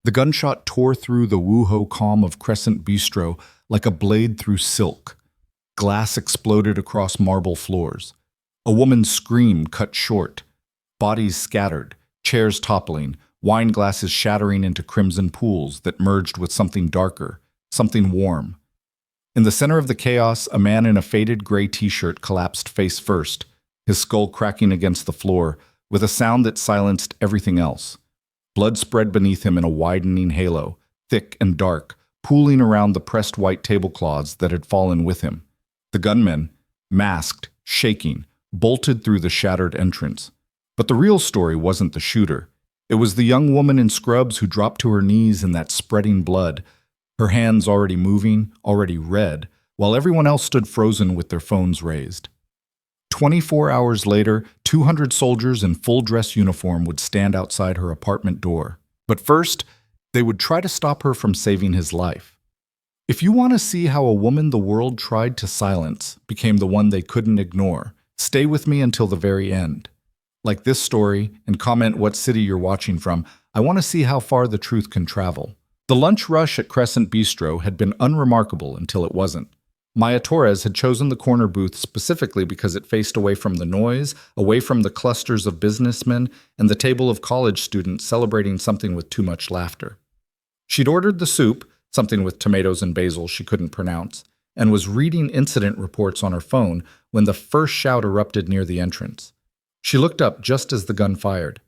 The gunshot tore through the woo-ho calm of Crescent Bistro like a blade through silk. Glass exploded across marble floors. A woman's scream cut short. Bodies scattered, chairs toppling, wine glasses shattering into crimson pools that merged with something darker, something warm. In the center of the chaos, a man in a faded gray t-shirt collapsed face first, his skull cracking against the floor, with a sound that silenced everything else. Blood spread beneath him in a widening halo, thick and dark, pooling around the pressed white tablecloths that had fallen with him. The gunmen, masked, shaking, bolted through the shattered entrance. But the real story wasn't the shooter. It was the young woman in scrubs who dropped to her knees in that spreading blood, her hands already moving, already red, while everyone else stood frozen with their phones raised. 24 hours later, 200 soldiers in full dress uniform would stand outside her apartment door. But first, they would try to stop her from saving his life. If you want to see how a woman the world tried to silence became the one they couldn't ignore, stay with me until the very end. Like this story, and comment what city you're watching from. I want to see how far the truth can travel. The lunch rush at Crescent Bistro had been unremarkable until it wasn't. Maya Torres had chosen the corner booth specifically because it faced away from the noise, away from the clusters of businessmen, and the table of college students celebrating something with too much laughter. She'd ordered the soup, something with tomatoes and basil she couldn't pronounce, and was reading incident reports on her phone when the first shout erupted near the entrance. She looked up just as the gun fired.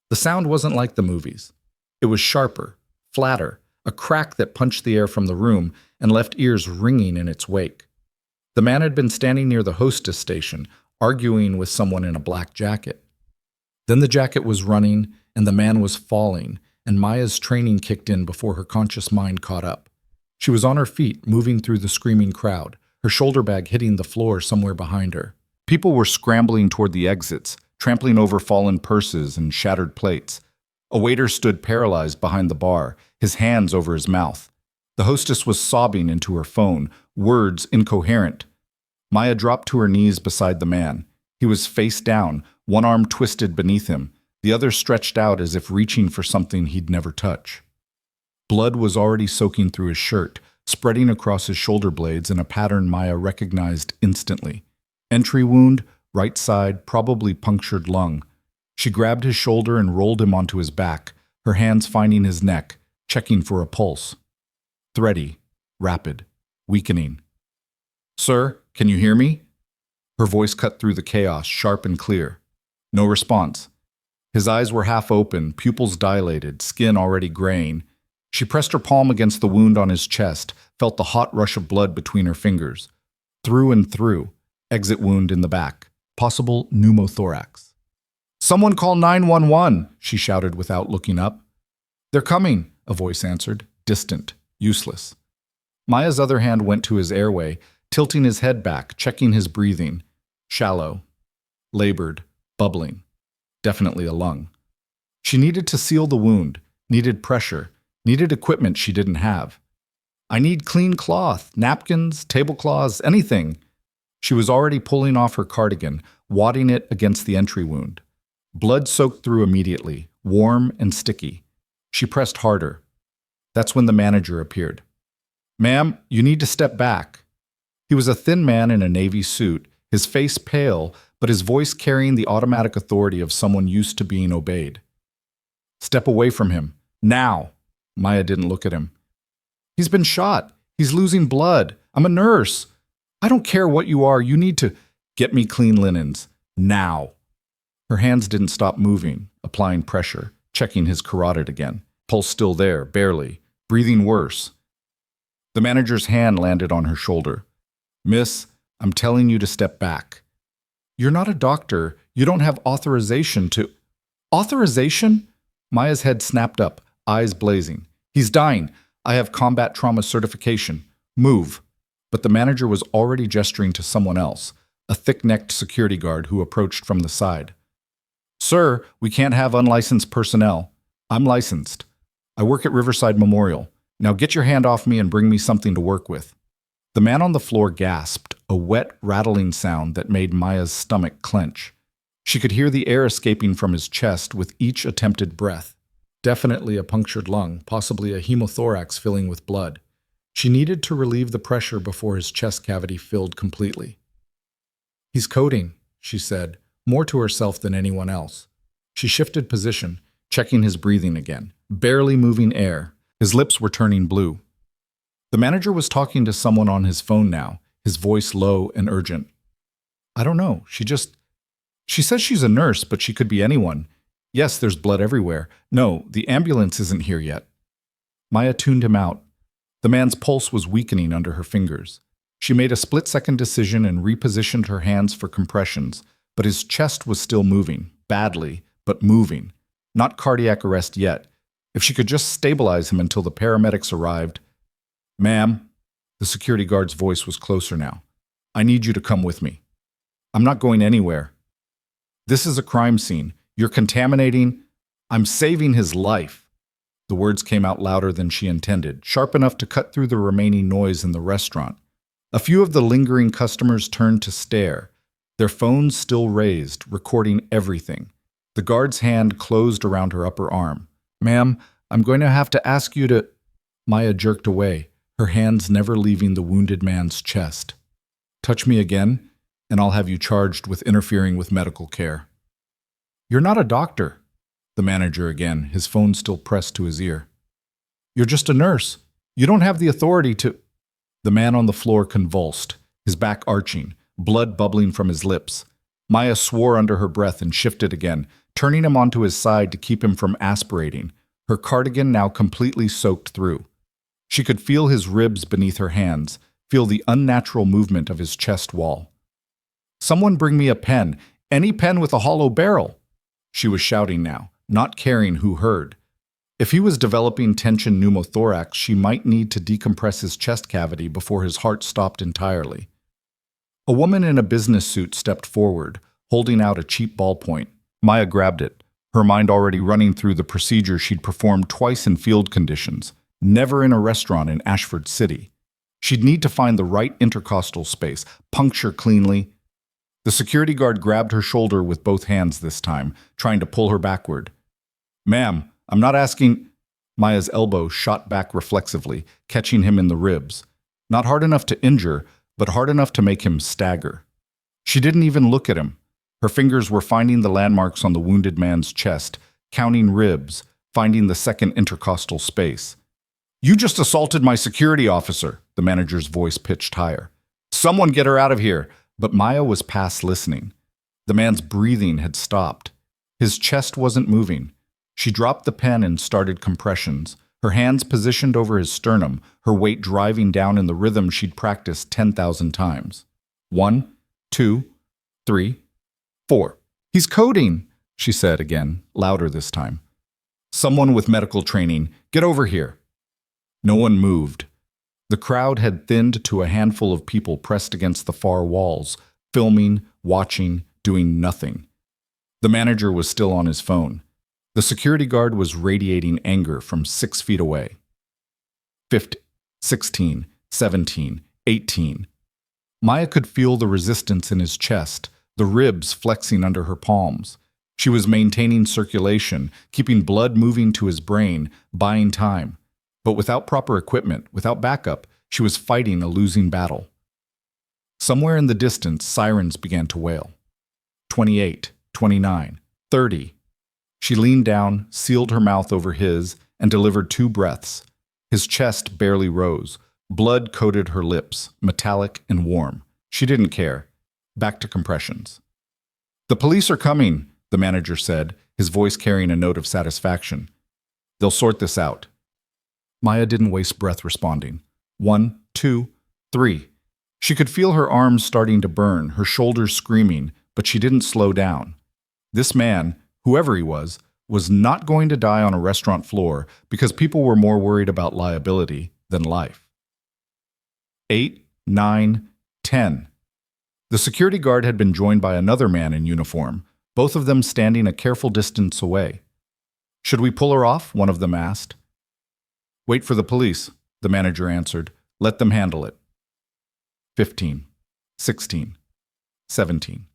The sound wasn't like the movies. It was sharper, flatter, a crack that punched the air from the room and left ears ringing in its wake. The man had been standing near the hostess station, arguing with someone in a black jacket. Then the jacket was running, and the man was falling, and Maya's training kicked in before her conscious mind caught up. She was on her feet, moving through the screaming crowd, her shoulder bag hitting the floor somewhere behind her. People were scrambling toward the exits, trampling over fallen purses and shattered plates. A waiter stood paralyzed behind the bar, his hands over his mouth. The hostess was sobbing into her phone, words incoherent. Maya dropped to her knees beside the man. He was face down, one arm twisted beneath him, the other stretched out as if reaching for something he'd never touch. Blood was already soaking through his shirt, spreading across his shoulder blades in a pattern Maya recognized instantly. Entry wound, right side, probably punctured lung. She grabbed his shoulder and rolled him onto his back, her hands finding his neck, checking for a pulse. Thready, rapid, weakening. "Sir, can you hear me?" Her voice cut through the chaos, sharp and clear. No response. His eyes were half open, pupils dilated, skin already graying. She pressed her palm against the wound on his chest, felt the hot rush of blood between her fingers. Through and through, exit wound in the back, possible pneumothorax. "Someone call 911, she shouted without looking up. "They're coming," a voice answered, distant, useless. Maya's other hand went to his airway, tilting his head back, checking his breathing. Shallow, labored, bubbling. Definitely a lung. She needed to seal the wound, needed pressure, needed equipment she didn't have. "I need clean cloth, napkins, tablecloths, anything." She was already pulling off her cardigan, wadding it against the entry wound. Blood soaked through immediately, warm and sticky. She pressed harder. That's when the manager appeared. "Ma'am, you need to step back." He was a thin man in a navy suit, his face pale, but his voice carrying the automatic authority of someone used to being obeyed. "Step away from him. Now." Maya didn't look at him. "He's been shot. He's losing blood. I'm a nurse. I don't care what you are. You need to get me clean linens. Now." Her hands didn't stop moving, applying pressure, checking his carotid again. Pulse still there, barely. Breathing worse. The manager's hand landed on her shoulder. "Miss, I'm telling you to step back." "You're not a doctor. You don't have authorization to—" "Authorization?" Maya's head snapped up, eyes blazing. "He's dying. I have combat trauma certification. Move." But the manager was already gesturing to someone else, a thick-necked security guard who approached from the side. "Sir, we can't have unlicensed personnel. I'm licensed. I work at Riverside Memorial. Now get your hand off me and bring me something to work with." The man on the floor gasped, a wet, rattling sound that made Maya's stomach clench. She could hear the air escaping from his chest with each attempted breath. Definitely a punctured lung, possibly a hemothorax filling with blood. She needed to relieve the pressure before his chest cavity filled completely. "He's coding," she said, more to herself than anyone else. She shifted position, checking his breathing again, barely moving air. His lips were turning blue. The manager was talking to someone on his phone now, his voice low and urgent. "I don't know. She says she's a nurse, but she could be anyone. Yes, there's blood everywhere. No, the ambulance isn't here yet." Maya tuned him out. The man's pulse was weakening under her fingers. She made a split-second decision and repositioned her hands for compressions, but his chest was still moving, badly, but moving. Not cardiac arrest yet. If she could just stabilize him until the paramedics arrived. "Ma'am," the security guard's voice was closer now. "I need you to come with me." "I'm not going anywhere." "This is a crime scene. You're contaminating." "I'm saving his life." The words came out louder than she intended, sharp enough to cut through the remaining noise in the restaurant. A few of the lingering customers turned to stare, their phones still raised, recording everything. The guard's hand closed around her upper arm. "Ma'am, I'm going to have to ask you to—" Maya jerked away, her hands never leaving the wounded man's chest. "Touch me again, and I'll have you charged with interfering with medical care." "You're not a doctor." The manager again, his phone still pressed to his ear. "You're just a nurse. You don't have the authority to—" The man on the floor convulsed, his back arching, blood bubbling from his lips. Maya swore under her breath and shifted again, turning him onto his side to keep him from aspirating, her cardigan now completely soaked through. She could feel his ribs beneath her hands, feel the unnatural movement of his chest wall. "Someone bring me a pen, any pen with a hollow barrel!" She was shouting now, not caring who heard. If he was developing tension pneumothorax, she might need to decompress his chest cavity before his heart stopped entirely. A woman in a business suit stepped forward, holding out a cheap ballpoint. Maya grabbed it, her mind already running through the procedure she'd performed twice in field conditions, never in a restaurant in Ashford City. She'd need to find the right intercostal space, puncture cleanly. The security guard grabbed her shoulder with both hands this time, trying to pull her backward. "Ma'am, I'm not asking—" Maya's elbow shot back reflexively, catching him in the ribs. Not hard enough to injure, but hard enough to make him stagger. She didn't even look at him. Her fingers were finding the landmarks on the wounded man's chest, counting ribs, finding the second intercostal space. "You just assaulted my security officer," the manager's voice pitched higher. "Someone get her out of here." But Maya was past listening. The man's breathing had stopped. His chest wasn't moving. She dropped the pen and started compressions, her hands positioned over his sternum, her weight driving down in the rhythm she'd practiced 10,000 times. 1, 2, 3, 4. "He's coding," she said again, louder this time. "Someone with medical training, get over here." No one moved. The crowd had thinned to a handful of people pressed against the far walls, filming, watching, doing nothing. The manager was still on his phone. The security guard was radiating anger from 6 feet away. 50, 16, 17, 18. Maya could feel the resistance in his chest, the ribs flexing under her palms. She was maintaining circulation, keeping blood moving to his brain, buying time. But without proper equipment, without backup, she was fighting a losing battle. Somewhere in the distance, sirens began to wail. 28, 29, 30. She leaned down, sealed her mouth over his, and delivered 2 breaths. His chest barely rose. Blood coated her lips, metallic and warm. She didn't care. Back to compressions. "The police are coming," the manager said, his voice carrying a note of satisfaction. "They'll sort this out." Maya didn't waste breath responding. 1, 2, 3. She could feel her arms starting to burn, her shoulders screaming, but she didn't slow down. This man, whoever he was not going to die on a restaurant floor because people were more worried about liability than life. 8, 9, 10. The security guard had been joined by another man in uniform, both of them standing a careful distance away. "Should we pull her off?" one of them asked. "Wait for the police," the manager answered. "Let them handle it." 15, 16, 17.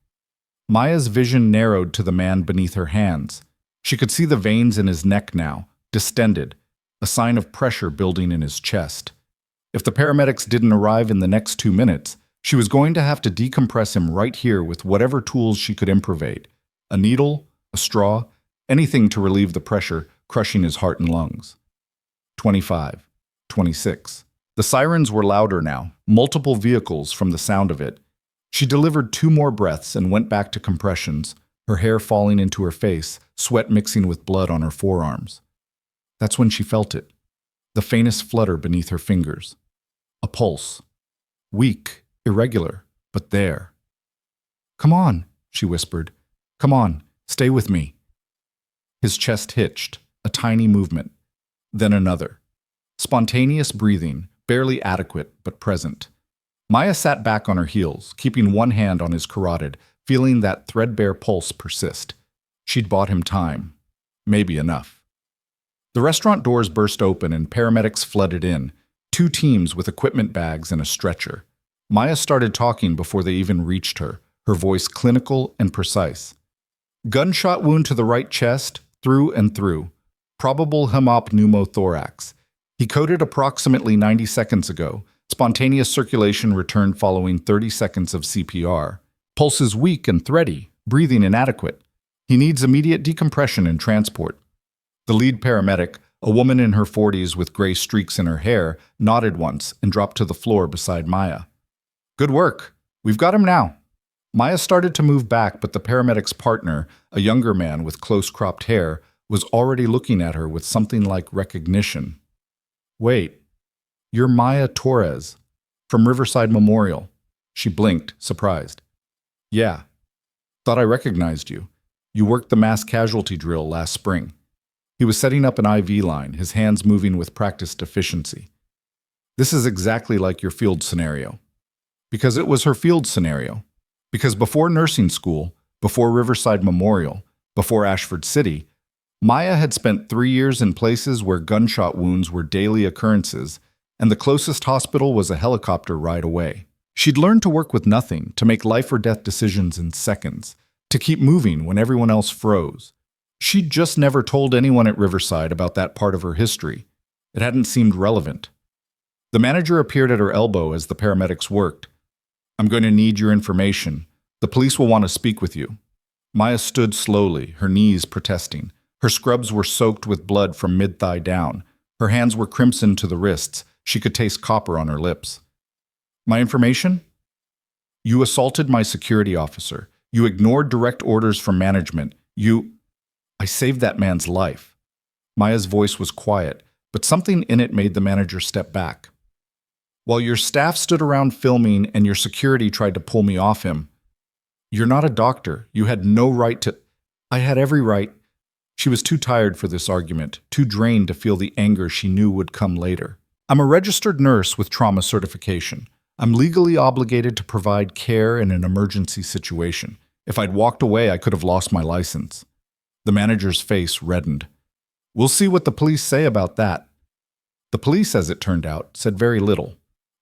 Maya's vision narrowed to the man beneath her hands. She could see the veins in his neck now, distended, a sign of pressure building in his chest. If the paramedics didn't arrive in the next 2 minutes, she was going to have to decompress him right here with whatever tools she could improvise. A needle, a straw, anything to relieve the pressure crushing his heart and lungs. 25, 26. The sirens were louder now, multiple vehicles from the sound of it. She delivered 2 more breaths and went back to compressions, her hair falling into her face, sweat mixing with blood on her forearms. That's when she felt it, the faintest flutter beneath her fingers. A pulse. Weak, irregular, but there. "Come on," she whispered. "Come on, stay with me." His chest hitched, a tiny movement, then another. Spontaneous breathing, barely adequate but present. Maya sat back on her heels, keeping one hand on his carotid, feeling that threadbare pulse persist. She'd bought him time. Maybe enough. The restaurant doors burst open and paramedics flooded in, 2 teams with equipment bags and a stretcher. Maya started talking before they even reached her, her voice clinical and precise. "Gunshot wound to the right chest, through and through. Probable hemopneumothorax. He coded approximately 90 seconds ago. Spontaneous circulation returned following 30 seconds of CPR. Pulse is weak and thready, breathing inadequate. He needs immediate decompression and transport." The lead paramedic, a woman in her 40s with gray streaks in her hair, nodded once and dropped to the floor beside Maya. "Good work. We've got him now." Maya started to move back, but the paramedic's partner, a younger man with close-cropped hair, was already looking at her with something like recognition. "Wait, you're Maya Torres, from Riverside Memorial." She blinked, surprised. "Yeah. Thought I recognized you. You worked the mass casualty drill last spring." He was setting up an IV line, his hands moving with practiced efficiency. "This is exactly like your field scenario." Because it was her field scenario. Because before nursing school, before Riverside Memorial, before Ashford City, Maya had spent 3 years in places where gunshot wounds were daily occurrences, and the closest hospital was a helicopter ride away. She'd learned to work with nothing, to make life or death decisions in seconds, to keep moving when everyone else froze. She'd just never told anyone at Riverside about that part of her history. It hadn't seemed relevant. The manager appeared at her elbow as the paramedics worked. "I'm going to need your information. The police will want to speak with you." Maya stood slowly, her knees protesting. Her scrubs were soaked with blood from mid-thigh down. Her hands were crimson to the wrists. She could taste copper on her lips. "My information? You assaulted my security officer. You ignored direct orders from management. I saved that man's life." Maya's voice was quiet, but something in it made the manager step back. "While your staff stood around filming and your security tried to pull me off him. You're not a doctor. You had no right to—" "I had every right." She was too tired for this argument, too drained to feel the anger she knew would come later. "I'm a registered nurse with trauma certification. I'm legally obligated to provide care in an emergency situation. If I'd walked away, I could have lost my license." The manager's face reddened. "We'll see what the police say about that." The police, as it turned out, said very little.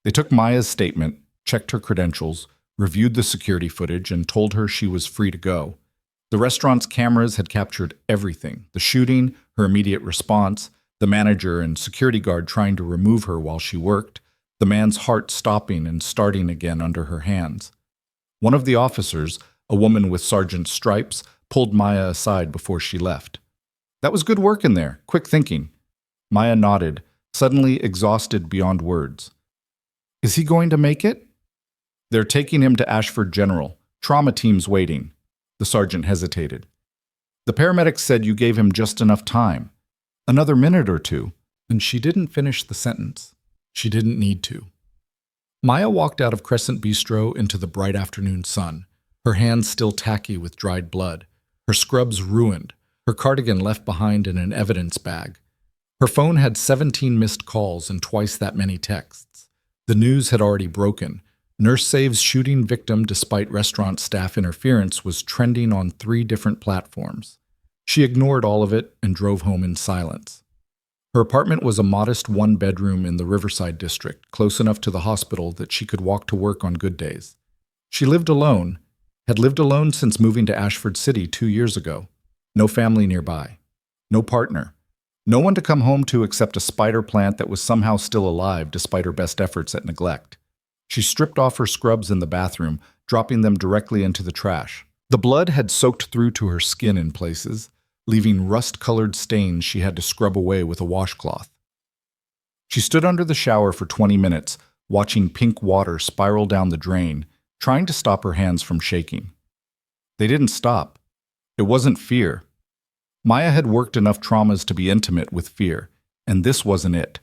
They took Maya's statement, checked her credentials, reviewed the security footage, and told her she was free to go. The restaurant's cameras had captured everything: the shooting, her immediate response, the manager and security guard trying to remove her while she worked, the man's heart stopping and starting again under her hands. One of the officers, a woman with sergeant's stripes, pulled Maya aside before she left. "That was good work in there, quick thinking." Maya nodded, suddenly exhausted beyond words. "Is he going to make it?" "They're taking him to Ashford General. Trauma team's waiting." The sergeant hesitated. "The paramedics said you gave him just enough time. Another minute or two." And she didn't finish the sentence. She didn't need to. Maya walked out of Crescent Bistro into the bright afternoon sun, her hands still tacky with dried blood, her scrubs ruined, her cardigan left behind in an evidence bag. Her phone had 17 missed calls and twice that many texts. The news had already broken. Nurse saves shooting victim despite restaurant staff interference was trending on 3 different platforms. She ignored all of it and drove home in silence. Her apartment was a modest 1-bedroom in the Riverside district, close enough to the hospital that she could walk to work on good days. She lived alone, had lived alone since moving to Ashford City 2 years ago. No family nearby. No partner. No one to come home to except a spider plant that was somehow still alive despite her best efforts at neglect. She stripped off her scrubs in the bathroom, dropping them directly into the trash. The blood had soaked through to her skin in places, leaving rust-colored stains she had to scrub away with a washcloth. She stood under the shower for 20 minutes, watching pink water spiral down the drain, trying to stop her hands from shaking. They didn't stop. It wasn't fear. Maya had worked enough traumas to be intimate with fear, and this wasn't it.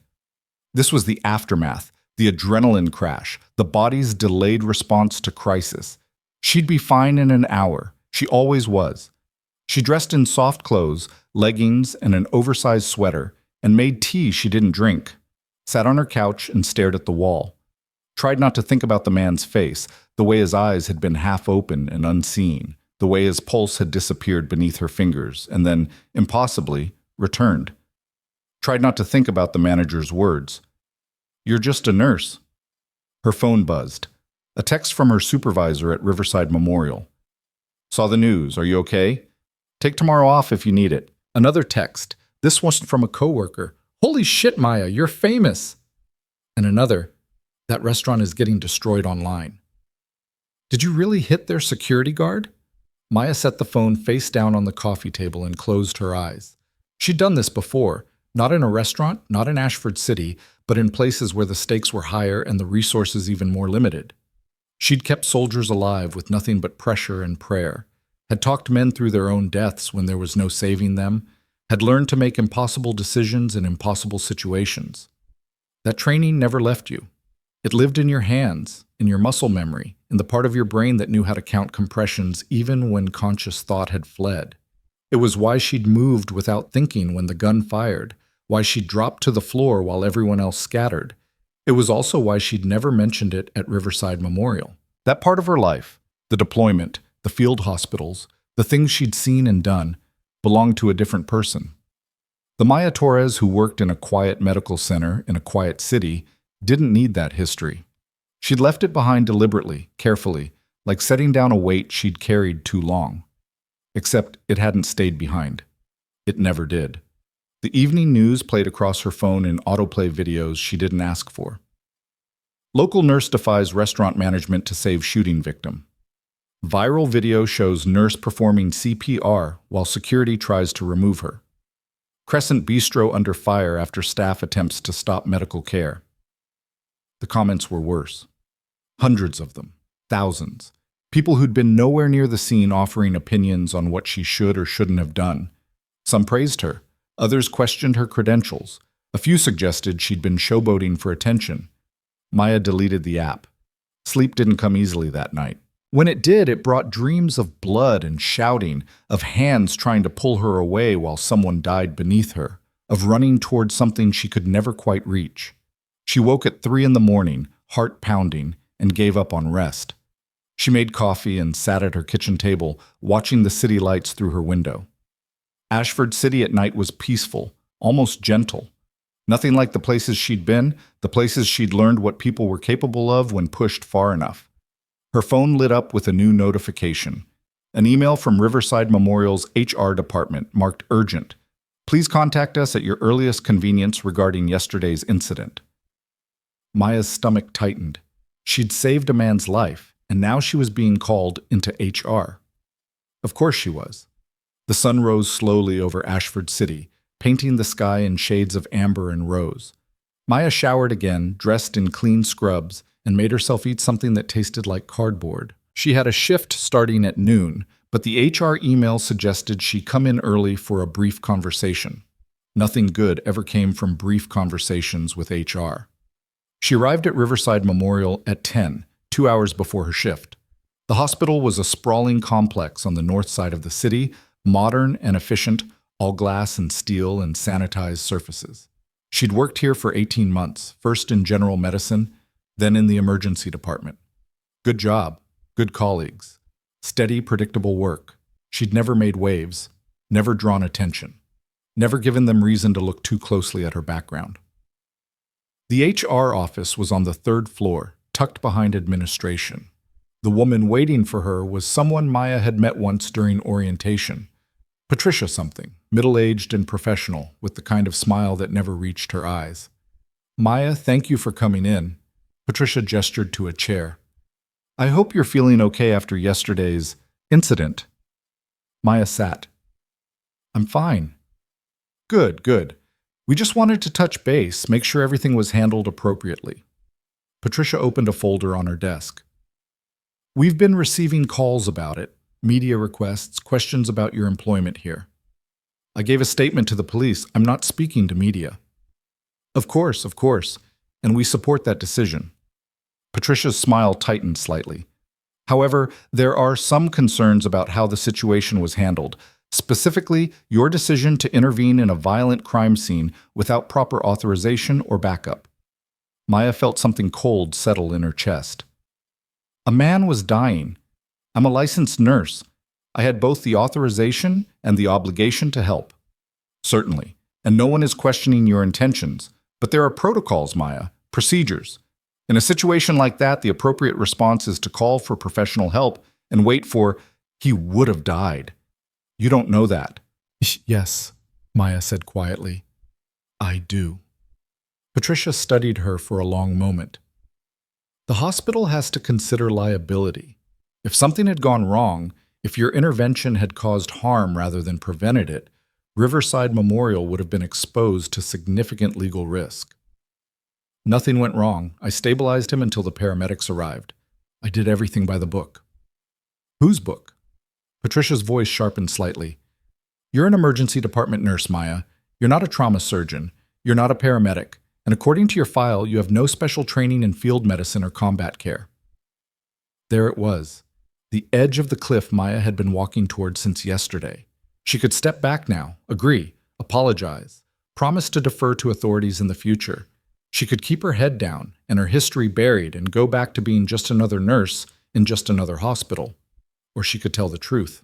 This was the aftermath, the adrenaline crash, the body's delayed response to crisis. She'd be fine in an hour. She always was. She dressed in soft clothes, leggings, and an oversized sweater, and made tea she didn't drink, sat on her couch and stared at the wall. Tried not to think about the man's face, the way his eyes had been half open and unseen, the way his pulse had disappeared beneath her fingers, and then, impossibly, returned. Tried not to think about the manager's words. "You're just a nurse." Her phone buzzed. A text from her supervisor at Riverside Memorial. "Saw the news. Are you okay? Take tomorrow off if you need it." Another text. This one from a coworker. "Holy shit, Maya, you're famous." And another. "That restaurant is getting destroyed online." Did you really hit their security guard? Maya set the phone face down on the coffee table and closed her eyes. She'd done this before, not in a restaurant, not in Ashford City, but in places where the stakes were higher and the resources even more limited. She'd kept soldiers alive with nothing but pressure and prayer, had talked men through their own deaths when there was no saving them, had learned to make impossible decisions in impossible situations. That training never left you. It lived in your hands, in your muscle memory, in the part of your brain that knew how to count compressions even when conscious thought had fled. It was why she'd moved without thinking when the gun fired, why she'd dropped to the floor while everyone else scattered. It was also why she'd never mentioned it at Riverside Memorial. That part of her life, the deployment, the field hospitals, the things she'd seen and done, belonged to a different person. The Maya Torres who worked in a quiet medical center in a quiet city didn't need that history. She'd left it behind deliberately, carefully, like setting down a weight she'd carried too long. Except it hadn't stayed behind. It never did. The evening news played across her phone in autoplay videos she didn't ask for. Local nurse defies restaurant management to save shooting victim. Viral video shows nurse performing CPR while security tries to remove her. Crescent Bistro under fire after staff attempts to stop medical care. The comments were worse. Hundreds of them. Thousands. People who'd been nowhere near the scene offering opinions on what she should or shouldn't have done. Some praised her. Others questioned her credentials. A few suggested she'd been showboating for attention. Maya deleted the app. Sleep didn't come easily that night. When it did, it brought dreams of blood and shouting, of hands trying to pull her away while someone died beneath her, of running towards something she could never quite reach. She woke at 3 a.m, heart pounding, and gave up on rest. She made coffee and sat at her kitchen table, watching the city lights through her window. Ashford City at night was peaceful, almost gentle. Nothing like the places she'd been, the places she'd learned what people were capable of when pushed far enough. Her phone lit up with a new notification. An email from Riverside Memorial's HR department marked urgent. Please contact us at your earliest convenience regarding yesterday's incident. Maya's stomach tightened. She'd saved a man's life, and now she was being called into HR. Of course she was. The sun rose slowly over Ashford City, painting the sky in shades of amber and rose. Maya showered again, dressed in clean scrubs, and made herself eat something that tasted like cardboard. She had a shift starting at noon, but the HR email suggested she come in early for a brief conversation. Nothing good ever came from brief conversations with HR. She arrived at Riverside Memorial at 10, 2 hours before her shift. The hospital was a sprawling complex on the north side of the city, modern and efficient, all glass and steel and sanitized surfaces. She'd worked here for 18 months, first in general medicine, then in the emergency department. Good job, good colleagues, steady, predictable work. She'd never made waves, never drawn attention, never given them reason to look too closely at her background. The HR office was on the 3rd floor, tucked behind administration. The woman waiting for her was someone Maya had met once during orientation. Patricia something, middle-aged and professional, with the kind of smile that never reached her eyes. Maya, thank you for coming in. Patricia gestured to a chair. I hope you're feeling okay after yesterday's incident. Maya sat. I'm fine. Good, good. We just wanted to touch base, make sure everything was handled appropriately. Patricia opened a folder on her desk. We've been receiving calls about it, media requests, questions about your employment here. I gave a statement to the police. I'm not speaking to media. Of course, and we support that decision. Patricia's smile tightened slightly. However, there are some concerns about how the situation was handled, specifically your decision to intervene in a violent crime scene without proper authorization or backup. Maya felt something cold settle in her chest. A man was dying. I'm a licensed nurse. I had both the authorization and the obligation to help. Certainly, and no one is questioning your intentions, but there are protocols, Maya, procedures. In a situation like that, the appropriate response is to call for professional help and wait for, he would have died. You don't know that. Yes, Maya said quietly. I do. Patricia studied her for a long moment. The hospital has to consider liability. If something had gone wrong, if your intervention had caused harm rather than prevented it, Riverside Memorial would have been exposed to significant legal risk. Nothing went wrong. I stabilized him until the paramedics arrived. I did everything by the book. Whose book? Patricia's voice sharpened slightly. You're an emergency department nurse, Maya. You're not a trauma surgeon. You're not a paramedic. And according to your file, you have no special training in field medicine or combat care. There it was. The edge of the cliff Maya had been walking toward since yesterday. She could step back now, agree, apologize, promise to defer to authorities in the future. She could keep her head down and her history buried and go back to being just another nurse in just another hospital. Or she could tell the truth.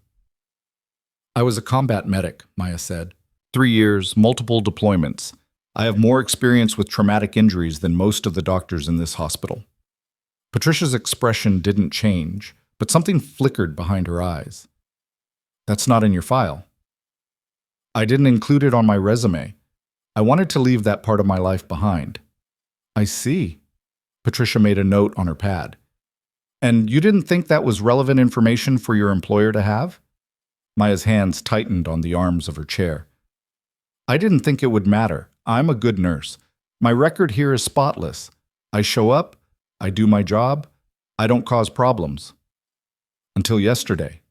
I was a combat medic, Maya said. 3 years, multiple deployments. I have more experience with traumatic injuries than most of the doctors in this hospital. Patricia's expression didn't change, but something flickered behind her eyes. That's not in your file. I didn't include it on my resume. I wanted to leave that part of my life behind. I see. Patricia made a note on her pad. And you didn't think that was relevant information for your employer to have? Maya's hands tightened on the arms of her chair. I didn't think it would matter. I'm a good nurse. My record here is spotless. I show up, I do my job, I don't cause problems. Until yesterday.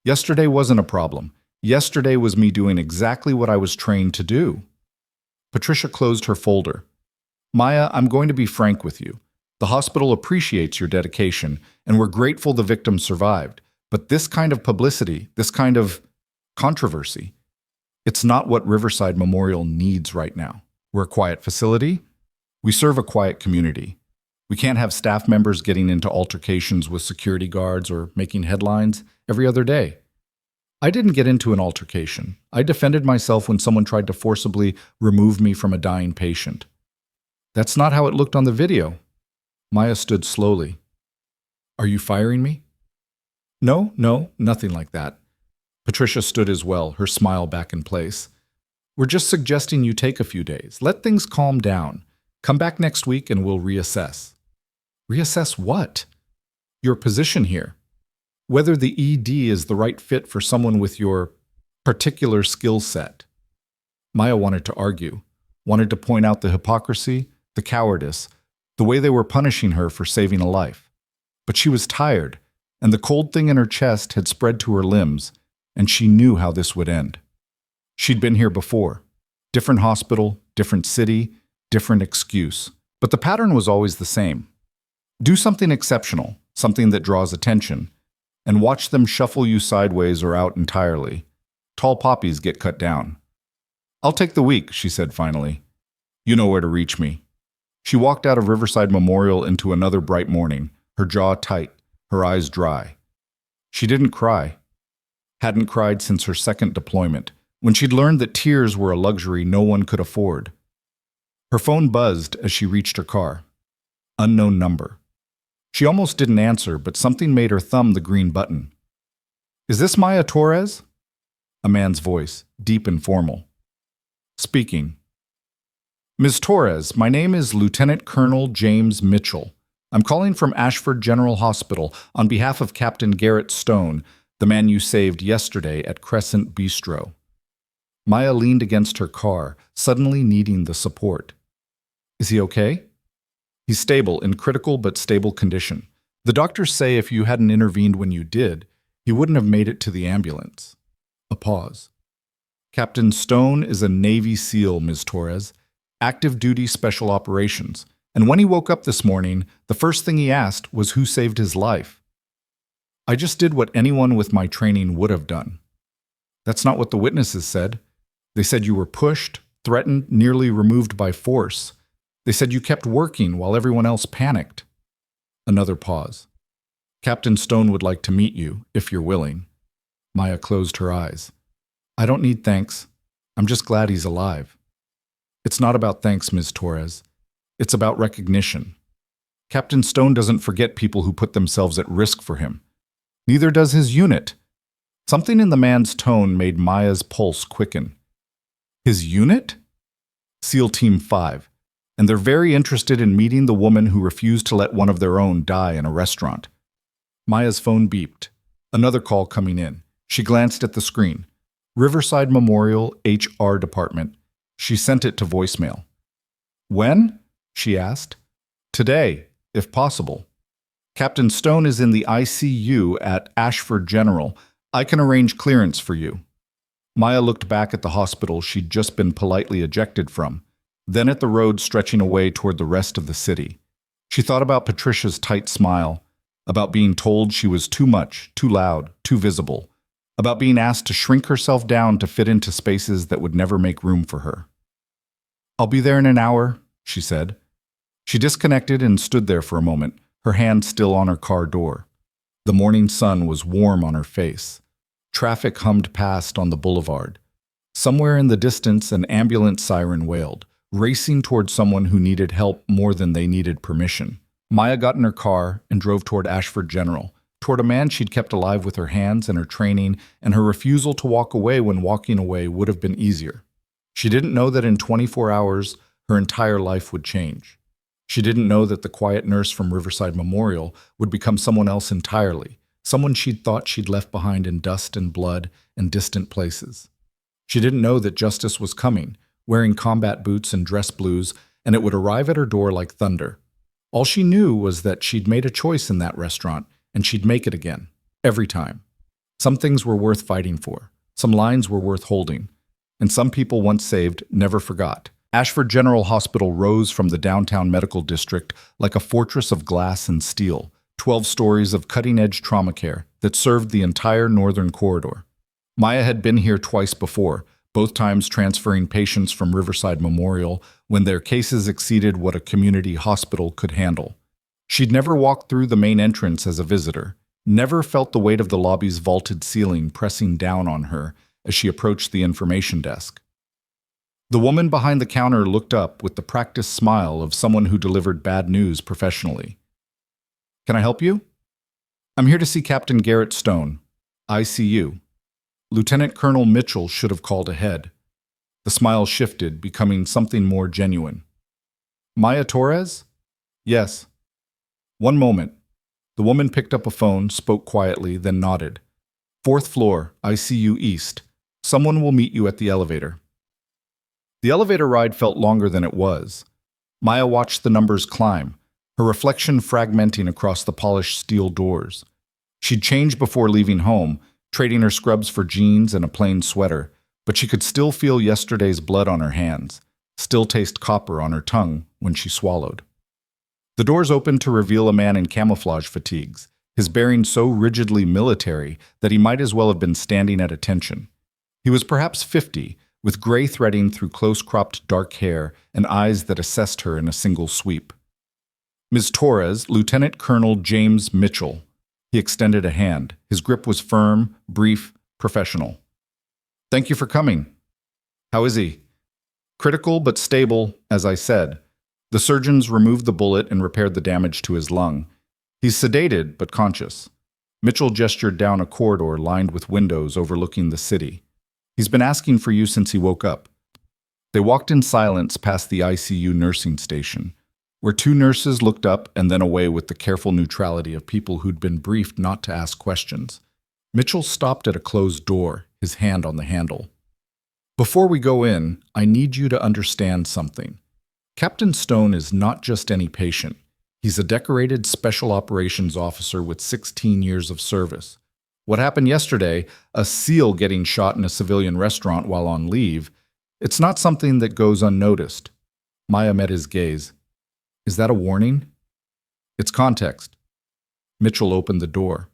Yesterday wasn't a problem. Yesterday was me doing exactly what I was trained to do. Patricia closed her folder. Maya, I'm going to be frank with you. The hospital appreciates your dedication, and we're grateful the victim survived. But this kind of publicity, this kind of controversy, it's not what Riverside Memorial needs right now. We're a quiet facility. We serve a quiet community. We can't have staff members getting into altercations with security guards or making headlines every other day. I didn't get into an altercation. I defended myself when someone tried to forcibly remove me from a dying patient. That's not how it looked on the video. Maya stood slowly. Are you firing me? No, nothing like that. Patricia stood as well, her smile back in place. We're just suggesting you take a few days. Let things calm down. Come back next week and we'll reassess. Reassess what? Your position here. Whether the ED is the right fit for someone with your particular skill set. Maya wanted to argue, wanted to point out the hypocrisy, the cowardice, the way they were punishing her for saving a life. But she was tired, and the cold thing in her chest had spread to her limbs, and she knew how this would end. She'd been here before. Different hospital, different city, different excuse. But the pattern was always the same. Do something exceptional, something that draws attention, and watch them shuffle you sideways or out entirely. Tall poppies get cut down. I'll take the week, she said finally. You know where to reach me. She walked out of Riverside Memorial into another bright morning, her jaw tight, her eyes dry. She didn't cry. Hadn't cried since her second deployment, when she'd learned that tears were a luxury no one could afford. Her phone buzzed as she reached her car. Unknown number. She almost didn't answer, but something made her thumb the green button. Is this Maya Torres? A man's voice, deep and formal. Speaking. Ms. Torres, my name is Lieutenant Colonel James Mitchell. I'm calling from Ashford General Hospital on behalf of Captain Garrett Stone, the man you saved yesterday at Crescent Bistro. Maya leaned against her car, suddenly needing the support. Is he okay? He's stable, in critical but stable condition. The doctors say if you hadn't intervened when you did, he wouldn't have made it to the ambulance. A pause. Captain Stone is a Navy SEAL, Ms. Torres. Active duty special operations. And when he woke up this morning, the first thing he asked was who saved his life. I just did what anyone with my training would have done. That's not what the witnesses said. They said you were pushed, threatened, nearly removed by force. They said you kept working while everyone else panicked. Another pause. Captain Stone would like to meet you, if you're willing. Maya closed her eyes. I don't need thanks. I'm just glad he's alive. It's not about thanks, Ms. Torres. It's about recognition. Captain Stone doesn't forget people who put themselves at risk for him. Neither does his unit. Something in the man's tone made Maya's pulse quicken. His unit? SEAL Team 5. And they're very interested in meeting the woman who refused to let one of their own die in a restaurant. Maya's phone beeped. Another call coming in. She glanced at the screen. Riverside Memorial HR Department. She sent it to voicemail. When? She asked. Today, if possible. Captain Stone is in the ICU at Ashford General. I can arrange clearance for you. Maya looked back at the hospital she'd just been politely ejected from, then at the road stretching away toward the rest of the city. She thought about Patricia's tight smile, about being told she was too much, too loud, too visible, about being asked to shrink herself down to fit into spaces that would never make room for her. I'll be there in an hour, she said. She disconnected and stood there for a moment, her hand still on her car door. The morning sun was warm on her face. Traffic hummed past on the boulevard. Somewhere in the distance, an ambulance siren wailed, racing toward someone who needed help more than they needed permission. Maya got in her car and drove toward Ashford General, toward a man she'd kept alive with her hands and her training, and her refusal to walk away when walking away would have been easier. She didn't know that in 24 hours, her entire life would change. She didn't know that the quiet nurse from Riverside Memorial would become someone else entirely, someone she'd thought she'd left behind in dust and blood and distant places. She didn't know that justice was coming, wearing combat boots and dress blues, and it would arrive at her door like thunder. All she knew was that she'd made a choice in that restaurant, and she'd make it again, every time. Some things were worth fighting for, some lines were worth holding, and some people once saved never forgot. Ashford General Hospital rose from the downtown medical district like a fortress of glass and steel, 12 stories of cutting-edge trauma care that served the entire northern corridor. Maya had been here twice before, both times transferring patients from Riverside Memorial when their cases exceeded what a community hospital could handle. She'd never walked through the main entrance as a visitor, never felt the weight of the lobby's vaulted ceiling pressing down on her as she approached the information desk. The woman behind the counter looked up with the practiced smile of someone who delivered bad news professionally. Can I help you? I'm here to see Captain Garrett Stone, ICU. Lieutenant Colonel Mitchell should have called ahead. The smile shifted, becoming something more genuine. Maya Torres? Yes. One moment. The woman picked up a phone, spoke quietly, then nodded. 4th floor, ICU East. Someone will meet you at the elevator. The elevator ride felt longer than it was. Maya watched the numbers climb, her reflection fragmenting across the polished steel doors. She'd changed before leaving home, trading her scrubs for jeans and a plain sweater, but she could still feel yesterday's blood on her hands, still taste copper on her tongue when she swallowed. The doors opened to reveal a man in camouflage fatigues, his bearing so rigidly military that he might as well have been standing at attention. He was perhaps 50, with gray threading through close-cropped dark hair and eyes that assessed her in a single sweep. Ms. Torres, Lieutenant Colonel James Mitchell. He extended a hand. His grip was firm, brief, professional. Thank you for coming. How is he? Critical but stable, as I said. The surgeons removed the bullet and repaired the damage to his lung. He's sedated but conscious. Mitchell gestured down a corridor lined with windows overlooking the city. He's been asking for you since he woke up. They walked in silence past the ICU nursing station, where two nurses looked up and then away with the careful neutrality of people who'd been briefed not to ask questions. Mitchell stopped at a closed door, his hand on the handle. Before we go in, I need you to understand something. Captain Stone is not just any patient. He's a decorated special operations officer with 16 years of service. What happened yesterday, a SEAL getting shot in a civilian restaurant while on leave, it's not something that goes unnoticed. Maya met his gaze. Is that a warning? It's context. Mitchell opened the door.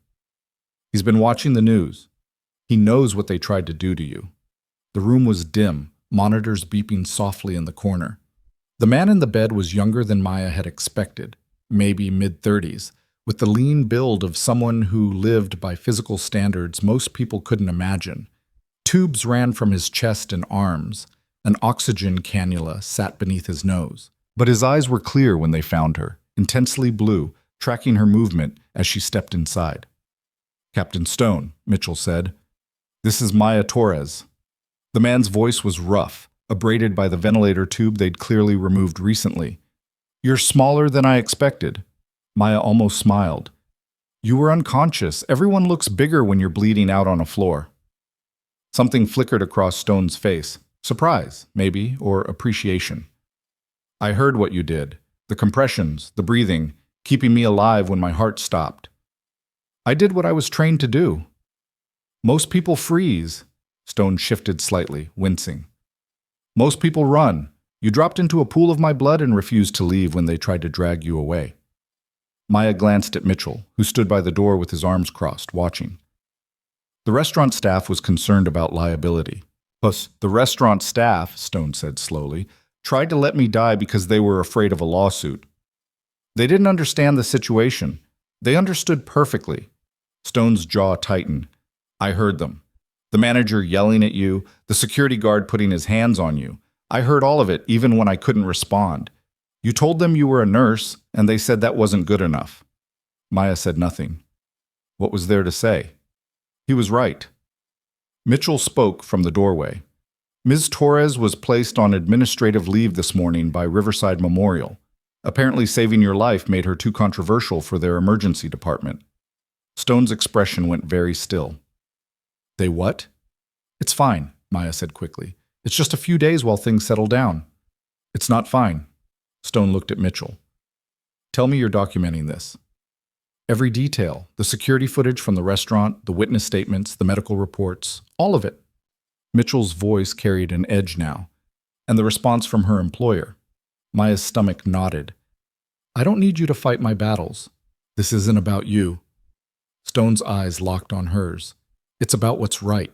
He's been watching the news. He knows what they tried to do to you. The room was dim, monitors beeping softly in the corner. The man in the bed was younger than Maya had expected, maybe mid-30s, with the lean build of someone who lived by physical standards most people couldn't imagine. Tubes ran from his chest and arms. An oxygen cannula sat beneath his nose. But his eyes were clear when they found her, intensely blue, tracking her movement as she stepped inside. Captain Stone, Mitchell said. This is Maya Torres. The man's voice was rough, abraded by the ventilator tube they'd clearly removed recently. You're smaller than I expected. Maya almost smiled. You were unconscious. Everyone looks bigger when you're bleeding out on a floor. Something flickered across Stone's face. Surprise, maybe, or appreciation. I heard what you did. The compressions, the breathing, keeping me alive when my heart stopped. I did what I was trained to do. Most people freeze. Stone shifted slightly, wincing. Most people run. You dropped into a pool of my blood and refused to leave when they tried to drag you away. Maya glanced at Mitchell, who stood by the door with his arms crossed, watching. The restaurant staff was concerned about liability. Plus, the restaurant staff, Stone said slowly, tried to let me die because they were afraid of a lawsuit. They didn't understand the situation. They understood perfectly. Stone's jaw tightened. I heard them. The manager yelling at you, the security guard putting his hands on you. I heard all of it, even when I couldn't respond. You told them you were a nurse, and they said that wasn't good enough. Maya said nothing. What was there to say? He was right. Mitchell spoke from the doorway. Ms. Torres was placed on administrative leave this morning by Riverside Memorial. Apparently saving your life made her too controversial for their emergency department. Stone's expression went very still. They what? It's fine, Maya said quickly. It's just a few days while things settle down. It's not fine. Stone looked at Mitchell. Tell me you're documenting this. Every detail, the security footage from the restaurant, the witness statements, the medical reports, all of it. Mitchell's voice carried an edge now, and the response from her employer. Maya's stomach knotted. I don't need you to fight my battles. This isn't about you. Stone's eyes locked on hers. It's about what's right.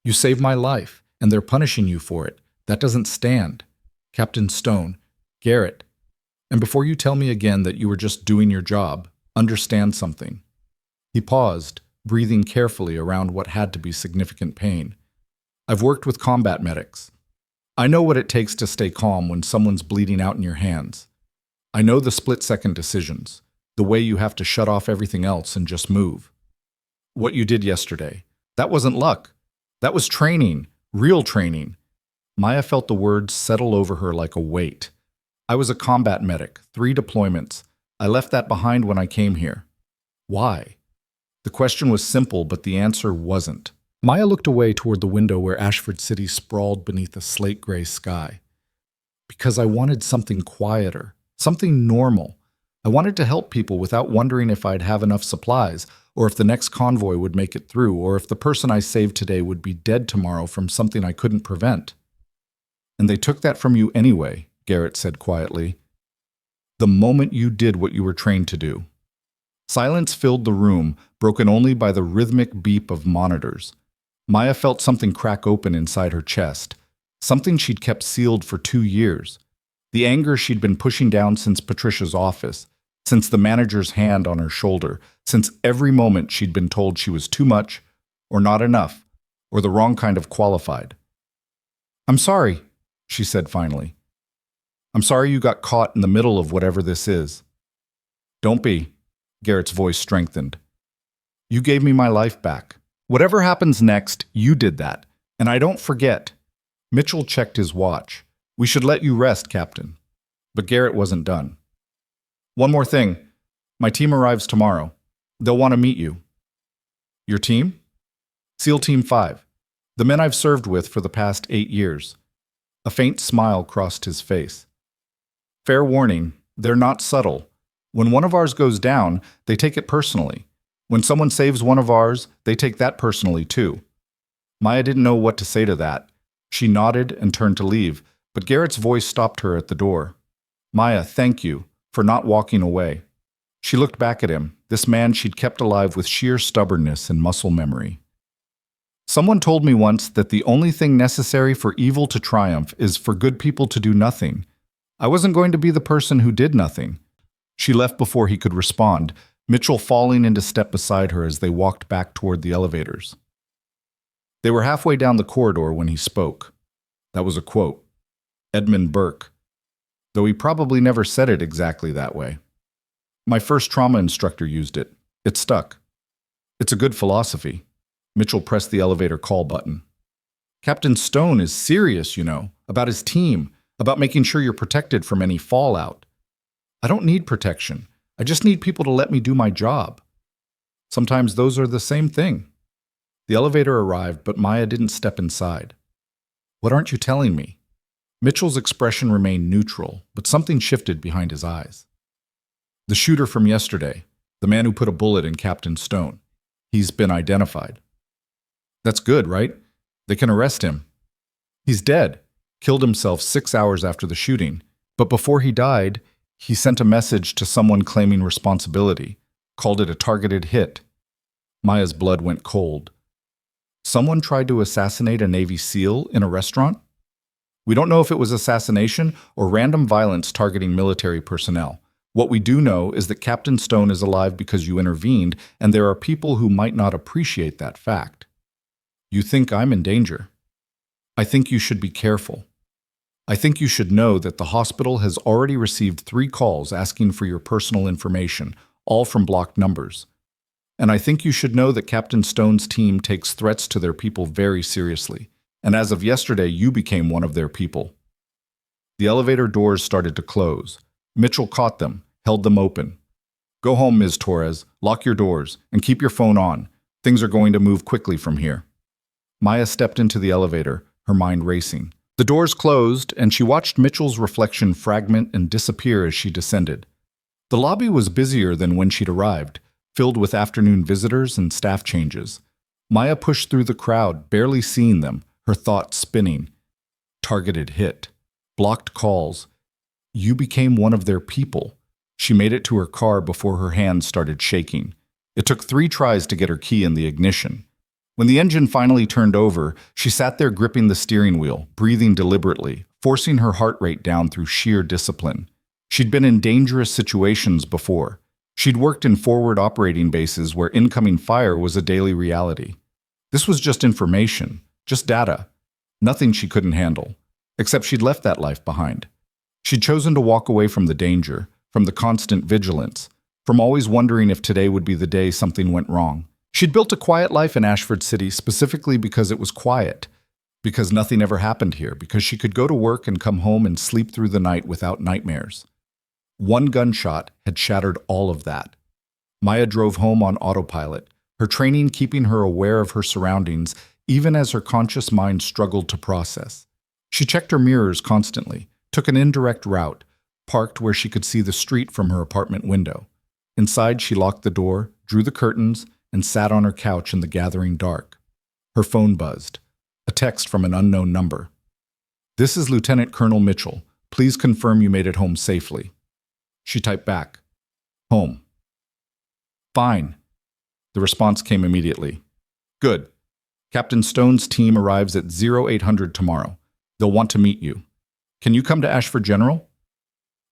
You saved my life, and they're punishing you for it. That doesn't stand. Captain Stone, Garrett. And before you tell me again that you were just doing your job, understand something. He paused, breathing carefully around what had to be significant pain. I've worked with combat medics. I know what it takes to stay calm when someone's bleeding out in your hands. I know the split-second decisions, the way you have to shut off everything else and just move. What you did yesterday, that wasn't luck. That was training, real training. Maya felt the words settle over her like a weight. I was a combat medic, 3 deployments. I left that behind when I came here. Why? The question was simple, but the answer wasn't. Maya looked away toward the window where Ashford City sprawled beneath a slate-gray sky. Because I wanted something quieter, something normal. I wanted to help people without wondering if I'd have enough supplies, or if the next convoy would make it through, or if the person I saved today would be dead tomorrow from something I couldn't prevent. And they took that from you anyway, Garrett said quietly. The moment you did what you were trained to do. Silence filled the room, broken only by the rhythmic beep of monitors. Maya felt something crack open inside her chest, something she'd kept sealed for 2 years. The anger she'd been pushing down since Patricia's office, since the manager's hand on her shoulder, since every moment she'd been told she was too much, or not enough, or the wrong kind of qualified. I'm sorry, she said finally. I'm sorry you got caught in the middle of whatever this is. Don't be, Garrett's voice strengthened. You gave me my life back. Whatever happens next, you did that, And I don't forget. Mitchell checked his watch. We should let you rest, Captain. But Garrett wasn't done. One more thing. My team arrives tomorrow. They'll want to meet you. Your team? SEAL Team 5. The men I've served with for the past 8 years. A faint smile crossed his face. Fair warning, they're not subtle. When one of ours goes down, they take it personally. When someone saves one of ours, they take that personally too. Maya didn't know what to say to that. She nodded and turned to leave, but Garrett's voice stopped her at the door. Maya, thank you for not walking away. She looked back at him, this man she'd kept alive with sheer stubbornness and muscle memory. Someone told me once that the only thing necessary for evil to triumph is for good people to do nothing. I wasn't going to be the person who did nothing. She left before he could respond, Mitchell falling into step beside her as they walked back toward the elevators. They were halfway down the corridor when he spoke. That was a quote. Edmund Burke. Though he probably never said it exactly that way. My first trauma instructor used it. It stuck. It's a good philosophy. Mitchell pressed the elevator call button. Captain Stone is serious, about his team, about making sure you're protected from any fallout. I don't need protection. I just need people to let me do my job. Sometimes those are the same thing. The elevator arrived, but Maya didn't step inside. What aren't you telling me? Mitchell's expression remained neutral, but something shifted behind his eyes. The shooter from yesterday, the man who put a bullet in Captain Stone, he's been identified. That's good, right? They can arrest him. He's dead, killed himself 6 hours after the shooting, but before he died, he sent a message to someone claiming responsibility, called it a targeted hit. Maya's blood went cold. Someone tried to assassinate a Navy SEAL in a restaurant? We don't know if it was assassination or random violence targeting military personnel. What we do know is that Captain Stone is alive because you intervened, and there are people who might not appreciate that fact. You think I'm in danger. I think you should be careful. I think you should know that the hospital has already received 3 calls asking for your personal information, all from blocked numbers. And I think you should know that Captain Stone's team takes threats to their people very seriously. And as of yesterday, you became one of their people. The elevator doors started to close. Mitchell caught them, held them open. Go home, Ms. Torres, lock your doors, and keep your phone on. Things are going to move quickly from here. Maya stepped into the elevator, her mind racing. The doors closed, and she watched Mitchell's reflection fragment and disappear as she descended. The lobby was busier than when she'd arrived, filled with afternoon visitors and staff changes. Maya pushed through the crowd, barely seeing them, her thoughts spinning. Targeted hit. Blocked calls. You became one of their people. She made it to her car before her hands started shaking. It took 3 tries to get her key in the ignition. When the engine finally turned over, she sat there gripping the steering wheel, breathing deliberately, forcing her heart rate down through sheer discipline. She'd been in dangerous situations before. She'd worked in forward operating bases where incoming fire was a daily reality. This was just information, just data. Nothing she couldn't handle. Except she'd left that life behind. She'd chosen to walk away from the danger, from the constant vigilance, from always wondering if today would be the day something went wrong. She'd built a quiet life in Ashford City specifically because it was quiet, because nothing ever happened here, because she could go to work and come home and sleep through the night without nightmares. One gunshot had shattered all of that. Maya drove home on autopilot, her training keeping her aware of her surroundings even as her conscious mind struggled to process. She checked her mirrors constantly, took an indirect route, parked where she could see the street from her apartment window. Inside, she locked the door, drew the curtains, and sat on her couch in the gathering dark. Her phone buzzed. A text from an unknown number. "This is Lieutenant Colonel Mitchell. Please confirm you made it home safely." She typed back, "Home." "Fine." The response came immediately. "Good. Captain Stone's team arrives at 0800 tomorrow. They'll want to meet you. Can you come to Ashford General?"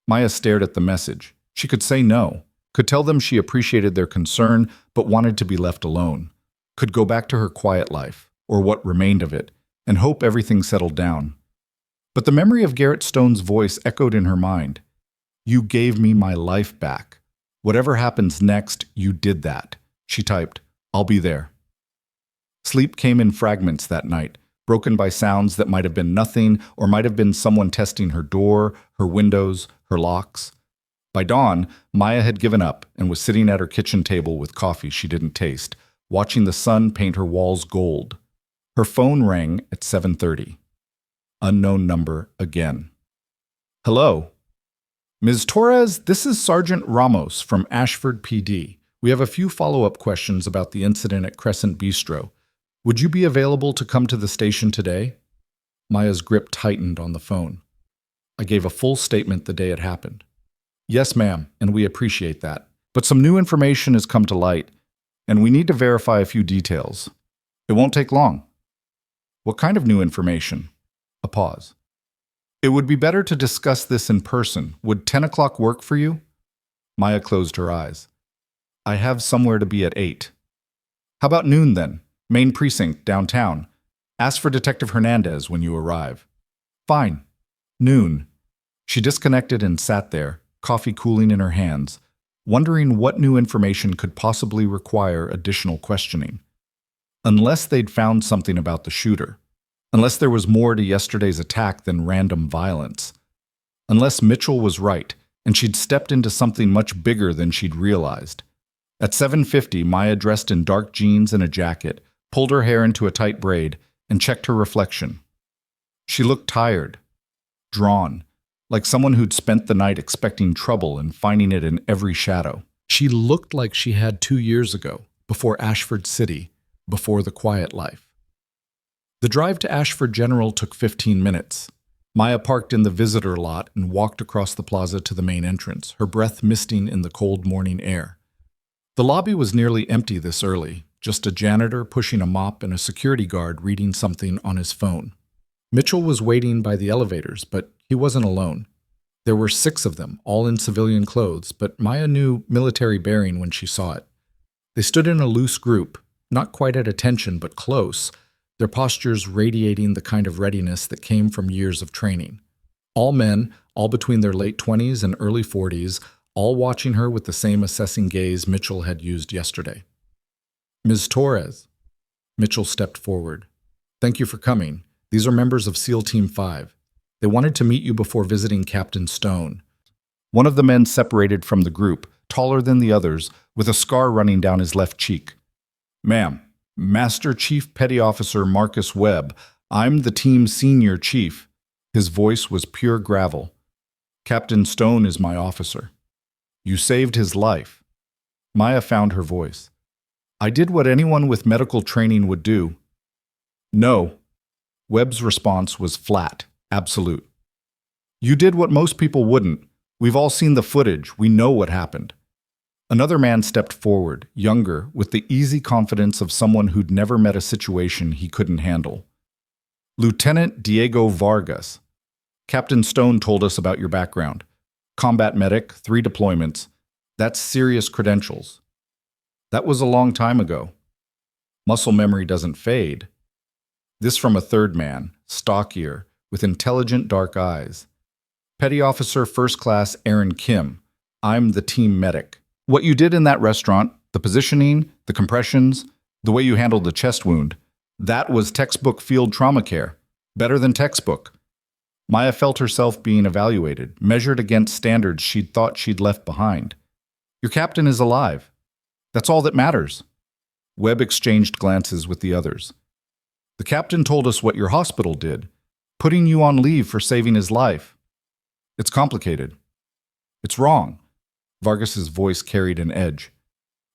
Maya stared at the message. She could say no, could tell them she appreciated their concern but wanted to be left alone, could go back to her quiet life, or what remained of it, and hope everything settled down. But the memory of Garrett Stone's voice echoed in her mind. "You gave me my life back. Whatever happens next, you did that." She typed, "I'll be there." Sleep came in fragments that night, broken by sounds that might have been nothing or might have been someone testing her door, her windows, her locks. By dawn, Maya had given up and was sitting at her kitchen table with coffee she didn't taste, watching the sun paint her walls gold. Her phone rang at 7:30. Unknown number again. Hello. Ms. Torres, this is Sergeant Ramos from Ashford PD. We have a few follow-up questions about the incident at Crescent Bistro. Would you be available to come to the station today? Maya's grip tightened on the phone. I gave a full statement the day it happened. Yes, ma'am, and we appreciate that. But some new information has come to light, and we need to verify a few details. It won't take long. What kind of new information? A pause. It would be better to discuss this in person. Would 10 o'clock work for you? Maya closed her eyes. I have somewhere to be at 8. How about noon then? Main precinct, downtown. Ask for Detective Hernandez when you arrive. Fine. Noon. She disconnected and sat there, coffee cooling in her hands, wondering what new information could possibly require additional questioning. Unless they'd found something about the shooter. Unless there was more to yesterday's attack than random violence. Unless Mitchell was right, and she'd stepped into something much bigger than she'd realized. At 7:50, Maya dressed in dark jeans and a jacket, pulled her hair into a tight braid, and checked her reflection. She looked tired, drawn, like someone who'd spent the night expecting trouble and finding it in every shadow. She looked like she had 2 years ago, before Ashford City, before the quiet life. The drive to Ashford General took 15 minutes. Maya parked in the visitor lot and walked across the plaza to the main entrance, her breath misting in the cold morning air. The lobby was nearly empty this early, just a janitor pushing a mop and a security guard reading something on his phone. Mitchell was waiting by the elevators, but he wasn't alone. There were 6 of them, all in civilian clothes, but Maya knew military bearing when she saw it. They stood in a loose group, not quite at attention, but close, their postures radiating the kind of readiness that came from years of training. All men, all between their late 20s and early 40s, all watching her with the same assessing gaze Mitchell had used yesterday. Ms. Torres. Mitchell stepped forward. Thank you for coming. These are members of SEAL Team 5. They wanted to meet you before visiting Captain Stone. One of the men separated from the group, taller than the others, with a scar running down his left cheek. Ma'am, Master Chief Petty Officer Marcus Webb, I'm the team's senior chief. His voice was pure gravel. Captain Stone is my officer. You saved his life. Maya found her voice. I did what anyone with medical training would do. No. Webb's response was flat, absolute. You did what most people wouldn't. We've all seen the footage. We know what happened. Another man stepped forward, younger, with the easy confidence of someone who'd never met a situation he couldn't handle. Lieutenant Diego Vargas. Captain Stone told us about your background. Combat medic, 3 deployments. That's serious credentials. That was a long time ago. Muscle memory doesn't fade. This from a third man, stockier, with intelligent dark eyes. Petty Officer First Class Aaron Kim. I'm the team medic. What you did in that restaurant, the positioning, the compressions, the way you handled the chest wound, that was textbook field trauma care. Better than textbook. Maya felt herself being evaluated, measured against standards she'd thought she'd left behind. Your captain is alive. That's all that matters. Webb exchanged glances with the others. The captain told us what your hospital did, putting you on leave for saving his life. It's complicated. It's wrong. Vargas's voice carried an edge.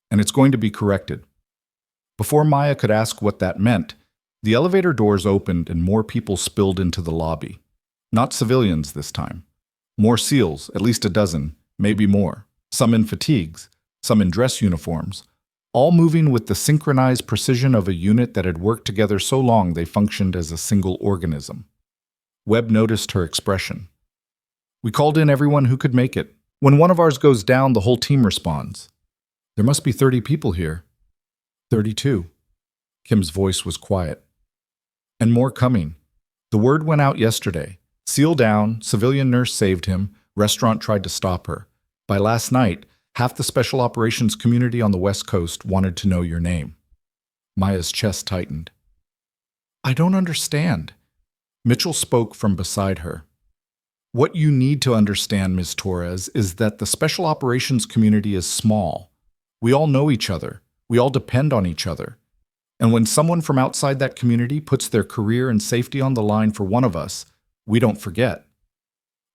And it's going to be corrected. Before Maya could ask what that meant, the elevator doors opened and more people spilled into the lobby. Not civilians this time. More SEALs, at least a dozen, maybe more. Some in fatigues, some in dress uniforms, all moving with the synchronized precision of a unit that had worked together so long they functioned as a single organism. Webb noticed her expression. We called in everyone who could make it. When one of ours goes down, the whole team responds. There must be 30 people here. 32. Kim's voice was quiet. And more coming. The word went out yesterday. SEAL down, civilian nurse saved him, restaurant tried to stop her. By last night, half the special operations community on the West Coast wanted to know your name. Maya's chest tightened. I don't understand. Mitchell spoke from beside her. What you need to understand, Ms. Torres, is that the special operations community is small. We all know each other. We all depend on each other. And when someone from outside that community puts their career and safety on the line for one of us, we don't forget.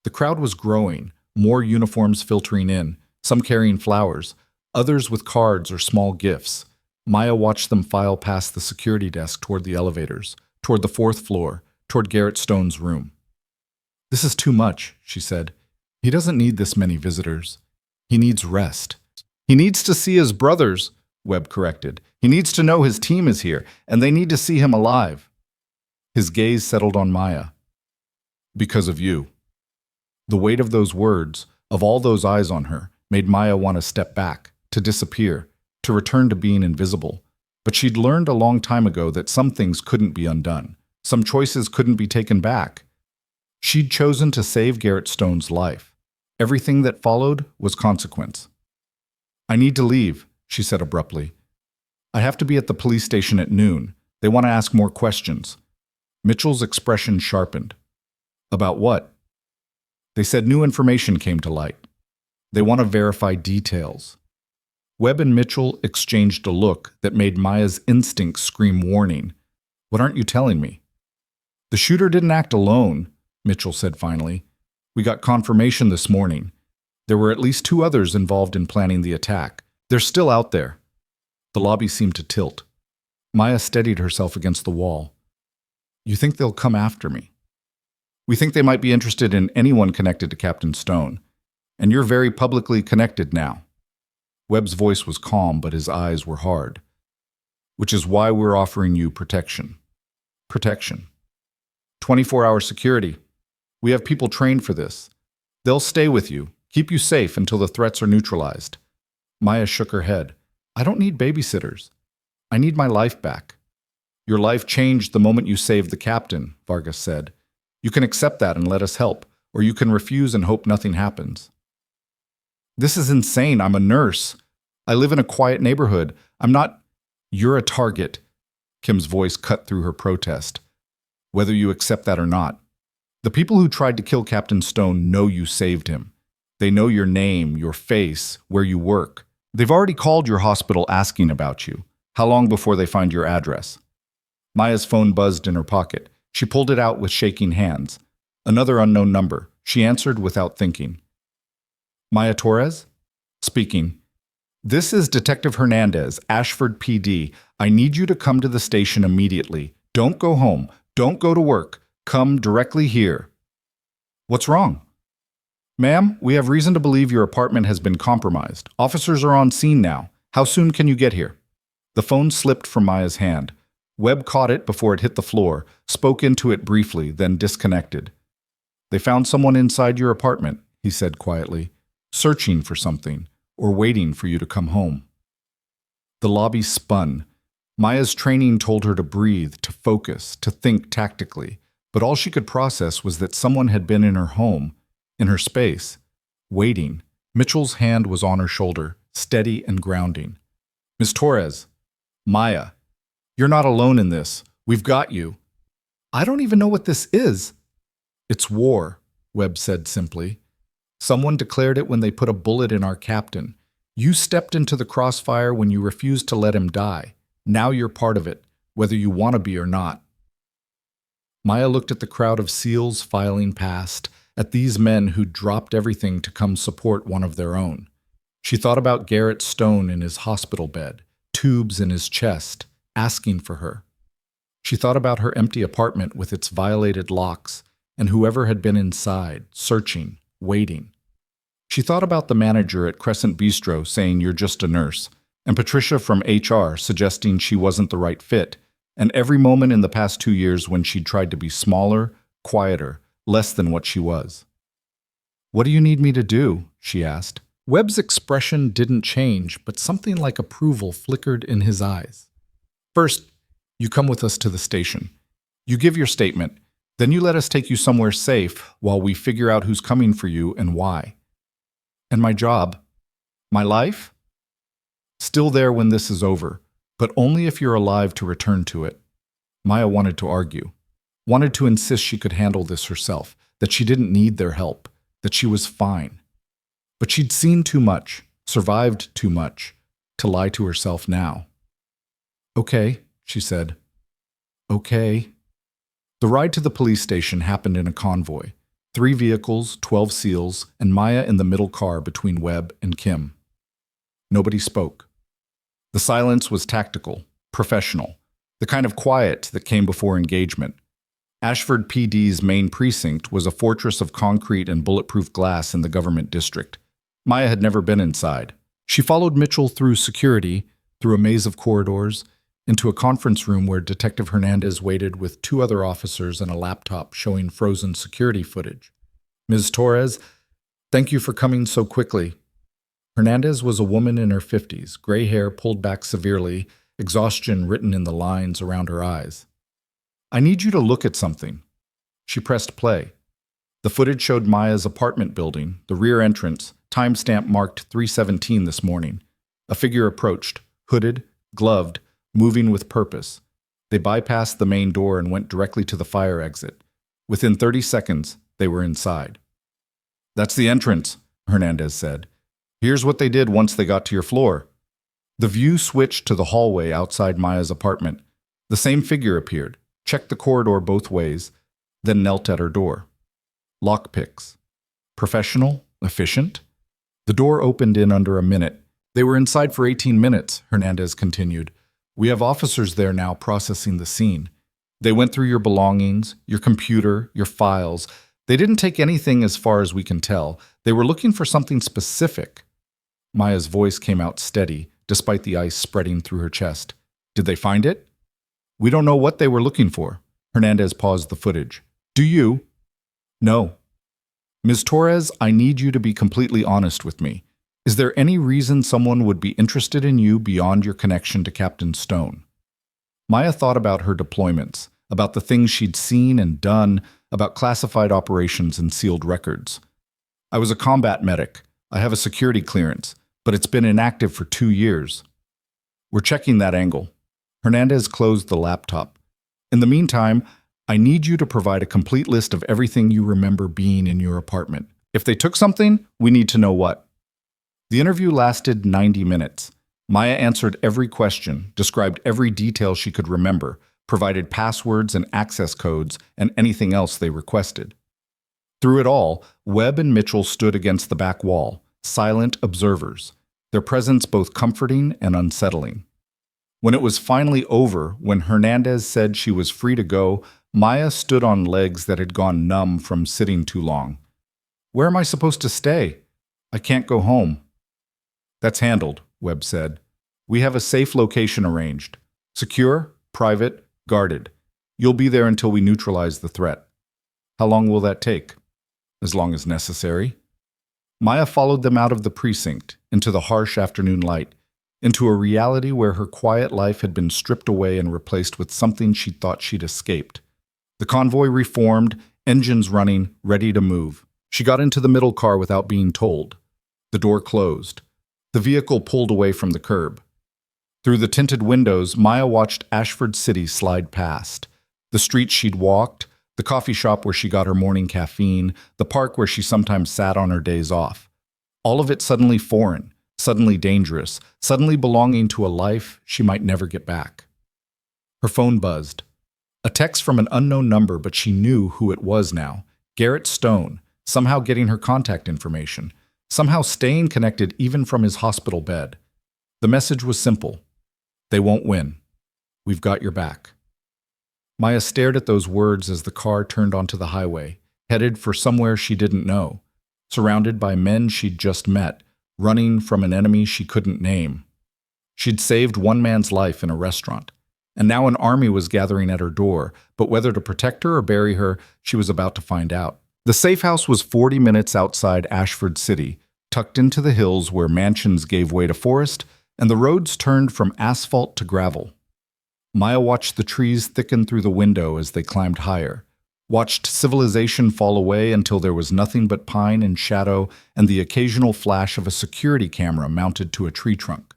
The crowd was growing, more uniforms filtering in, some carrying flowers, others with cards or small gifts. Maya watched them file past the security desk toward the elevators, toward the fourth floor, toward Garrett Stone's room. This is too much, she said. He doesn't need this many visitors. He needs rest. He needs to see his brothers, Webb corrected. He needs to know his team is here, and they need to see him alive. His gaze settled on Maya. Because of you. The weight of those words, of all those eyes on her, made Maya want to step back, to disappear, to return to being invisible. But she'd learned a long time ago that some things couldn't be undone. Some choices couldn't be taken back. She'd chosen to save Garrett Stone's life. Everything that followed was consequence. I need to leave, she said abruptly. I have to be at the police station at noon. They want to ask more questions. Mitchell's expression sharpened. About what? They said new information came to light. They want to verify details. Webb and Mitchell exchanged a look that made Maya's instincts scream warning. What aren't you telling me? The shooter didn't act alone, Mitchell said finally. We got confirmation this morning. There were at least 2 others involved in planning the attack. They're still out there. The lobby seemed to tilt. Maya steadied herself against the wall. You think they'll come after me? We think they might be interested in anyone connected to Captain Stone. And you're very publicly connected now. Webb's voice was calm, but his eyes were hard. Which is why we're offering you protection. Protection. 24-hour security. We have people trained for this. They'll stay with you, keep you safe until the threats are neutralized. Maya shook her head. I don't need babysitters. I need my life back. Your life changed the moment you saved the captain, Vargas said. You can accept that and let us help, or you can refuse and hope nothing happens. This is insane. I'm a nurse. I live in a quiet neighborhood. I'm not... You're a target. Kim's voice cut through her protest. Whether you accept that or not. The people who tried to kill Captain Stone know you saved him. They know your name, your face, where you work. They've already called your hospital asking about you. How long before they find your address? Maya's phone buzzed in her pocket. She pulled it out with shaking hands. Another unknown number. She answered without thinking. Maya Torres? Speaking. This is Detective Hernandez, Ashford PD. I need you to come to the station immediately. Don't go home. Don't go to work. Come directly here. What's wrong? Ma'am, we have reason to believe your apartment has been compromised. Officers are on scene now. How soon can you get here? The phone slipped from Maya's hand. Webb caught it before it hit the floor, spoke into it briefly, then disconnected. They found someone inside your apartment, he said quietly, searching for something, or waiting for you to come home. The lobby spun. Maya's training told her to breathe, to focus, to think tactically, but all she could process was that someone had been in her home, in her space, waiting. Mitchell's hand was on her shoulder, steady and grounding. Miss Torres, Maya, you're not alone in this. We've got you. I don't even know what this is. It's war, Webb said simply. Someone declared it when they put a bullet in our captain. You stepped into the crossfire when you refused to let him die. Now you're part of it, whether you want to be or not. Maya looked at the crowd of SEALs filing past, at these men who dropped everything to come support one of their own. She thought about Garrett Stone in his hospital bed, tubes in his chest, asking for her. She thought about her empty apartment with its violated locks, and whoever had been inside, searching, waiting. She thought about the manager at Crescent Bistro saying you're just a nurse, and Patricia from HR suggesting she wasn't the right fit, and every moment in the past 2 years when she'd tried to be smaller, quieter, less than what she was. What do you need me to do? She asked. Webb's expression didn't change, but something like approval flickered in his eyes. First, you come with us to the station. You give your statement. Then you let us take you somewhere safe while we figure out who's coming for you and why. And my job? My life? Still there when this is over, but only if you're alive to return to it. Maya wanted to argue, wanted to insist she could handle this herself, that she didn't need their help, that she was fine. But she'd seen too much, survived too much, to lie to herself now. "Okay," she said. "Okay." The ride to the police station happened in a convoy. 3 vehicles, 12 SEALs, and Maya in the middle car between Webb and Kim. Nobody spoke. The silence was tactical, professional, the kind of quiet that came before engagement. Ashford PD's main precinct was a fortress of concrete and bulletproof glass in the government district. Maya had never been inside. She followed Mitchell through security, through a maze of corridors, into a conference room where Detective Hernandez waited with 2 other officers and a laptop showing frozen security footage. "Ms. Torres, thank you for coming so quickly." Hernandez was a woman in her 50s, gray hair pulled back severely, exhaustion written in the lines around her eyes. "I need you to look at something." She pressed play. The footage showed Maya's apartment building, the rear entrance, timestamp marked 3:17 this morning. A figure approached, hooded, gloved, moving with purpose. They bypassed the main door and went directly to the fire exit. Within 30 seconds, they were inside. "That's the entrance," Hernandez said. "Here's what they did once they got to your floor." The view switched to the hallway outside Maya's apartment. The same figure appeared, checked the corridor both ways, then knelt at her door. Lockpicks. Professional? Efficient? The door opened in under a minute. "They were inside for 18 minutes, Hernandez continued. "We have officers there now processing the scene. They went through your belongings, your computer, your files. They didn't take anything as far as we can tell. They were looking for something specific." Maya's voice came out steady, despite the ice spreading through her chest. "Did they find it?" "We don't know what they were looking for." Hernandez paused the footage. "Do you?" "No." "Ms. Torres, I need you to be completely honest with me. Is there any reason someone would be interested in you beyond your connection to Captain Stone?" Maya thought about her deployments, about the things she'd seen and done, about classified operations and sealed records. "I was a combat medic. I have a security clearance, but it's been inactive for 2 years. We're checking that angle." Hernandez closed the laptop. "In the meantime, I need you to provide a complete list of everything you remember being in your apartment. If they took something, we need to know what." The interview lasted 90 minutes. Maya answered every question, described every detail she could remember, provided passwords and access codes, and anything else they requested. Through it all, Webb and Mitchell stood against the back wall, silent observers, their presence both comforting and unsettling. When it was finally over, when Hernandez said she was free to go, Maya stood on legs that had gone numb from sitting too long. "Where am I supposed to stay? I can't go home." "That's handled," Webb said. "We have a safe location arranged. Secure, private, guarded. You'll be there until we neutralize the threat." "How long will that take?" "As long as necessary." Maya followed them out of the precinct, into the harsh afternoon light, into a reality where her quiet life had been stripped away and replaced with something she thought she'd escaped. The convoy reformed, engines running, ready to move. She got into the middle car without being told. The door closed. The vehicle pulled away from the curb. Through the tinted windows, Maya watched Ashford City slide past. The streets she'd walked, the coffee shop where she got her morning caffeine, the park where she sometimes sat on her days off. All of it suddenly foreign, suddenly dangerous, suddenly belonging to a life she might never get back. Her phone buzzed. A text from an unknown number, but she knew who it was now. Garrett Stone, somehow getting her contact information, somehow staying connected even from his hospital bed. The message was simple. "They won't win. We've got your back." Maya stared at those words as the car turned onto the highway, headed for somewhere she didn't know, surrounded by men she'd just met, running from an enemy she couldn't name. She'd saved one man's life in a restaurant, and now an army was gathering at her door, but whether to protect her or bury her, she was about to find out. The safe house was 40 minutes outside Ashford City, tucked into the hills where mansions gave way to forest, and the roads turned from asphalt to gravel. Maya watched the trees thicken through the window as they climbed higher, watched civilization fall away until there was nothing but pine and shadow and the occasional flash of a security camera mounted to a tree trunk.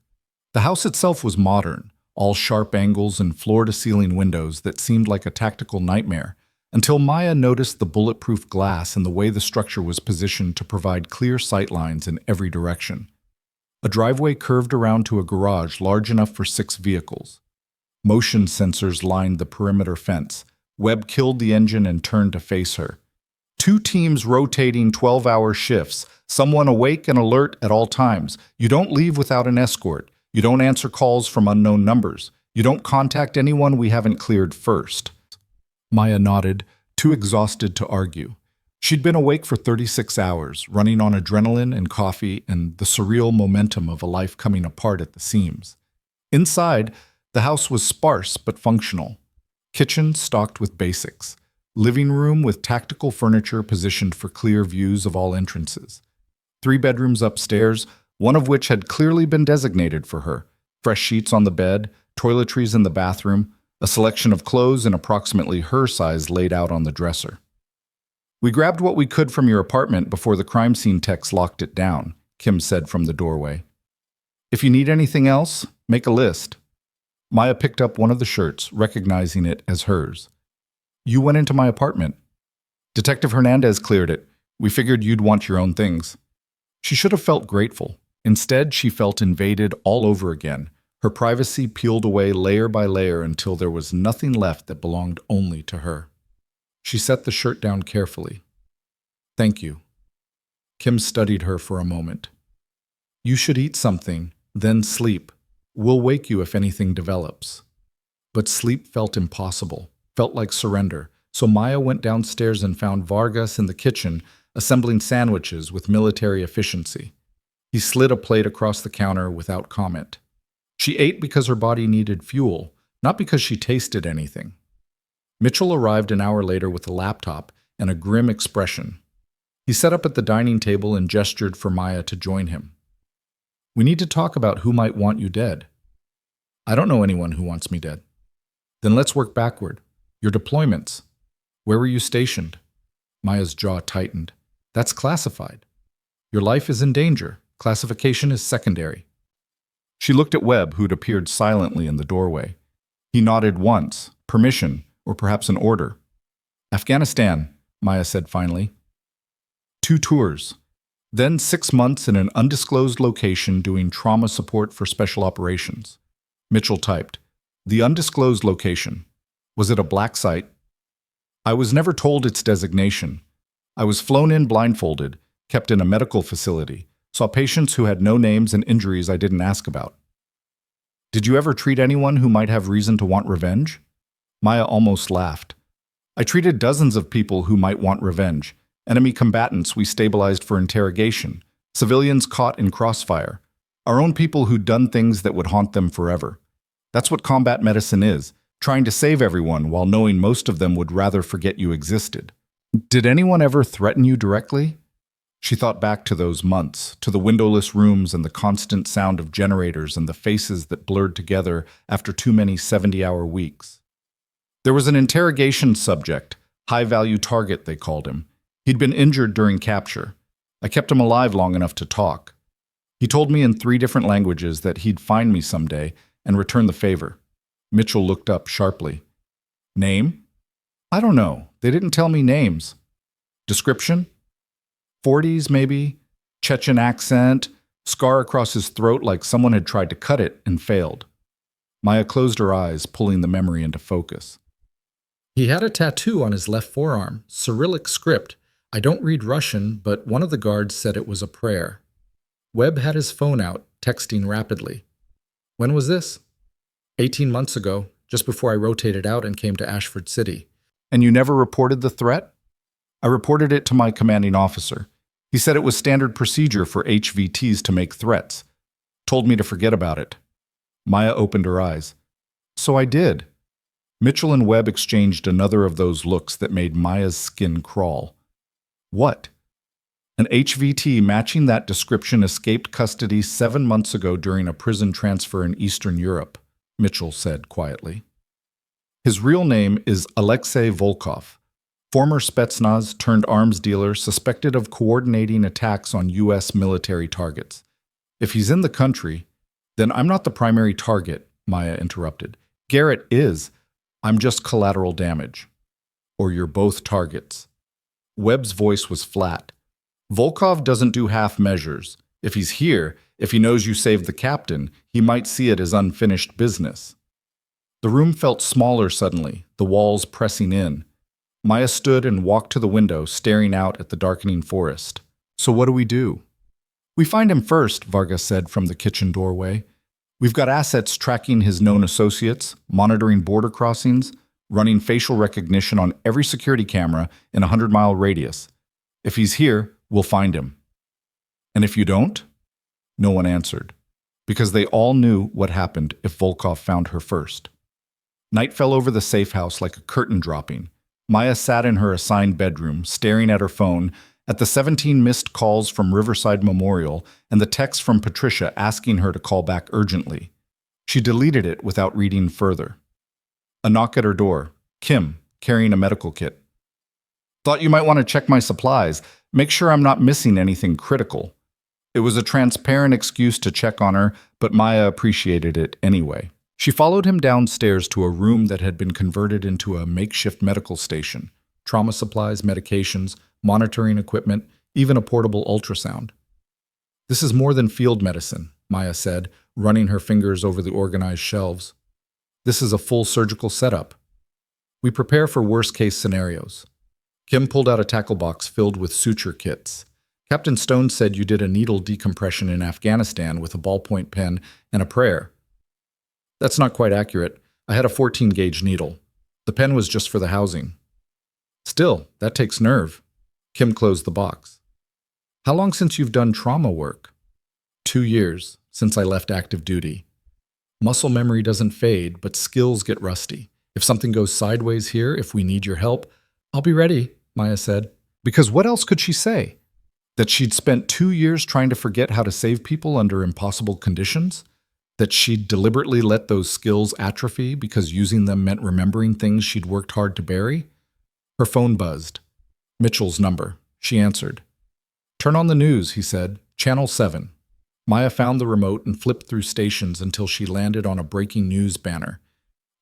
The house itself was modern, all sharp angles and floor-to-ceiling windows that seemed like a tactical nightmare, until Maya noticed the bulletproof glass and the way the structure was positioned to provide clear sight lines in every direction. A driveway curved around to a garage large enough for 6 vehicles. Motion sensors lined the perimeter fence. Webb killed the engine and turned to face her. 2 teams rotating 12-hour shifts, someone awake and alert at all times. You don't leave without an escort. You don't answer calls from unknown numbers. You don't contact anyone we haven't cleared first. Maya nodded, too exhausted to argue. She'd been awake for 36 hours, running on adrenaline and coffee and the surreal momentum of a life coming apart at the seams. Inside, the house was sparse but functional. Kitchen stocked with basics. Living room with tactical furniture positioned for clear views of all entrances. 3 bedrooms upstairs, one of which had clearly been designated for her. Fresh sheets on the bed, toiletries in the bathroom, a selection of clothes in approximately her size laid out on the dresser. "We grabbed what we could from your apartment before the crime scene techs locked it down," Kim said from the doorway. "If you need anything else, make a list." Maya picked up one of the shirts, recognizing it as hers. "You went into my apartment." "Detective Hernandez cleared it. We figured you'd want your own things." She should have felt grateful. Instead, she felt invaded all over again, her privacy peeled away layer by layer until there was nothing left that belonged only to her. She set the shirt down carefully. "Thank you." Kim studied her for a moment. "You should eat something, then sleep. We'll wake you if anything develops." But sleep felt impossible, felt like surrender, so Maya went downstairs and found Vargas in the kitchen, assembling sandwiches with military efficiency. He slid a plate across the counter without comment. She ate because her body needed fuel, not because she tasted anything. Mitchell arrived an hour later with a laptop and a grim expression. He sat up at the dining table and gestured for Maya to join him. "We need to talk about who might want you dead." "I don't know anyone who wants me dead." "Then let's work backward. Your deployments. Where were you stationed?" Maya's jaw tightened. "That's classified. Your life is in danger. Classification is secondary." She looked at Webb, who'd appeared silently in the doorway. He nodded once, permission, or perhaps an order. "Afghanistan," Maya said finally. 2 tours. Then 6 months in an undisclosed location doing trauma support for special operations. Mitchell typed, "The undisclosed location. Was it a black site?" "I was never told its designation. I was flown in blindfolded, kept in a medical facility, saw patients who had no names and injuries I didn't ask about." "Did you ever treat anyone who might have reason to want revenge?" Maya almost laughed. "I treated dozens of people who might want revenge. Enemy combatants we stabilized for interrogation, civilians caught in crossfire, our own people who'd done things that would haunt them forever. That's what combat medicine is, trying to save everyone while knowing most of them would rather forget you existed." "Did anyone ever threaten you directly?" She thought back to those months, to the windowless rooms and the constant sound of generators and the faces that blurred together after too many 70-hour weeks. There was an interrogation subject, high-value target they called him. He'd been injured during capture. I kept him alive long enough to talk. He told me in 3 different languages that he'd find me someday and return the favor. Mitchell looked up sharply. "Name?" "I don't know. They didn't tell me names." "Description?" 40s, maybe, Chechen accent, scar across his throat like someone had tried to cut it and failed. Maya closed her eyes, pulling the memory into focus. "He had a tattoo on his left forearm, Cyrillic script. I don't read Russian, but one of the guards said it was a prayer." Webb had his phone out, texting rapidly. "When was this?" 18 months ago, just before I rotated out and came to Ashford City." "And you never reported the threat?" "I reported it to my commanding officer. He said it was standard procedure for HVTs to make threats. Told me to forget about it." Maya opened her eyes. "So I did." Mitchell and Webb exchanged another of those looks that made Maya's skin crawl. "What?" "An HVT matching that description escaped custody 7 months ago during a prison transfer in Eastern Europe," Mitchell said quietly. "His real name is Alexei Volkov. Former Spetsnaz turned arms dealer suspected of coordinating attacks on U.S. military targets. If he's in the country, then I'm not the primary target, Maya interrupted. Garrett is. I'm just collateral damage. Or you're both targets. Webb's voice was flat. Volkov doesn't do half measures. If he's here, if he knows you saved the captain, he might see it as unfinished business. The room felt smaller suddenly, the walls pressing in. Maya stood and walked to the window, staring out at the darkening forest. So what do we do? We find him first, Vargas said from the kitchen doorway. We've got assets tracking his known associates, monitoring border crossings, running facial recognition on every security camera in a 100-mile radius. If he's here, we'll find him. And if you don't? No one answered, because they all knew what happened if Volkov found her first. Night fell over the safe house like a curtain dropping. Maya sat in her assigned bedroom, staring at her phone, at the 17 missed calls from Riverside Memorial and the text from Patricia asking her to call back urgently. She deleted it without reading further. A knock at her door. Kim, carrying a medical kit. Thought you might want to check my supplies. Make sure I'm not missing anything critical. It was a transparent excuse to check on her, but Maya appreciated it anyway. She followed him downstairs to a room that had been converted into a makeshift medical station. Trauma supplies, medications, monitoring equipment, even a portable ultrasound. This is more than field medicine, Maya said, running her fingers over the organized shelves. This is a full surgical setup. We prepare for worst-case scenarios. Kim pulled out a tackle box filled with suture kits. Captain Stone said you did a needle decompression in Afghanistan with a ballpoint pen and a prayer. That's not quite accurate. I had a 14-gauge needle. The pen was just for the housing. Still, that takes nerve. Kim closed the box. How long since you've done trauma work? 2 years, since I left active duty. Muscle memory doesn't fade, but skills get rusty. If something goes sideways here, if we need your help, I'll be ready, Maya said. Because what else could she say? That she'd spent 2 years trying to forget how to save people under impossible conditions? That she'd deliberately let those skills atrophy because using them meant remembering things she'd worked hard to bury? Her phone buzzed. Mitchell's number. She answered. Turn on the news, he said. Channel 7. Maya found the remote and flipped through stations until she landed on a breaking news banner.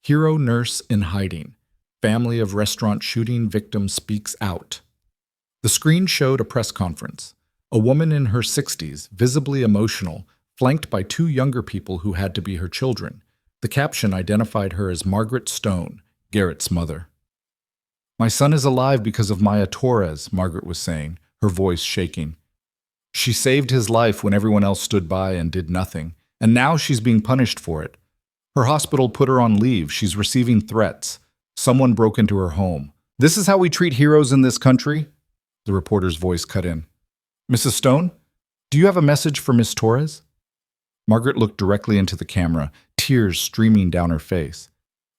Hero nurse in hiding. Family of restaurant shooting victim speaks out. The screen showed a press conference. A woman in her 60s, visibly emotional, flanked by 2 younger people who had to be her children. The caption identified her as Margaret Stone, Garrett's mother. My son is alive because of Maya Torres, Margaret was saying, her voice shaking. She saved his life when everyone else stood by and did nothing, and now she's being punished for it. Her hospital put her on leave. She's receiving threats. Someone broke into her home. This is how we treat heroes in this country? The reporter's voice cut in. Mrs. Stone, do you have a message for Miss Torres? Margaret looked directly into the camera, tears streaming down her face.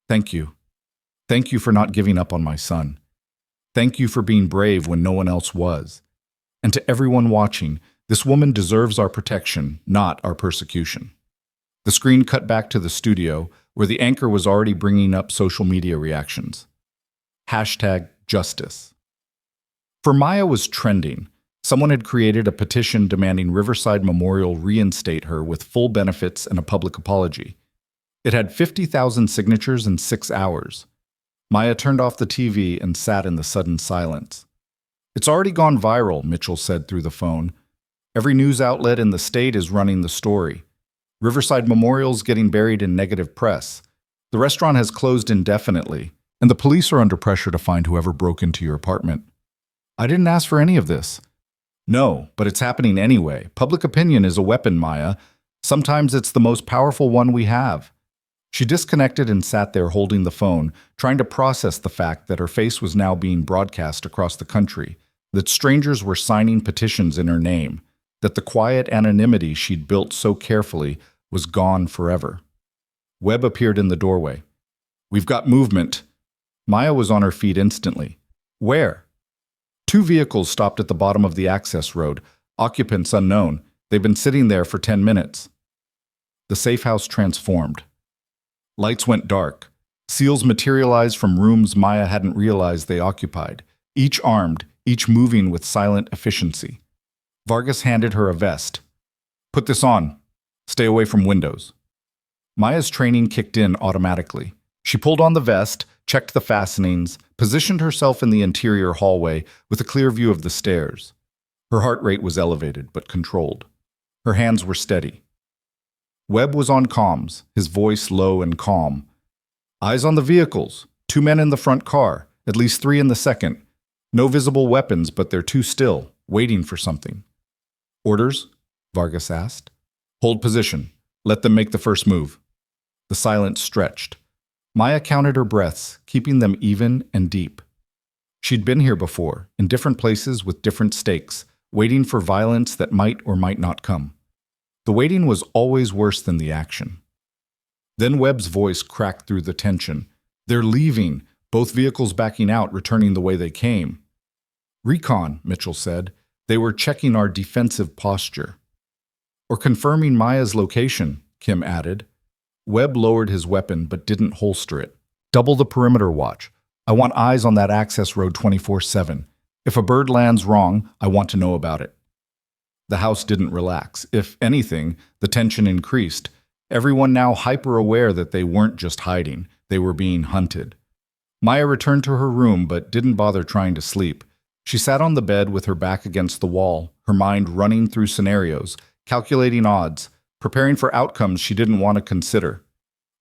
Thank you. Thank you for not giving up on my son. Thank you for being brave when no one else was. And to everyone watching, this woman deserves our protection, not our persecution. The screen cut back to the studio, where the anchor was already bringing up social media reactions. #justice. For Maya was trending. Someone had created a petition demanding Riverside Memorial reinstate her with full benefits and a public apology. It had 50,000 signatures in 6 hours. Maya turned off the TV and sat in the sudden silence. It's already gone viral, Mitchell said through the phone. Every news outlet in the state is running the story. Riverside Memorial's getting buried in negative press. The restaurant has closed indefinitely, and the police are under pressure to find whoever broke into your apartment. I didn't ask for any of this. No, but it's happening anyway. Public opinion is a weapon, Maya. Sometimes it's the most powerful one we have. She disconnected and sat there holding the phone, trying to process the fact that her face was now being broadcast across the country, that strangers were signing petitions in her name, that the quiet anonymity she'd built so carefully was gone forever. Webb appeared in the doorway. We've got movement. Maya was on her feet instantly. Where? 2 vehicles stopped at the bottom of the access road, occupants unknown. They've been sitting there for 10 minutes. The safe house transformed. Lights went dark. Seals materialized from rooms Maya hadn't realized they occupied, each armed, each moving with silent efficiency. Vargas handed her a vest. Put this on. Stay away from windows. Maya's training kicked in automatically. She pulled on the vest, checked the fastenings, positioned herself in the interior hallway with a clear view of the stairs. Her heart rate was elevated, but controlled. Her hands were steady. Webb was on comms, his voice low and calm. Eyes on the vehicles. 2 men in the front car, at least 3 in the second. No visible weapons, but they're too still, waiting for something. Orders? Vargas asked. Hold position. Let them make the first move. The silence stretched. Maya counted her breaths, keeping them even and deep. She'd been here before, in different places with different stakes, waiting for violence that might or might not come. The waiting was always worse than the action. Then Webb's voice cracked through the tension. They're leaving, both vehicles backing out, returning the way they came. Recon, Mitchell said. They were checking our defensive posture. Or confirming Maya's location, Kim added. Webb lowered his weapon but didn't holster it. Double the perimeter watch. I want eyes on that access road 24/7. If a bird lands wrong, I want to know about it. The house didn't relax. If anything, the tension increased. Everyone now hyper-aware that they weren't just hiding, they were being hunted. Maya returned to her room but didn't bother trying to sleep. She sat on the bed with her back against the wall, her mind running through scenarios, calculating odds, preparing for outcomes she didn't want to consider.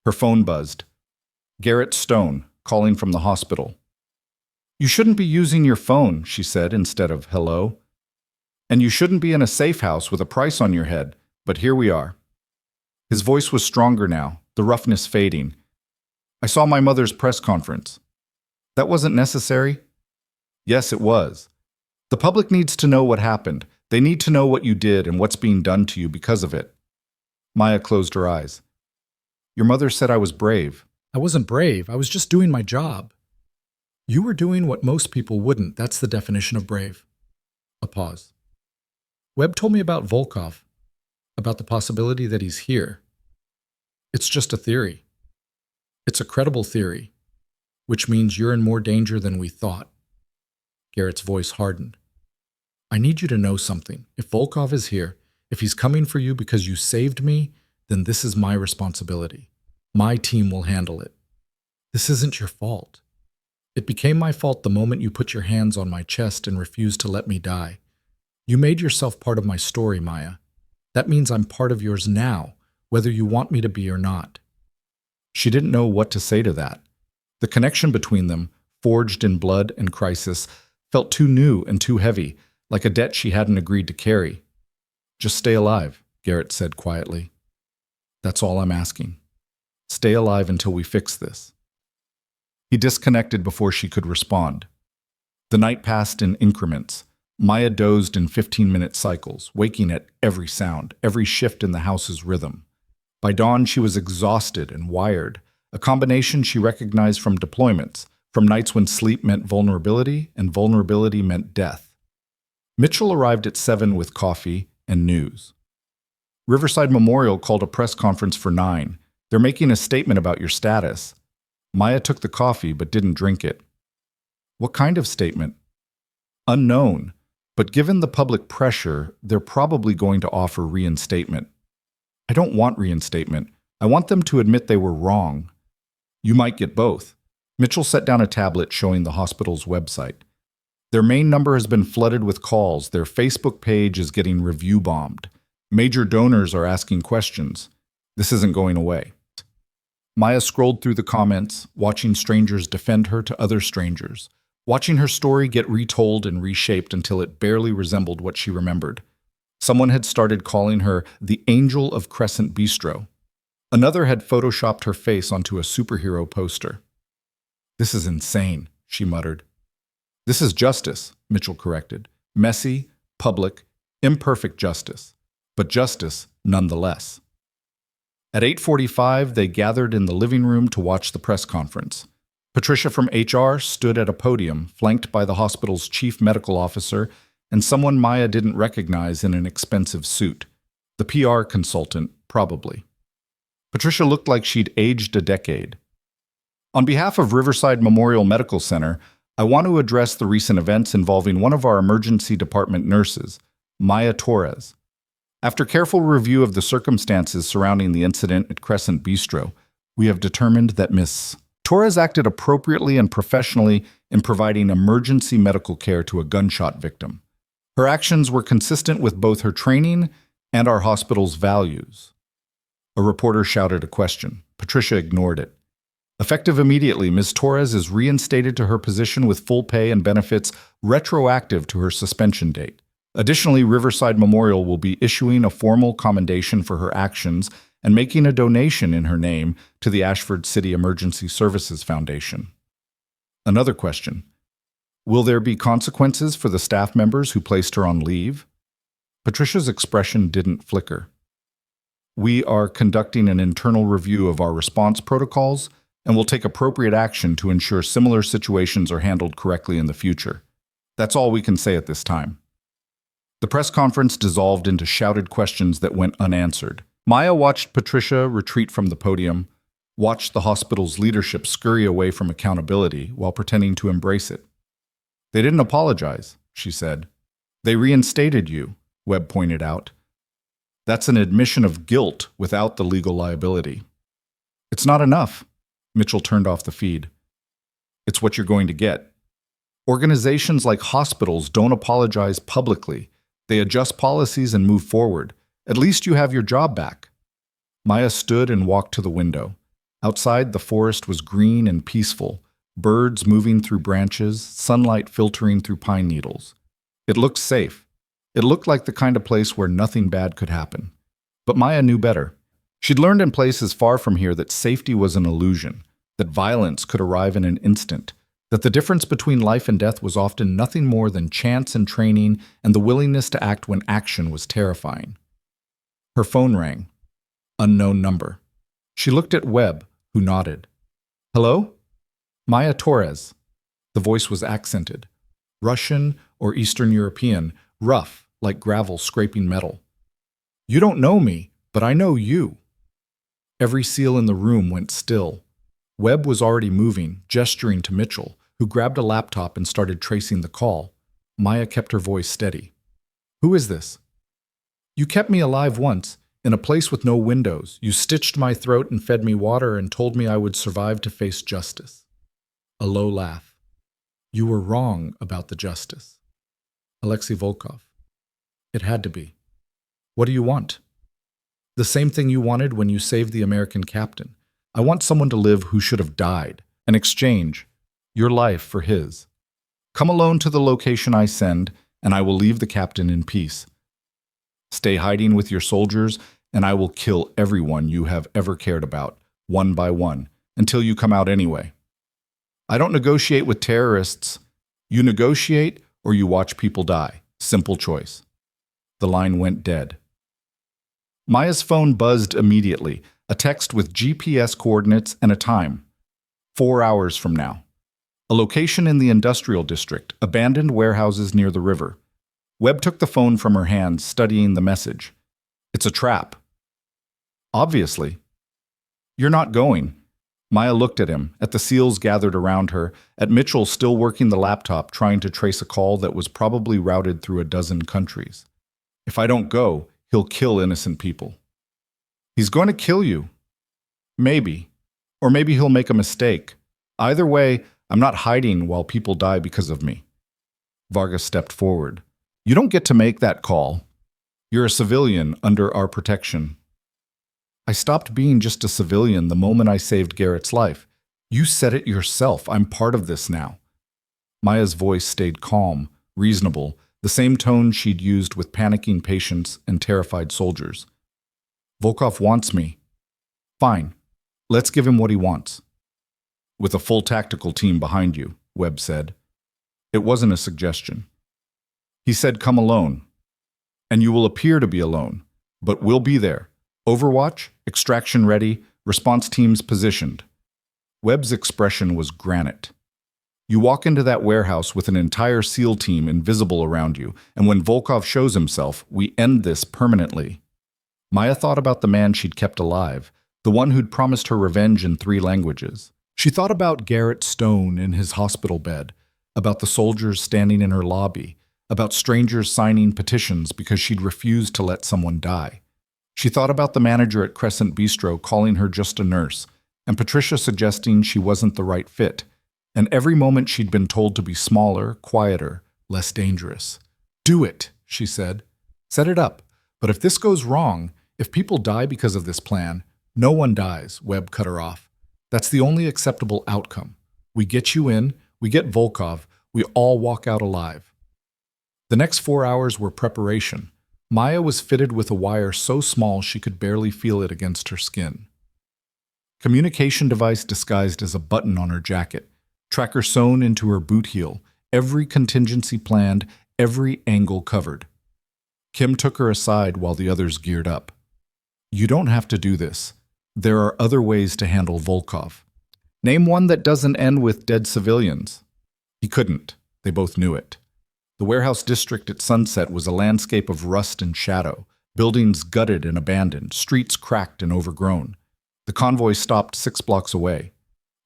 Her phone buzzed. Garrett Stone, calling from the hospital. You shouldn't be using your phone, she said instead of hello. And you shouldn't be in a safe house with a price on your head, but here we are. His voice was stronger now, the roughness fading. I saw my mother's press conference. That wasn't necessary? Yes, it was. The public needs to know what happened. They need to know what you did and what's being done to you because of it. Maya closed her eyes. Your mother said I was brave. I wasn't brave. I was just doing my job. You were doing what most people wouldn't. That's the definition of brave. A pause. Webb told me about Volkov, about the possibility that he's here. It's just a theory. It's a credible theory, which means you're in more danger than we thought. Garrett's voice hardened. I need you to know something. If Volkov is here, if he's coming for you because you saved me, then this is my responsibility. My team will handle it. This isn't your fault. It became my fault the moment you put your hands on my chest and refused to let me die. You made yourself part of my story, Maya. That means I'm part of yours now, whether you want me to be or not. She didn't know what to say to that. The connection between them, forged in blood and crisis, felt too new and too heavy, like a debt she hadn't agreed to carry. Just stay alive, Garrett said quietly. That's all I'm asking. Stay alive until we fix this. He disconnected before she could respond. The night passed in increments. Maya dozed in 15-minute cycles, waking at every sound, every shift in the house's rhythm. By dawn, she was exhausted and wired, a combination she recognized from deployments, from nights when sleep meant vulnerability and vulnerability meant death. Mitchell arrived at 7 with coffee and news. Riverside Memorial called a press conference for 9. They're making a statement about your status. Maya took the coffee but didn't drink it. What kind of statement? Unknown, but given the public pressure, they're probably going to offer reinstatement. I don't want reinstatement. I want them to admit they were wrong. You might get both. Mitchell set down a tablet showing the hospital's website. Their main number has been flooded with calls. Their Facebook page is getting review bombed. Major donors are asking questions. This isn't going away. Maya scrolled through the comments, watching strangers defend her to other strangers, watching her story get retold and reshaped until it barely resembled what she remembered. Someone had started calling her the Angel of Crescent Bistro. Another had photoshopped her face onto a superhero poster. This is insane, she muttered. This is justice, Mitchell corrected. Messy, public, imperfect justice, but justice nonetheless. At 8:45, they gathered in the living room to watch the press conference. Patricia from HR stood at a podium, flanked by the hospital's chief medical officer and someone Maya didn't recognize in an expensive suit. The PR consultant, probably. Patricia looked like she'd aged a decade. On behalf of Riverside Memorial Medical Center, I want to address the recent events involving one of our emergency department nurses, Maya Torres. After careful review of the circumstances surrounding the incident at Crescent Bistro, we have determined that Miss Torres acted appropriately and professionally in providing emergency medical care to a gunshot victim. Her actions were consistent with both her training and our hospital's values. A reporter shouted a question. Patricia ignored it. Effective immediately, Ms. Torres is reinstated to her position with full pay and benefits retroactive to her suspension date. Additionally, Riverside Memorial will be issuing a formal commendation for her actions and making a donation in her name to the Ashford City Emergency Services Foundation. Another question. Will there be consequences for the staff members who placed her on leave? Patricia's expression didn't flicker. We are conducting an internal review of our response protocols and will take appropriate action to ensure similar situations are handled correctly in the future. That's all we can say at this time. The press conference dissolved into shouted questions that went unanswered. Maya watched Patricia retreat from the podium, watched the hospital's leadership scurry away from accountability while pretending to embrace it. They didn't apologize, she said. They reinstated you, Webb pointed out. That's an admission of guilt without the legal liability. It's not enough. Mitchell turned off the feed. It's what you're going to get. Organizations like hospitals don't apologize publicly. They adjust policies and move forward. At least you have your job back. Maya stood and walked to the window. Outside, the forest was green and peaceful, birds moving through branches, sunlight filtering through pine needles. It looked safe. It looked like the kind of place where nothing bad could happen. But Maya knew better. She'd learned in places far from here that safety was an illusion, that violence could arrive in an instant, that the difference between life and death was often nothing more than chance and training and the willingness to act when action was terrifying. Her phone rang. Unknown number. She looked at Webb, who nodded. Hello? Maya Torres. The voice was accented. Russian or Eastern European, rough, like gravel scraping metal. You don't know me, but I know you. Every seal in the room went still. Webb was already moving, gesturing to Mitchell, who grabbed a laptop and started tracing the call. Maya kept her voice steady. Who is this? You kept me alive once, in a place with no windows. You stitched my throat and fed me water and told me I would survive to face justice. A low laugh. You were wrong about the justice. Alexei Volkov. It had to be. What do you want? The same thing you wanted when you saved the American captain. I want someone to live who should have died. An exchange. Your life for his. Come alone to the location I send, and I will leave the captain in peace. Stay hiding with your soldiers, and I will kill everyone you have ever cared about, one by one, until you come out anyway. I don't negotiate with terrorists. You negotiate, or you watch people die. Simple choice. The line went dead. Maya's phone buzzed immediately, a text with GPS coordinates and a time. 4 hours from now. A location in the industrial district, abandoned warehouses near the river. Webb took the phone from her hand, studying the message. It's a trap. Obviously. You're not going. Maya looked at him, at the SEALs gathered around her, at Mitchell still working the laptop trying to trace a call that was probably routed through a dozen countries. If I don't go, he'll kill innocent people. He's going to kill you. Maybe. Or maybe he'll make a mistake. Either way, I'm not hiding while people die because of me. Vargas stepped forward. You don't get to make that call. You're a civilian under our protection. I stopped being just a civilian the moment I saved Garrett's life. You said it yourself. I'm part of this now. Maya's voice stayed calm, reasonable, the same tone she'd used with panicking patients and terrified soldiers. Volkov wants me. Fine. Let's give him what he wants. With a full tactical team behind you, Webb said. It wasn't a suggestion. He said come alone. And you will appear to be alone, but we'll be there. Overwatch, extraction ready, response teams positioned. Webb's expression was granite. You walk into that warehouse with an entire SEAL team invisible around you, and when Volkov shows himself, we end this permanently. Maya thought about the man she'd kept alive, the one who'd promised her revenge in 3 languages. She thought about Garrett Stone in his hospital bed, about the soldiers standing in her lobby, about strangers signing petitions because she'd refused to let someone die. She thought about the manager at Crescent Bistro calling her just a nurse, and Patricia suggesting she wasn't the right fit, and every moment she'd been told to be smaller, quieter, less dangerous. "Do it," she said. "Set it up. But if this goes wrong, if people die because of this plan, no one dies," Webb cut her off. "That's the only acceptable outcome. We get you in, we get Volkov, we all walk out alive." The next 4 hours were preparation. Maya was fitted with a wire so small she could barely feel it against her skin. Communication device disguised as a button on her jacket, tracker sewn into her boot heel, every contingency planned, every angle covered. Kim took her aside while the others geared up. "You don't have to do this. There are other ways to handle Volkov. Name one that doesn't end with dead civilians." He couldn't. They both knew it. The warehouse district at sunset was a landscape of rust and shadow, buildings gutted and abandoned, streets cracked and overgrown. The convoy stopped 6 blocks away.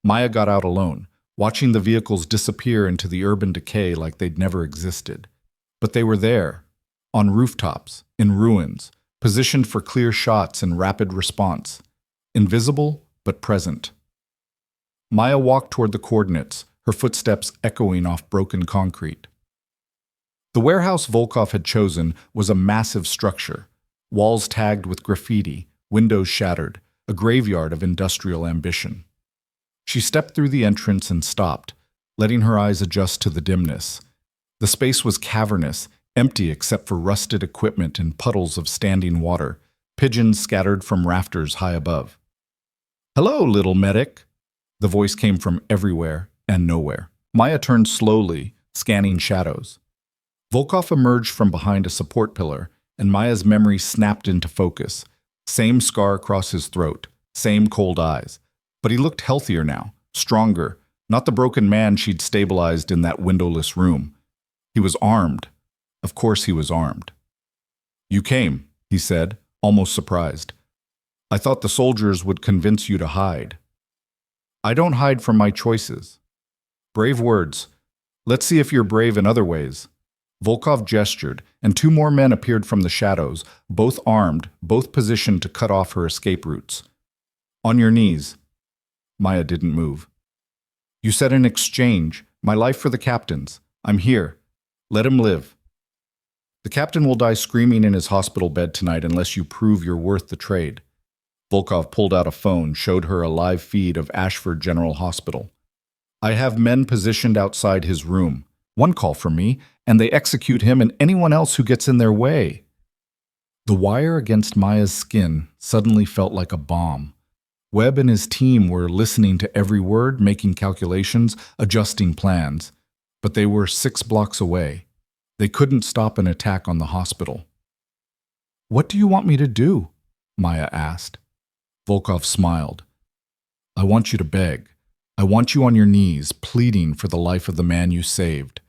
Maya got out alone, watching the vehicles disappear into the urban decay like they'd never existed. But they were there, on rooftops, in ruins, positioned for clear shots and rapid response. Invisible, but present. Maya walked toward the coordinates, her footsteps echoing off broken concrete. The warehouse Volkov had chosen was a massive structure, walls tagged with graffiti, windows shattered, a graveyard of industrial ambition. She stepped through the entrance and stopped, letting her eyes adjust to the dimness. The space was cavernous, empty except for rusted equipment and puddles of standing water, pigeons scattered from rafters high above. "Hello, little medic." The voice came from everywhere and nowhere. Maya turned slowly, scanning shadows. Volkov emerged from behind a support pillar, and Maya's memory snapped into focus. Same scar across his throat, same cold eyes. But he looked healthier now, stronger, not the broken man she'd stabilized in that windowless room. He was armed. Of course he was armed. "You came," he said, almost surprised. "I thought the soldiers would convince you to hide." "I don't hide from my choices." "Brave words. Let's see if you're brave in other ways." Volkov gestured, and 2 more men appeared from the shadows, both armed, both positioned to cut off her escape routes. "On your knees." Maya didn't move. "You said in exchange, my life for the captain's. I'm here. Let him live." "The captain will die screaming in his hospital bed tonight unless you prove you're worth the trade." Volkov pulled out a phone, showed her a live feed of Ashford General Hospital. "I have men positioned outside his room. One call from me, and they execute him and anyone else who gets in their way." The wire against Maya's skin suddenly felt like a bomb. Webb and his team were listening to every word, making calculations, adjusting plans. But they were 6 blocks away. They couldn't stop an attack on the hospital. "What do you want me to do?" Maya asked. Volkov smiled. "I want you to beg. I want you on your knees, pleading for the life of the man you saved.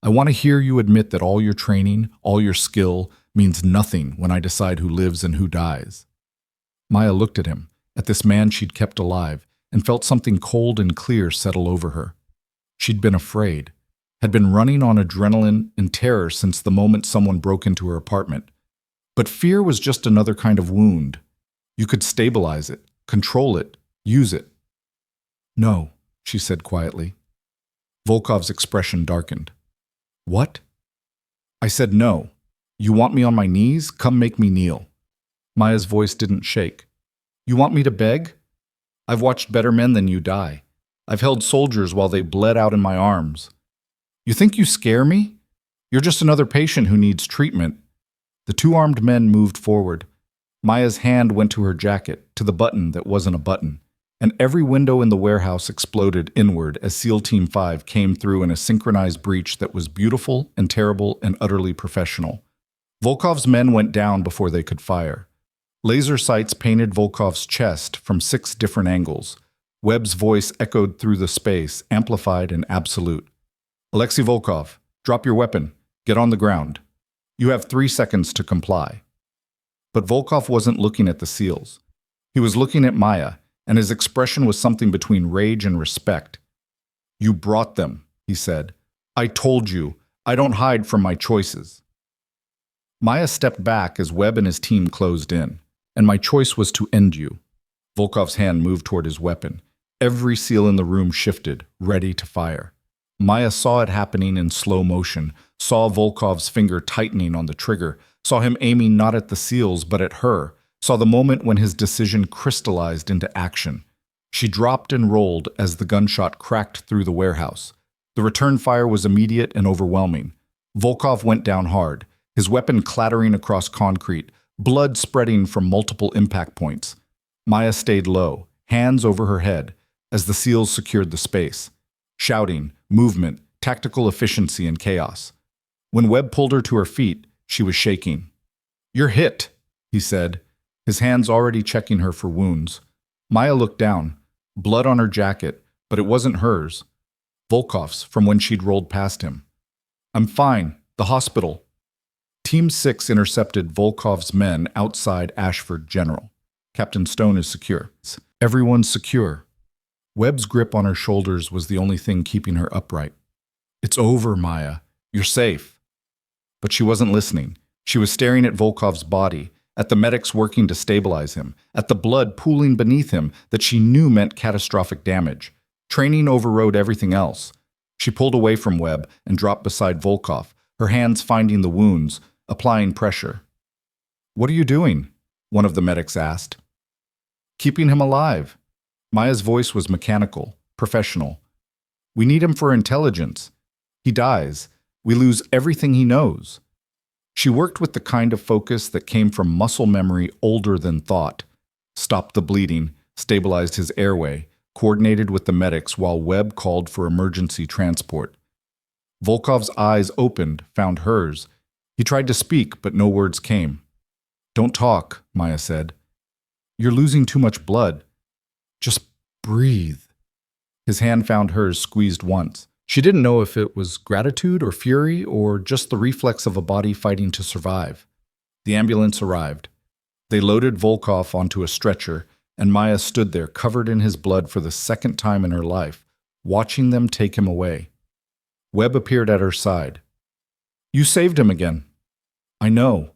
I want to hear you admit that all your training, all your skill, means nothing when I decide who lives and who dies." Maya looked at him, at this man she'd kept alive, and felt something cold and clear settle over her. She'd been afraid, had been running on adrenaline and terror since the moment someone broke into her apartment. But fear was just another kind of wound. You could stabilize it, control it, use it. "No," she said quietly. Volkov's expression darkened. "What?" "I said no. You want me on my knees? Come make me kneel." Maya's voice didn't shake. "You want me to beg? I've watched better men than you die. I've held soldiers while they bled out in my arms. You think you scare me? You're just another patient who needs treatment." The 2 armed men moved forward. Maya's hand went to her jacket, to the button that wasn't a button, and every window in the warehouse exploded inward as SEAL Team 5 came through in a synchronized breach that was beautiful and terrible and utterly professional. Volkov's men went down before they could fire. Laser sights painted Volkov's chest from 6 different angles. Webb's voice echoed through the space, amplified and absolute. "Alexei Volkov, drop your weapon. Get on the ground. You have 3 seconds to comply." But Volkov wasn't looking at the SEALs. He was looking at Maya, and his expression was something between rage and respect. "You brought them," he said. "I told you. I don't hide from my choices. Maya stepped back as Webb and his team closed in. And my choice was to end you. Volkov's hand moved toward his weapon. Every seal in the room shifted, ready to fire. Maya saw it happening in slow motion, saw Volkov's finger tightening on the trigger, saw him aiming not at the seals but at her, saw the moment when his decision crystallized into action. She dropped and rolled as the gunshot cracked through the warehouse. The return fire was immediate and overwhelming. Volkov went down hard, his weapon clattering across concrete, blood spreading from multiple impact points. Maya stayed low, hands over her head, as the SEALs secured the space. Shouting, movement, tactical efficiency, and chaos. When Webb pulled her to her feet, she was shaking. "You're hit," he said, his hands already checking her for wounds. Maya looked down, blood on her jacket, but it wasn't hers. Volkov's, from when she'd rolled past him. "I'm fine. The hospital." Team 6 intercepted Volkov's men outside Ashford General. Captain Stone is secure. Everyone's secure. Webb's grip on her shoulders was the only thing keeping her upright. "It's over, Maya. You're safe." But she wasn't listening. She was staring at Volkov's body, at the medics working to stabilize him, at the blood pooling beneath him that she knew meant catastrophic damage. Training overrode everything else. She pulled away from Webb and dropped beside Volkov, her hands finding the wounds, applying pressure. "What are you doing?" one of the medics asked. "Keeping him alive." Maya's voice was mechanical, professional. "We need him for intelligence. He dies. We lose everything he knows." She worked with the kind of focus that came from muscle memory older than thought. Stopped the bleeding, stabilized his airway, coordinated with the medics while Webb called for emergency transport. Volkov's eyes opened, found hers. He tried to speak, but no words came. "Don't talk," Maya said. "You're losing too much blood. Just breathe." His hand found hers, squeezed once. She didn't know if it was gratitude or fury or just the reflex of a body fighting to survive. The ambulance arrived. They loaded Volkov onto a stretcher, and Maya stood there covered in his blood for the second time in her life, watching them take him away. Webb appeared at her side. "You saved him again." "I know.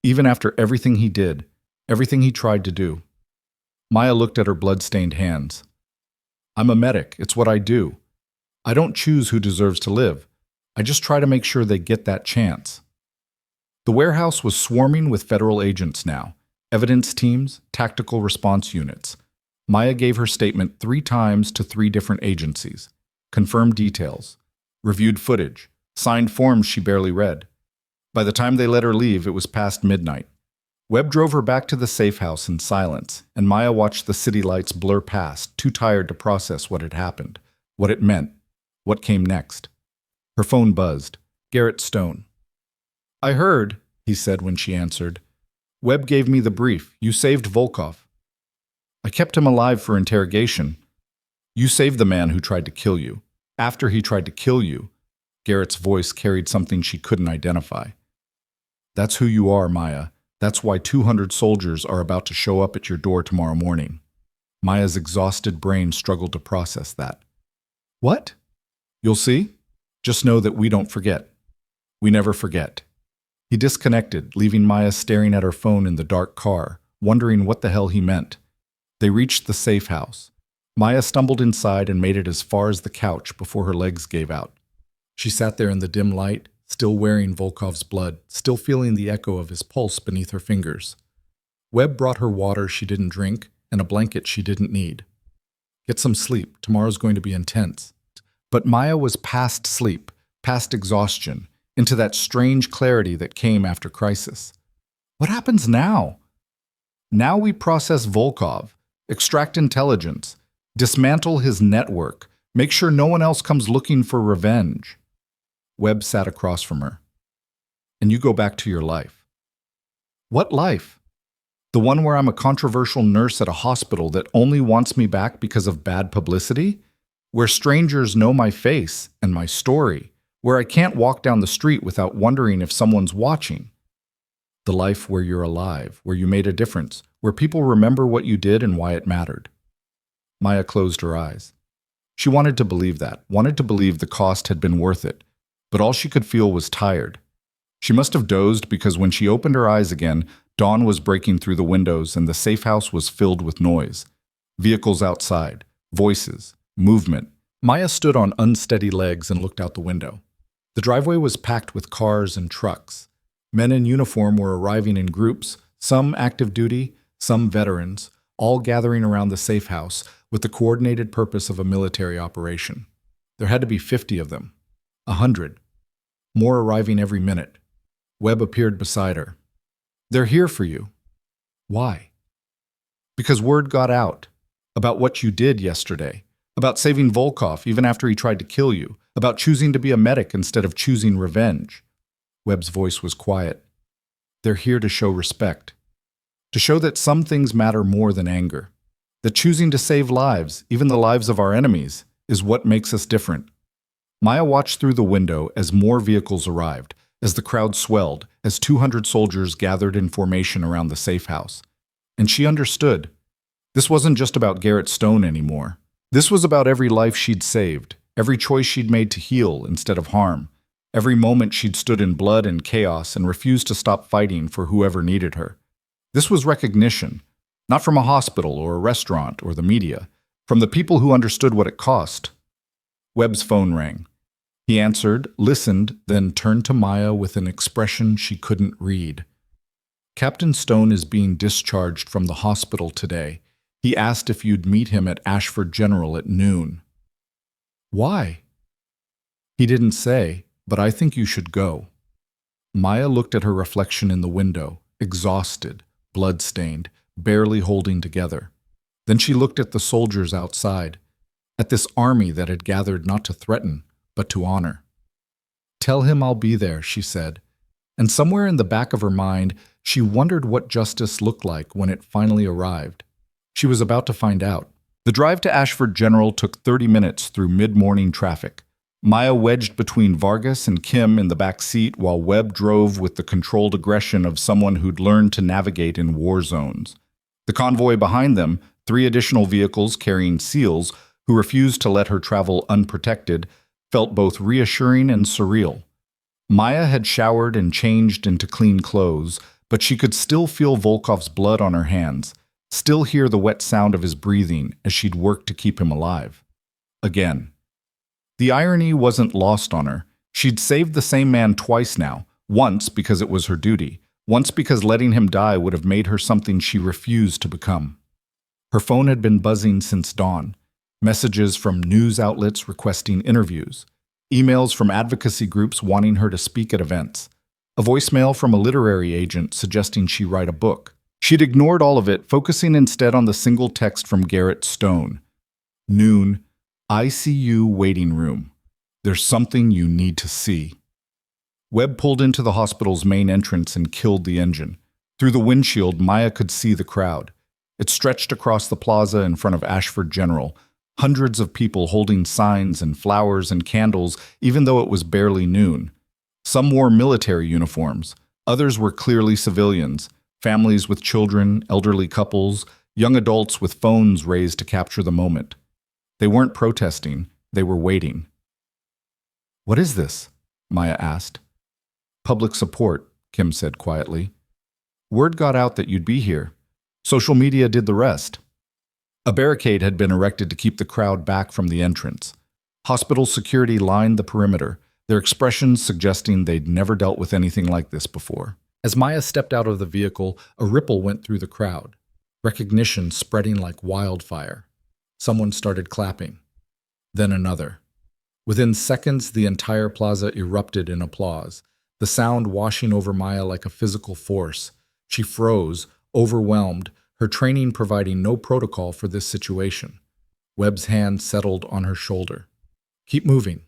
Even after everything he did, everything he tried to do." Maya looked at her blood-stained hands. "I'm a medic. It's what I do. I don't choose who deserves to live. I just try to make sure they get that chance." The warehouse was swarming with federal agents now. Evidence teams, tactical response units. Maya gave her statement 3 times to 3 different agencies. Confirmed details. Reviewed footage. Signed forms she barely read. By the time they let her leave, it was past midnight. Webb drove her back to the safe house in silence, and Maya watched the city lights blur past, too tired to process what had happened, what it meant, what came next. Her phone buzzed. Garrett Stone. "I heard," he said when she answered. "Webb gave me the brief. You saved Volkov." "I kept him alive for interrogation." "You saved the man who tried to kill you. After he tried to kill you." Garrett's voice carried something she couldn't identify. "That's who you are, Maya. That's why 200 soldiers are about to show up at your door tomorrow morning." Maya's exhausted brain struggled to process that. "What?" "You'll see. Just know that we don't forget. We never forget." He disconnected, leaving Maya staring at her phone in the dark car, wondering what the hell he meant. They reached the safe house. Maya stumbled inside and made it as far as the couch before her legs gave out. She sat there in the dim light, still wearing Volkov's blood, still feeling the echo of his pulse beneath her fingers. Webb brought her water she didn't drink and a blanket she didn't need. "Get some sleep. Tomorrow's going to be intense." But Maya was past sleep, past exhaustion, into that strange clarity that came after crisis. What happens now? Now we process Volkov, extract intelligence, dismantle his network, make sure no one else comes looking for revenge. Webb sat across from her. "And you go back to your life." "What life?" "The one where I'm a controversial nurse at a hospital that only wants me back because of bad publicity? Where strangers know my face and my story? Where I can't walk down the street without wondering if someone's watching?" "The life where you're alive, where you made a difference, where people remember what you did and why it mattered." Maya closed her eyes. She wanted to believe that, wanted to believe the cost had been worth it. but all she could feel was tired. She must have dozed because when she opened her eyes again, dawn was breaking through the windows and the safe house was filled with noise. Vehicles outside, voices, movement. Maya stood on unsteady legs and looked out the window. The driveway was packed with cars and trucks. Men in uniform were arriving in groups, some active duty, some veterans, all gathering around the safe house with the coordinated purpose of a military operation. There had to be 50 of them. 100. More arriving every minute. Webb appeared beside her. "They're here for you." "Why?" "Because word got out. About what you did yesterday. About saving Volkov even after he tried to kill you. About choosing to be a medic instead of choosing revenge." Webb's voice was quiet. "They're here to show respect. To show that some things matter more than anger. That choosing to save lives, even the lives of our enemies, is what makes us different." Maya watched through the window as more vehicles arrived, as the crowd swelled, as 200 soldiers gathered in formation around the safe house. And she understood. This wasn't just about Garrett Stone anymore. This was about every life she'd saved, every choice she'd made to heal instead of harm, every moment she'd stood in blood and chaos and refused to stop fighting for whoever needed her. This was recognition, not from a hospital or a restaurant or the media, from the people who understood what it cost. Webb's phone rang. He answered, listened, then turned to Maya with an expression she couldn't read. "Captain Stone is being discharged from the hospital today. He asked if you'd meet him at Ashford General at noon." "Why?" "He didn't say, but I think you should go." Maya looked at her reflection in the window, exhausted, blood-stained, barely holding together. Then she looked at the soldiers outside, at this army that had gathered not to threaten, but to honor. "Tell him I'll be there," she said. And somewhere in the back of her mind, she wondered what justice looked like when it finally arrived. She was about to find out. The drive to Ashford General took 30 minutes through mid-morning traffic. Maya wedged between Vargas and Kim in the back seat while Webb drove with the controlled aggression of someone who'd learned to navigate in war zones. The convoy behind them, 3 additional vehicles carrying SEALs who refused to let her travel unprotected, felt both reassuring and surreal. Maya had showered and changed into clean clothes, but she could still feel Volkov's blood on her hands, still hear the wet sound of his breathing as she'd worked to keep him alive. Again. The irony wasn't lost on her. She'd saved the same man twice now, once because it was her duty, once because letting him die would have made her something she refused to become. Her phone had been buzzing since dawn. Messages from news outlets requesting interviews, emails from advocacy groups wanting her to speak at events, a voicemail from a literary agent suggesting she write a book. She'd ignored all of it, focusing instead on the single text from Garrett Stone. "Noon, ICU waiting room. There's something you need to see." Webb pulled into the hospital's main entrance and killed the engine. Through the windshield, Maya could see the crowd. It stretched across the plaza in front of Ashford General, hundreds of people holding signs and flowers and candles, even though it was barely noon. Some wore military uniforms. Others were clearly civilians. Families with children, elderly couples, young adults with phones raised to capture the moment. They weren't protesting, they were waiting. "What is this?" Maya asked. "Public support," Kim said quietly. "Word got out that you'd be here. Social media did the rest." A barricade had been erected to keep the crowd back from the entrance. Hospital security lined the perimeter, their expressions suggesting they'd never dealt with anything like this before. As Maya stepped out of the vehicle, a ripple went through the crowd, recognition spreading like wildfire. Someone started clapping. Then another. Within seconds, the entire plaza erupted in applause, the sound washing over Maya like a physical force. She froze, overwhelmed, her training providing no protocol for this situation. Webb's hand settled on her shoulder. "Keep moving.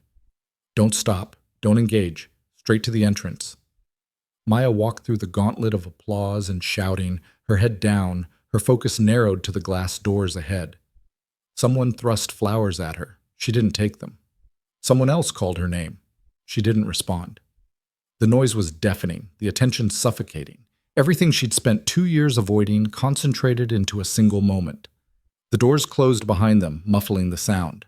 Don't stop. Don't engage. Straight to the entrance." Maya walked through the gauntlet of applause and shouting, her head down, her focus narrowed to the glass doors ahead. Someone thrust flowers at her. She didn't take them. Someone else called her name. She didn't respond. The noise was deafening, the attention suffocating. Everything she'd spent 2 years avoiding concentrated into a single moment. The doors closed behind them, muffling the sound.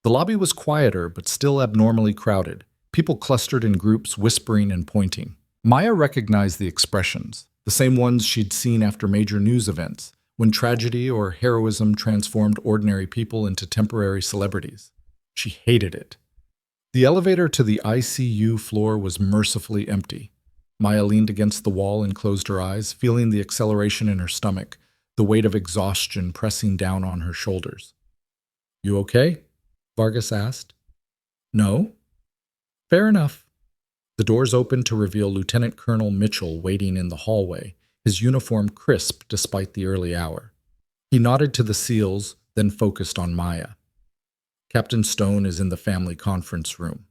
The lobby was quieter, but still abnormally crowded. People clustered in groups, whispering and pointing. Maya recognized the expressions, the same ones she'd seen after major news events, when tragedy or heroism transformed ordinary people into temporary celebrities. She hated it. The elevator to the ICU floor was mercifully empty. Maya leaned against the wall and closed her eyes, feeling the acceleration in her stomach, the weight of exhaustion pressing down on her shoulders. "You okay?" Vargas asked. "No." "Fair enough." The doors opened to reveal Lieutenant Colonel Mitchell waiting in the hallway, his uniform crisp despite the early hour. He nodded to the SEALs, then focused on Maya. "Captain Stone is in the family conference room.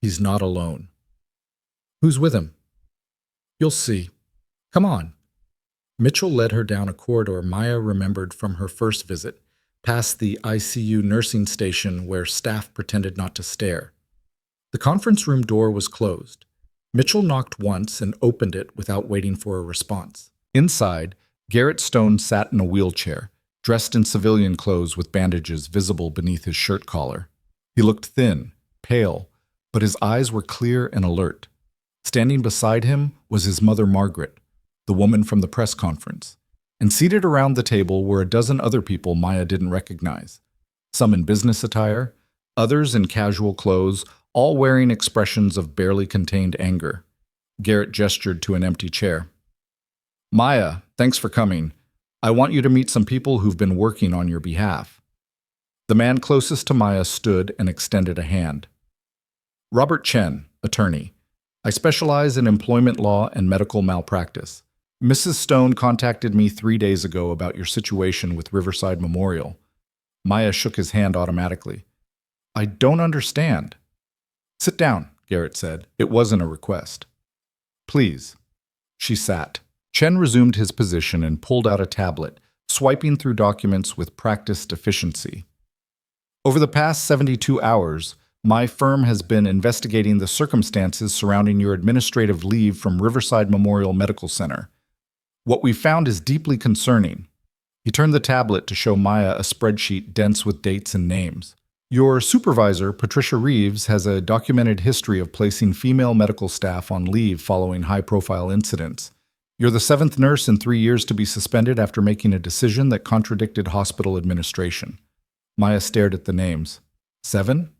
He's not alone." "Who's with him?" "You'll see. Come on." Mitchell led her down a corridor Maya remembered from her first visit, past the ICU nursing station where staff pretended not to stare. The conference room door was closed. Mitchell knocked once and opened it without waiting for a response. Inside, Garrett Stone sat in a wheelchair, dressed in civilian clothes with bandages visible beneath his shirt collar. He looked thin, pale, but his eyes were clear and alert. Standing beside him was his mother Margaret, the woman from the press conference, and seated around the table were a dozen other people Maya didn't recognize, some in business attire, others in casual clothes, all wearing expressions of barely contained anger. Garrett gestured to an empty chair. "Maya, thanks for coming. I want you to meet some people who've been working on your behalf." The man closest to Maya stood and extended a hand. "Robert Chen, attorney. I specialize in employment law and medical malpractice. Mrs. Stone contacted me 3 days ago about your situation with Riverside Memorial." Maya shook his hand automatically. "I don't understand." "Sit down," Garrett said. It wasn't a request. "Please." She sat. Chen resumed his position and pulled out a tablet, swiping through documents with practiced efficiency. "Over the past 72 hours, my firm has been investigating the circumstances surrounding your administrative leave from Riverside Memorial Medical Center. What we found is deeply concerning." He turned the tablet to show Maya a spreadsheet dense with dates and names. "Your supervisor, Patricia Reeves, has a documented history of placing female medical staff on leave following high-profile incidents. You're the 7th nurse in 3 years to be suspended after making a decision that contradicted hospital administration." Maya stared at the names. 7?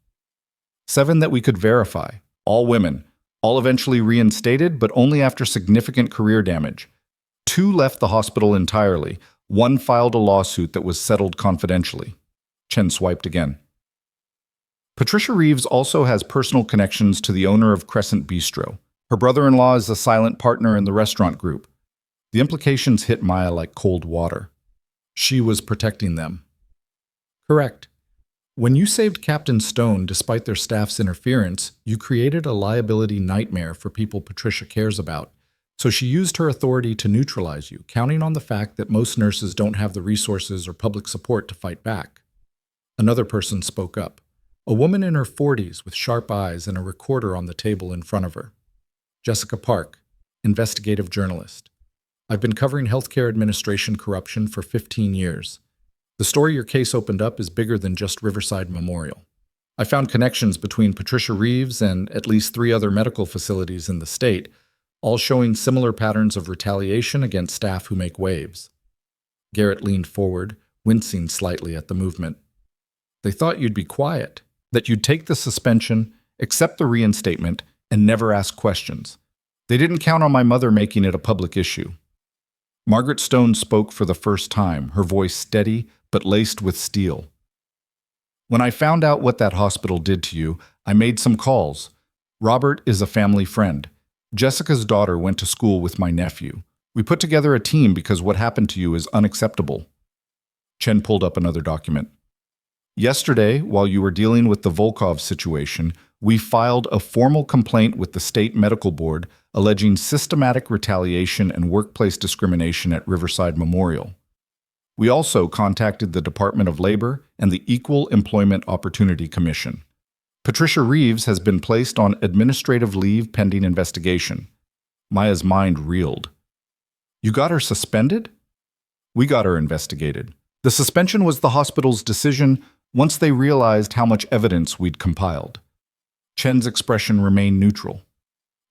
7 that we could verify. All women. All eventually reinstated, but only after significant career damage. 2 left the hospital entirely. 1 filed a lawsuit that was settled confidentially. Chen swiped again. "Patricia Reeves also has personal connections to the owner of Crescent Bistro. Her brother-in-law is a silent partner in the restaurant group." The implications hit Maya like cold water. She was protecting them. "Correct. When you saved Captain Stone despite their staff's interference, you created a liability nightmare for people Patricia cares about. So she used her authority to neutralize you, counting on the fact that most nurses don't have the resources or public support to fight back." Another person spoke up. A woman in her 40s with sharp eyes and a recorder on the table in front of her. "Jessica Park, investigative journalist. I've been covering healthcare administration corruption for 15 years. The story your case opened up is bigger than just Riverside Memorial. I found connections between Patricia Reeves and at least 3 other medical facilities in the state, all showing similar patterns of retaliation against staff who make waves." Garrett leaned forward, wincing slightly at the movement. "They thought you'd be quiet, that you'd take the suspension, accept the reinstatement, and never ask questions. They didn't count on my mother making it a public issue." Margaret Stone spoke for the first time, her voice steady but laced with steel. "When I found out what that hospital did to you, I made some calls. Robert is a family friend. Jessica's daughter went to school with my nephew. We put together a team because what happened to you is unacceptable." Chen pulled up another document. "Yesterday, while you were dealing with the Volkov situation, we filed a formal complaint with the state medical board alleging systematic retaliation and workplace discrimination at Riverside Memorial. We also contacted the Department of Labor and the Equal Employment Opportunity Commission. Patricia Reeves has been placed on administrative leave pending investigation." Maya's mind reeled. "You got her suspended?" "We got her investigated. The suspension was the hospital's decision once they realized how much evidence we'd compiled." Chen's expression remained neutral.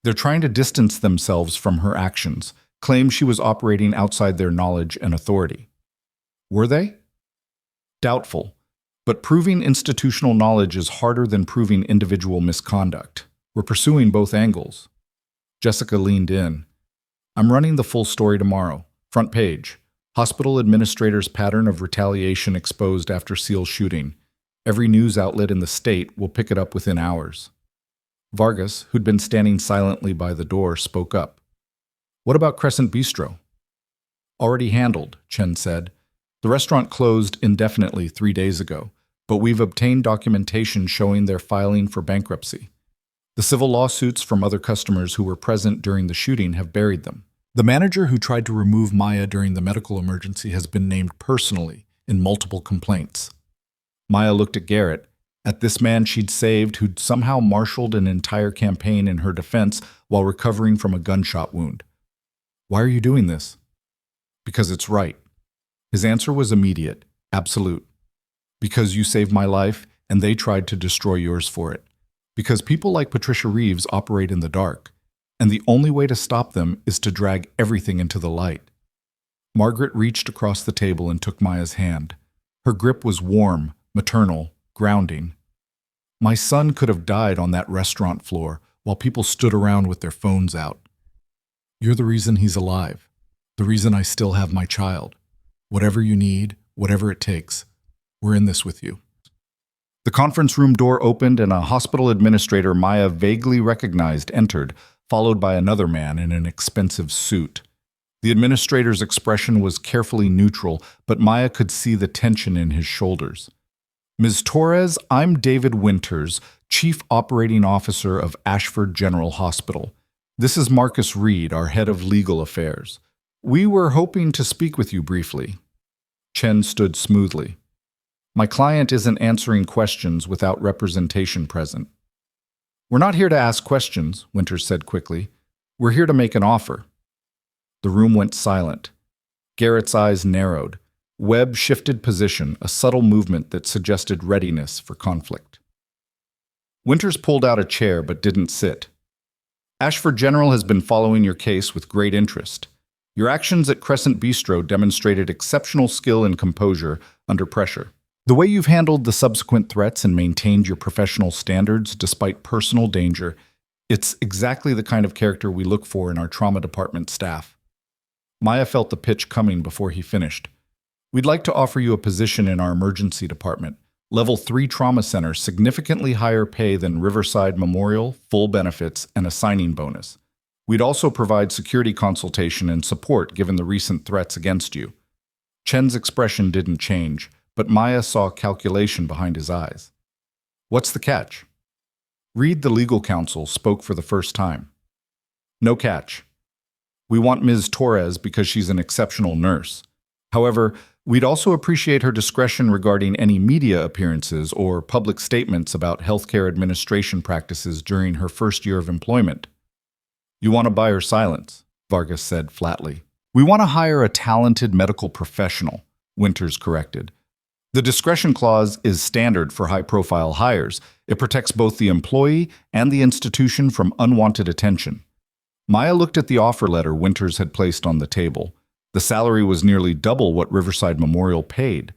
They're trying to distance themselves from her actions, claim she was operating outside their knowledge and authority. Were they? Doubtful. But proving institutional knowledge is harder than proving individual misconduct. We're pursuing both angles. Jessica leaned in. I'm running the full story tomorrow. Front page. Hospital administrator's pattern of retaliation exposed after SEAL shooting. Every news outlet in the state will pick it up within hours. Vargas, who'd been standing silently by the door, spoke up. What about Crescent Bistro? Already handled, Chen said. The restaurant closed indefinitely 3 days ago, but we've obtained documentation showing they're filing for bankruptcy. The civil lawsuits from other customers who were present during the shooting have buried them. The manager who tried to remove Maya during the medical emergency has been named personally in multiple complaints. Maya looked at Garrett, at this man she'd saved who'd somehow marshaled an entire campaign in her defense while recovering from a gunshot wound. Why are you doing this? Because it's right. His answer was immediate, absolute. Because you saved my life and they tried to destroy yours for it. Because people like Patricia Reeves operate in the dark, and the only way to stop them is to drag everything into the light. Margaret reached across the table and took Maya's hand. Her grip was warm, maternal, grounding. My son could have died on that restaurant floor while people stood around with their phones out. You're the reason he's alive, the reason I still have my child. Whatever you need, whatever it takes, we're in this with you. The conference room door opened and a hospital administrator Maya vaguely recognized entered, followed by another man in an expensive suit. The administrator's expression was carefully neutral, but Maya could see the tension in his shoulders. Ms. Torres, I'm David Winters, Chief Operating Officer of Ashford General Hospital. This is Marcus Reed, our Head of Legal Affairs. We were hoping to speak with you briefly. Chen stood smoothly. My client isn't answering questions without representation present. We're not here to ask questions, Winters said quickly. We're here to make an offer. The room went silent. Garrett's eyes narrowed. Webb shifted position, a subtle movement that suggested readiness for conflict. Winters pulled out a chair but didn't sit. Ashford General has been following your case with great interest. Your actions at Crescent Bistro demonstrated exceptional skill and composure under pressure. The way you've handled the subsequent threats and maintained your professional standards despite personal danger, it's exactly the kind of character we look for in our trauma department staff. Maya felt the pitch coming before he finished. We'd like to offer you a position in our emergency department, Level 3 Trauma Center, significantly higher pay than Riverside Memorial, full benefits, and a signing bonus. We'd also provide security consultation and support given the recent threats against you. Chen's expression didn't change, but Maya saw calculation behind his eyes. What's the catch? Reed, the legal counsel, spoke for the first time. No catch. We want Ms. Torres because she's an exceptional nurse. However, we'd also appreciate her discretion regarding any media appearances or public statements about healthcare administration practices during her first year of employment. You want to buy her silence, Vargas said flatly. We want to hire a talented medical professional, Winters corrected. The discretion clause is standard for high-profile hires. It protects both the employee and the institution from unwanted attention. Maya looked at the offer letter Winters had placed on the table. The salary was nearly double what Riverside Memorial paid.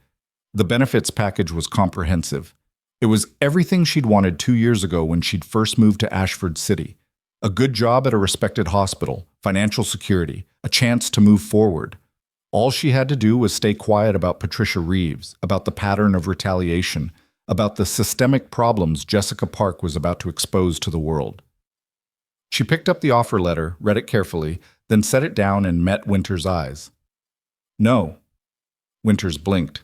The benefits package was comprehensive. It was everything she'd wanted 2 years ago when she'd first moved to Ashford City. A good job at a respected hospital, financial security, a chance to move forward. All she had to do was stay quiet about Patricia Reeves, about the pattern of retaliation, about the systemic problems Jessica Park was about to expose to the world. She picked up the offer letter, read it carefully, then set it down and met Winters' eyes. No. Winters blinked.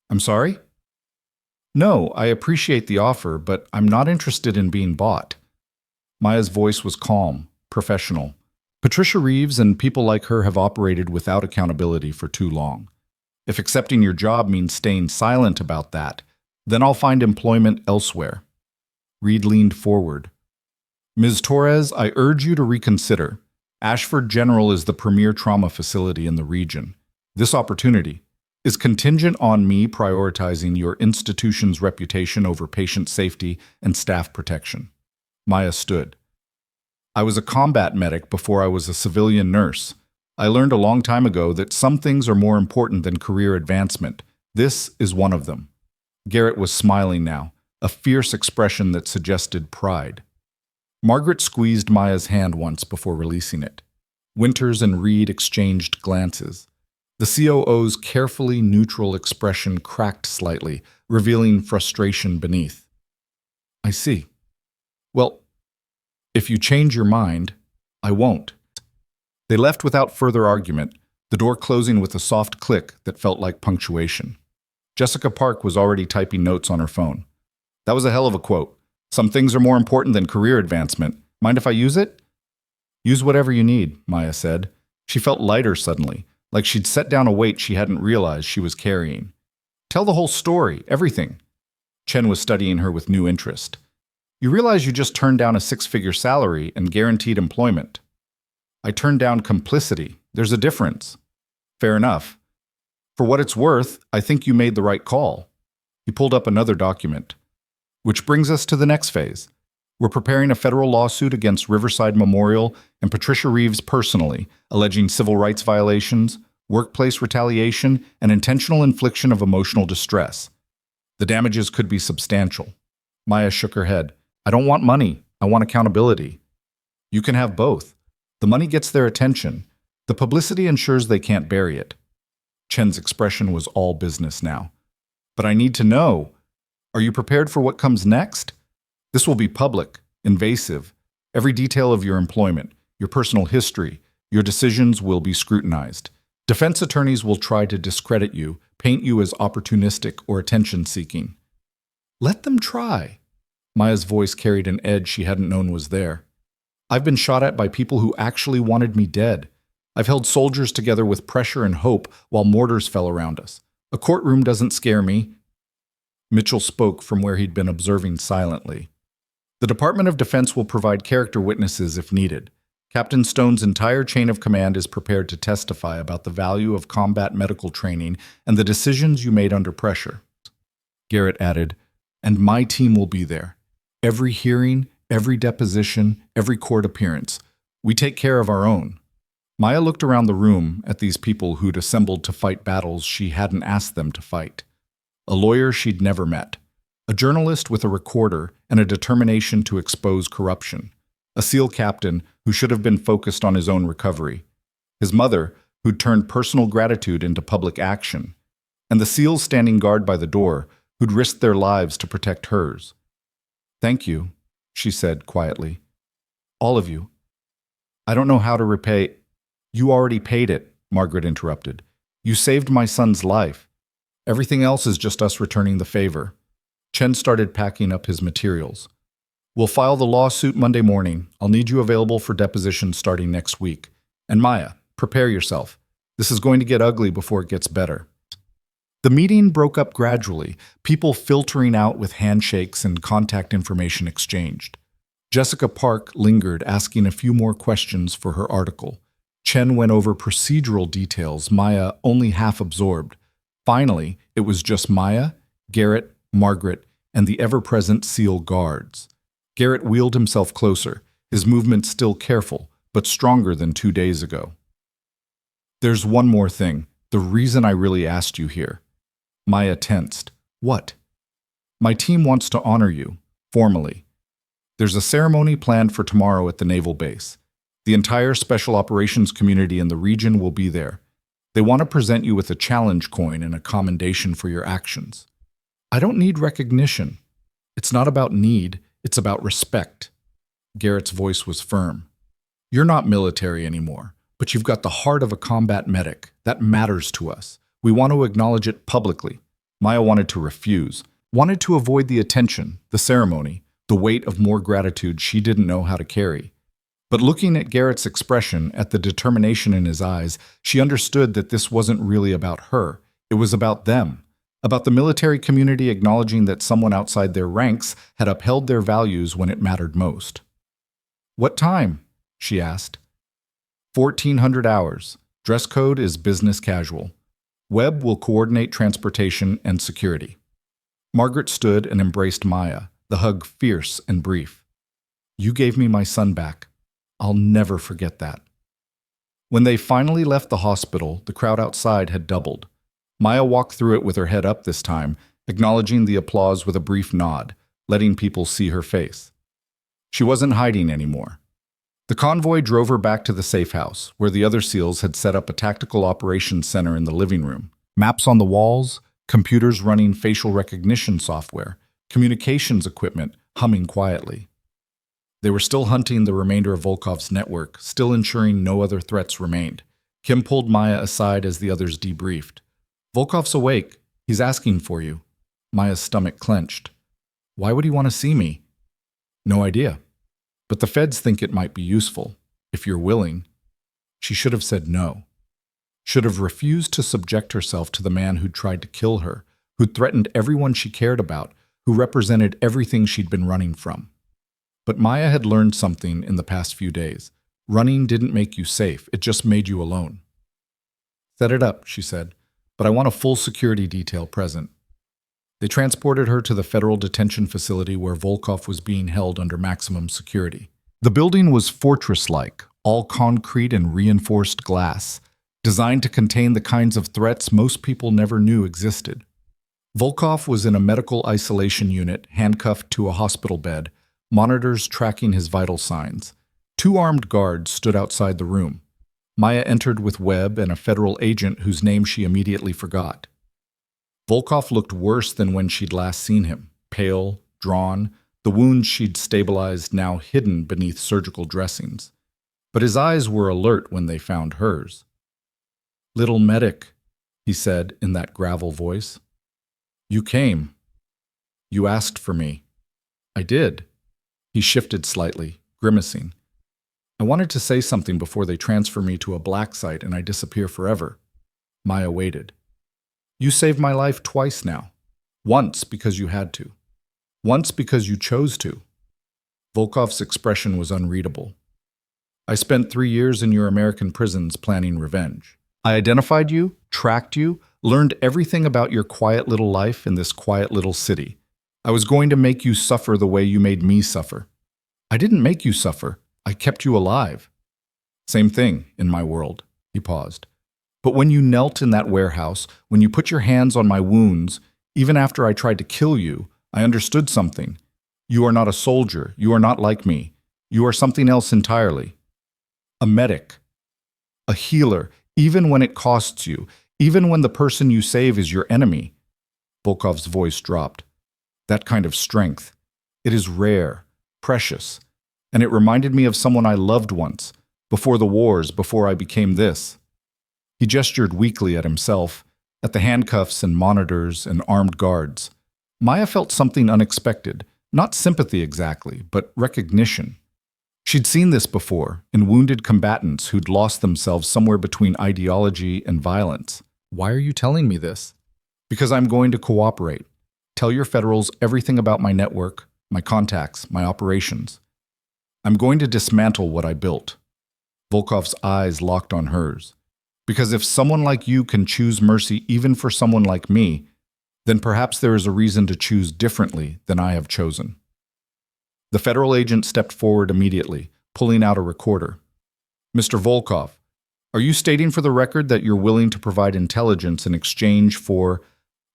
I'm sorry? No, I appreciate the offer, but I'm not interested in being bought. Maya's voice was calm, professional. Patricia Reeves and people like her have operated without accountability for too long. If accepting your job means staying silent about that, then I'll find employment elsewhere. Reed leaned forward. Ms. Torres, I urge you to reconsider. Ashford General is the premier trauma facility in the region. This opportunity, is contingent on me prioritizing your institution's reputation over patient safety and staff protection. Maya stood. I was a combat medic before I was a civilian nurse. I learned a long time ago that some things are more important than career advancement. This is one of them. Garrett was smiling now, a fierce expression that suggested pride. Margaret squeezed Maya's hand once before releasing it. Winters and Reed exchanged glances. The COO's carefully neutral expression cracked slightly, revealing frustration beneath. I see. Well, if you change your mind, I won't. They left without further argument, the door closing with a soft click that felt like punctuation. Jessica Park was already typing notes on her phone. That was a hell of a quote. Some things are more important than career advancement. Mind if I use it? Use whatever you need, Maya said. She felt lighter suddenly, like she'd set down a weight she hadn't realized she was carrying. Tell the whole story, everything. Chen was studying her with new interest. You realize you just turned down a six-figure salary and guaranteed employment. I turned down complicity. There's a difference. Fair enough. For what it's worth, I think you made the right call. He pulled up another document. Which brings us to the next phase. We're preparing a federal lawsuit against Riverside Memorial and Patricia Reeves personally, alleging civil rights violations, workplace retaliation, and intentional infliction of emotional distress. The damages could be substantial. Maya shook her head. I don't want money. I want accountability. You can have both. The money gets their attention. The publicity ensures they can't bury it. Chen's expression was all business now. But I need to know. Are you prepared for what comes next? This will be public, invasive. Every detail of your employment, your personal history, your decisions will be scrutinized. Defense attorneys will try to discredit you, paint you as opportunistic or attention-seeking. Let them try. Maya's voice carried an edge she hadn't known was there. I've been shot at by people who actually wanted me dead. I've held soldiers together with pressure and hope while mortars fell around us. A courtroom doesn't scare me. Mitchell spoke from where he'd been observing silently. The Department of Defense will provide character witnesses if needed. Captain Stone's entire chain of command is prepared to testify about the value of combat medical training and the decisions you made under pressure. Garrett added, and my team will be there. Every hearing, every deposition, every court appearance. We take care of our own. Maya looked around the room at these people who'd assembled to fight battles she hadn't asked them to fight. A lawyer she'd never met. A journalist with a recorder and a determination to expose corruption. A SEAL captain who should have been focused on his own recovery. His mother, who'd turned personal gratitude into public action. And the SEALs standing guard by the door, who'd risked their lives to protect hers. Thank you, she said quietly. All of you. I don't know how to repay. You already paid it, Margaret interrupted. You saved my son's life. Everything else is just us returning the favor. Chen started packing up his materials. We'll file the lawsuit Monday morning. I'll need you available for deposition starting next week. And Maya, prepare yourself. This is going to get ugly before it gets better. The meeting broke up gradually, people filtering out with handshakes and contact information exchanged. Jessica Park lingered, asking a few more questions for her article. Chen went over procedural details Maya only half absorbed. Finally, it was just Maya, Garrett, Margaret, and the ever-present SEAL guards. Garrett wheeled himself closer, his movements still careful, but stronger than 2 days ago. There's one more thing, the reason I really asked you here. Maya tensed. What? My team wants to honor you, formally. There's a ceremony planned for tomorrow at the naval base. The entire special operations community in the region will be there. They want to present you with a challenge coin and a commendation for your actions. I don't need recognition. It's not about need, it's about respect. Garrett's voice was firm. You're not military anymore, but you've got the heart of a combat medic. That matters to us. We want to acknowledge it publicly. Maya wanted to refuse, wanted to avoid the attention, the ceremony, the weight of more gratitude she didn't know how to carry. But looking at Garrett's expression, at the determination in his eyes, she understood that this wasn't really about her. It was about them, about the military community acknowledging that someone outside their ranks had upheld their values when it mattered most. What time? She asked. 1400 hours. Dress code is business casual. Webb will coordinate transportation and security. Margaret stood and embraced Maya, the hug fierce and brief. You gave me my son back. I'll never forget that. When they finally left the hospital, the crowd outside had doubled. Maya walked through it with her head up this time, acknowledging the applause with a brief nod, letting people see her face. She wasn't hiding anymore. The convoy drove her back to the safe house, where the other SEALs had set up a tactical operations center in the living room. Maps on the walls, computers running facial recognition software, communications equipment humming quietly. They were still hunting the remainder of Volkov's network, still ensuring no other threats remained. Kim pulled Maya aside as the others debriefed. Volkov's awake. He's asking for you. Maya's stomach clenched. Why would he want to see me? No idea. But the feds think it might be useful, if you're willing. She should have said no. Should have refused to subject herself to the man who'd tried to kill her, who'd threatened everyone she cared about, who represented everything she'd been running from. But Maya had learned something in the past few days. Running didn't make you safe, it just made you alone. Set it up, she said, but I want a full security detail present. They transported her to the federal detention facility where Volkov was being held under maximum security. The building was fortress-like, all concrete and reinforced glass, designed to contain the kinds of threats most people never knew existed. Volkov was in a medical isolation unit, handcuffed to a hospital bed, monitors tracking his vital signs. 2 armed guards stood outside the room. Maya entered with Webb and a federal agent whose name she immediately forgot. Volkov looked worse than when she'd last seen him, pale, drawn, the wounds she'd stabilized now hidden beneath surgical dressings. But his eyes were alert when they found hers. "Little medic," he said in that gravel voice. "You came. You asked for me." "I did." He shifted slightly, grimacing. "I wanted to say something before they transfer me to a black site and I disappear forever." Maya waited. "You saved my life twice now. Once because you had to. Once because you chose to." Volkov's expression was unreadable. "I spent 3 years in your American prisons planning revenge. I identified you, tracked you, learned everything about your quiet little life in this quiet little city. I was going to make you suffer the way you made me suffer. I didn't make you suffer. I kept you alive. Same thing in my world." He paused. "But when you knelt in that warehouse, when you put your hands on my wounds, even after I tried to kill you, I understood something. You are not a soldier. You are not like me. You are something else entirely. A medic. A healer, even when it costs you, even when the person you save is your enemy." Volkov's voice dropped. "That kind of strength. It is rare, precious, and it reminded me of someone I loved once, before the wars, before I became this." He gestured weakly at himself, at the handcuffs and monitors and armed guards. Maya felt something unexpected, not sympathy exactly, but recognition. She'd seen this before, in wounded combatants who'd lost themselves somewhere between ideology and violence. "Why are you telling me this?" "Because I'm going to cooperate. Tell your federals everything about my network, my contacts, my operations. I'm going to dismantle what I built." Volkov's eyes locked on hers. "Because if someone like you can choose mercy even for someone like me, then perhaps there is a reason to choose differently than I have chosen." The federal agent stepped forward immediately, pulling out a recorder. "Mr. Volkov, are you stating for the record that you're willing to provide intelligence in exchange for—"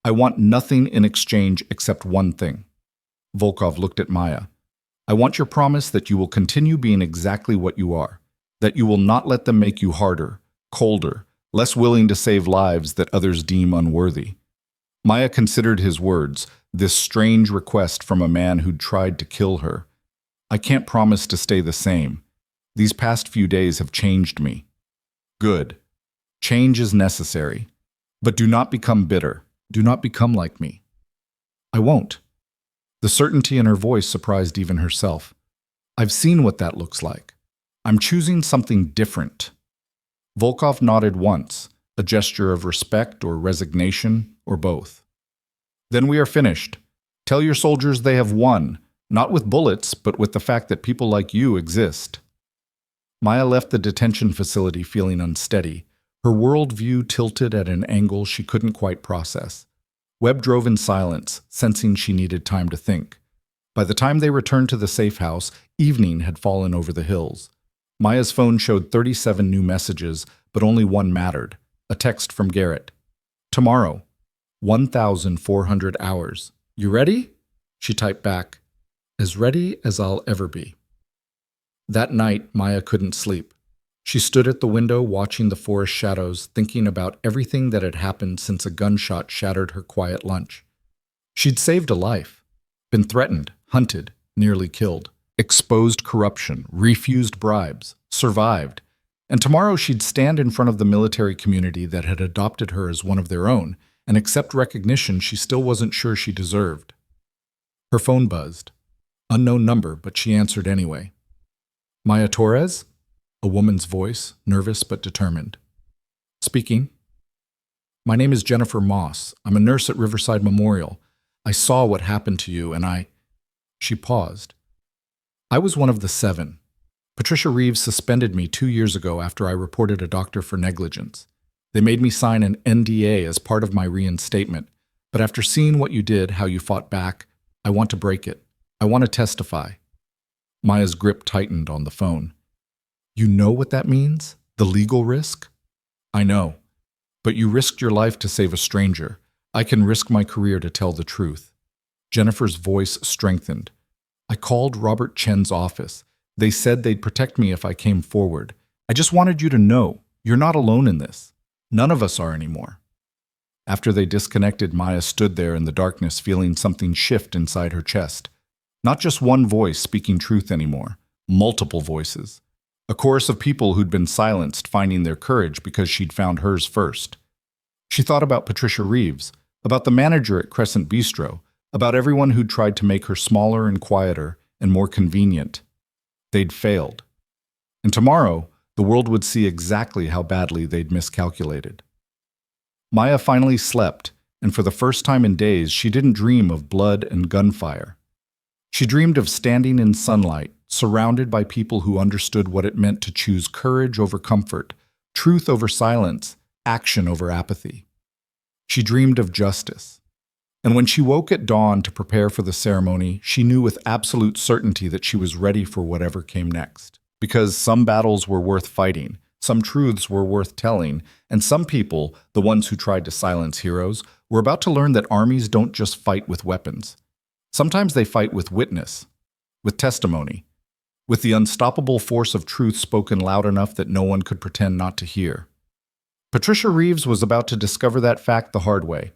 "I want nothing in exchange except one thing." Volkov looked at Maya. "I want your promise that you will continue being exactly what you are, that you will not let them make you harder, colder, less willing to save lives that others deem unworthy." Maya considered his words, this strange request from a man who'd tried to kill her. "I can't promise to stay the same. These past few days have changed me." "Good. Change is necessary. But do not become bitter. Do not become like me." "I won't." The certainty in her voice surprised even herself. "I've seen what that looks like. I'm choosing something different." Volkov nodded once, a gesture of respect or resignation, or both. "Then we are finished. Tell your soldiers they have won, not with bullets, but with the fact that people like you exist." Maya left the detention facility feeling unsteady, Her worldview tilted at an angle she couldn't quite process. Webb drove in silence, sensing she needed time to think. By the time they returned to the safe house, evening had fallen over the hills. Maya's phone showed 37 new messages, but only one mattered. A text from Garrett. Tomorrow, 1,400 hours. You ready? She typed back. As ready as I'll ever be. That night, Maya couldn't sleep. She stood at the window watching the forest shadows, thinking about everything that had happened since a gunshot shattered her quiet lunch. She'd saved a life, been threatened, hunted, nearly killed, exposed corruption, refused bribes, survived, and tomorrow she'd stand in front of the military community that had adopted her as one of their own and accept recognition she still wasn't sure she deserved. Her phone buzzed. Unknown number, but she answered anyway. Maya Torres? A woman's voice, nervous but determined. Speaking. My name is Jennifer Moss. I'm a nurse at Riverside Memorial. I saw what happened to you and She paused. I was one of the 7. Patricia Reeves suspended me 2 years ago after I reported a doctor for negligence. They made me sign an NDA as part of my reinstatement, but after seeing what you did, how you fought back, I want to break it. I want to testify. Maya's grip tightened on the phone. You know what that means? The legal risk? I know. But you risked your life to save a stranger. I can risk my career to tell the truth. Jennifer's voice strengthened. I called Robert Chen's office. They said they'd protect me if I came forward. I just wanted you to know, you're not alone in this. None of us are anymore. After they disconnected, Maya stood there in the darkness, feeling something shift inside her chest. Not just one voice speaking truth anymore, multiple voices. A chorus of people who'd been silenced, finding their courage because she'd found hers first. She thought about Patricia Reeves, about the manager at Crescent Bistro, about everyone who'd tried to make her smaller and quieter and more convenient. They'd failed. And tomorrow, the world would see exactly how badly they'd miscalculated. Maya finally slept, and for the first time in days, she didn't dream of blood and gunfire. She dreamed of standing in sunlight, surrounded by people who understood what it meant to choose courage over comfort, truth over silence, action over apathy. She dreamed of justice. And when she woke at dawn to prepare for the ceremony, she knew with absolute certainty that she was ready for whatever came next. Because some battles were worth fighting, some truths were worth telling, and some people, the ones who tried to silence heroes, were about to learn that armies don't just fight with weapons. Sometimes they fight with witness, with testimony, with the unstoppable force of truth spoken loud enough that no one could pretend not to hear. Patricia Reeves was about to discover that fact the hard way,